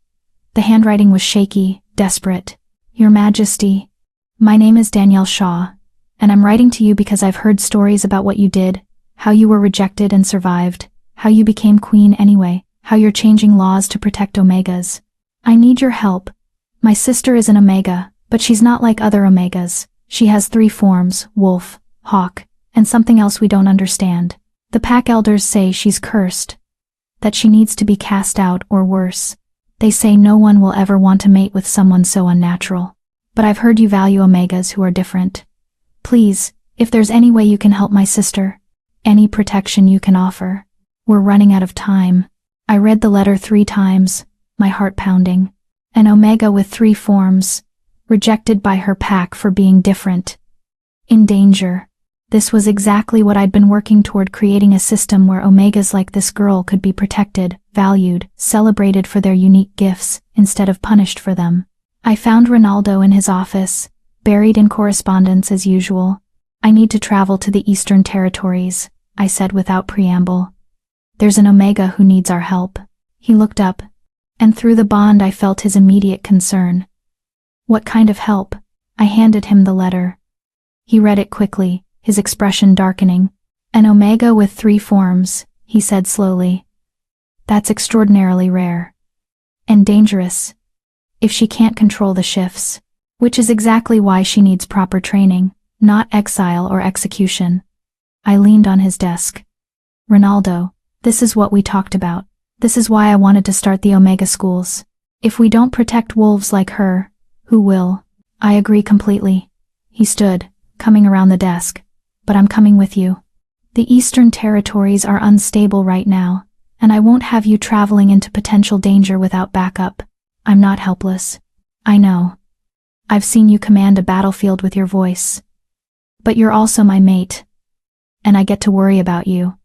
The handwriting was shaky, desperate. Your Majesty, my name is Danielle Shaw, and I'm writing to you because I've heard stories about what you did, how you were rejected and survived, how you became queen anyway, how you're changing laws to protect Omegas. I need your help. My sister is an Omega, but she's not like other Omegas. She has 3 forms: wolf, hawk, and something else we don't understand. The pack elders say she's cursed, that she needs to be cast out or worse. They say no one will ever want to mate with someone so unnatural. But I've heard you value Omegas who are different. Please, if there's any way you can help my sister, any protection you can offer. We're running out of time. I read the letter 3 times, my heart pounding. An Omega with 3 forms, rejected by her pack for being different. In danger. This was exactly what I'd been working toward, creating a system where Omegas like this girl could be protected, valued, celebrated for their unique gifts, instead of punished for them. I found Ronaldo in his office, buried in correspondence as usual. I need to travel to the Eastern Territories, I said without preamble. There's an Omega who needs our help. He looked up, and through the bond I felt his immediate concern. What kind of help? I handed him the letter. He read it quickly, his expression darkening. An Omega with 3 forms, he said slowly. That's extraordinarily rare. And dangerous. If she can't control the shifts. Which is exactly why she needs proper training, not exile or execution. I leaned on his desk. Ronaldo, this is what we talked about. This is why I wanted to start the Omega schools. If we don't protect wolves like her, who will? I agree completely. He stood, coming around the desk. But I'm coming with you. The Eastern Territories are unstable right now, and I won't have you traveling into potential danger without backup. I'm not helpless. I know. I've seen you command a battlefield with your voice. But you're also my mate. And I get to worry about you.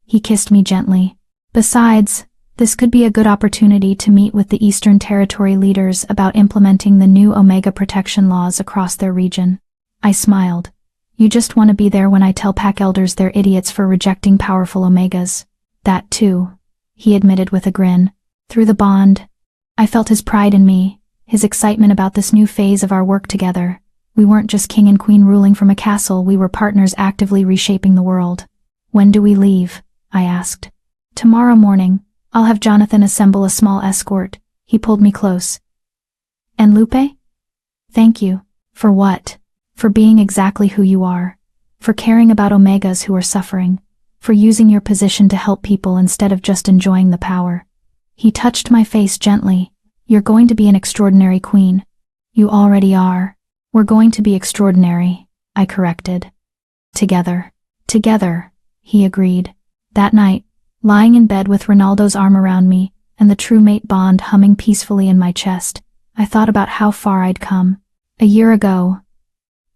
He kissed me gently. Besides, this could be a good opportunity to meet with the Eastern Territory leaders about implementing the new Omega protection laws across their region. I smiled. You just want to be there when I tell pack elders they're idiots for rejecting powerful Omegas. That too, he admitted with a grin. Through the bond, I felt his pride in me, his excitement about this new phase of our work together. We weren't just king and queen ruling from a castle, we were partners actively reshaping the world. When do we leave? I asked. Tomorrow morning. I'll have Jonathan assemble a small escort. He pulled me close. And Lupe? Thank you. For what? For being exactly who you are. For caring about Omegas who are suffering. For using your position to help people instead of just enjoying the power. He touched my face gently. You're going to be an extraordinary queen. You already are. We're going to be extraordinary, I corrected. Together. Together, he agreed. That night, lying in bed with Ronaldo's arm around me, and the true mate bond humming peacefully in my chest, I thought about how far I'd come. A year ago,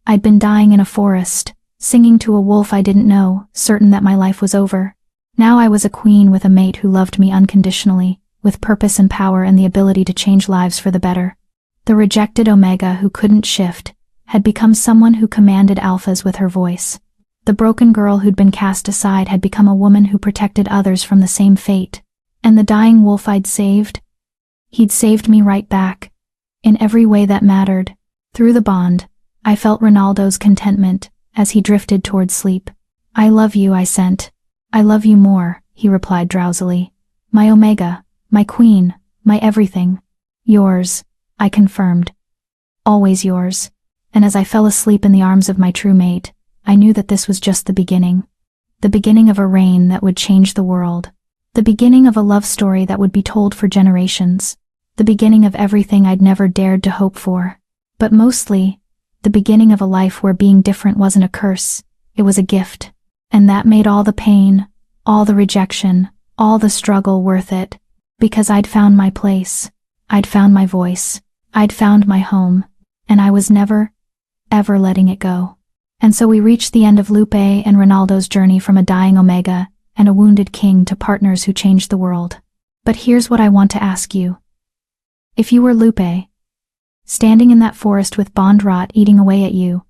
I'd been dying in a forest, singing to a wolf I didn't know, certain that my life was over. Now I was a queen with a mate who loved me unconditionally, with purpose and power and the ability to change lives for the better. The rejected Omega who couldn't shift had become someone who commanded alphas with her voice. The broken girl who'd been cast aside had become a woman who protected others from the same fate. And the dying wolf I'd saved? He'd saved me right back, in every way that mattered. Through the bond, I felt Ronaldo's contentment as he drifted toward sleep. "I love you," I sent. "I love you more," he replied drowsily. "My Omega, my queen, my everything." "Yours," I confirmed. "Always yours." And as I fell asleep in the arms of my true mate, I knew that this was just the beginning. The beginning of a reign that would change the world. The beginning of a love story that would be told for generations. The beginning of everything I'd never dared to hope for. But mostly, the beginning of a life where being different wasn't a curse, it was a gift. And that made all the pain, all the rejection, all the struggle worth it. Because I'd found my place. I'd found my voice. I'd found my home. And I was never, ever letting it go. And so we reached the end of Lupe and Ronaldo's journey from a dying Omega and a wounded king to partners who changed the world. But here's what I want to ask you. If you were Lupe, standing in that forest with bond rot eating away at you,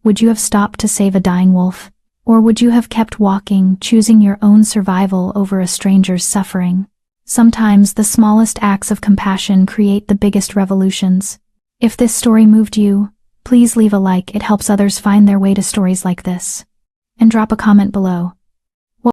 would you have stopped to save a dying wolf? Or would you have kept walking, choosing your own survival over a stranger's suffering? Sometimes the smallest acts of compassion create the biggest revolutions. If this story moved you, please leave a like, it helps others find their way to stories like this. And drop a comment below.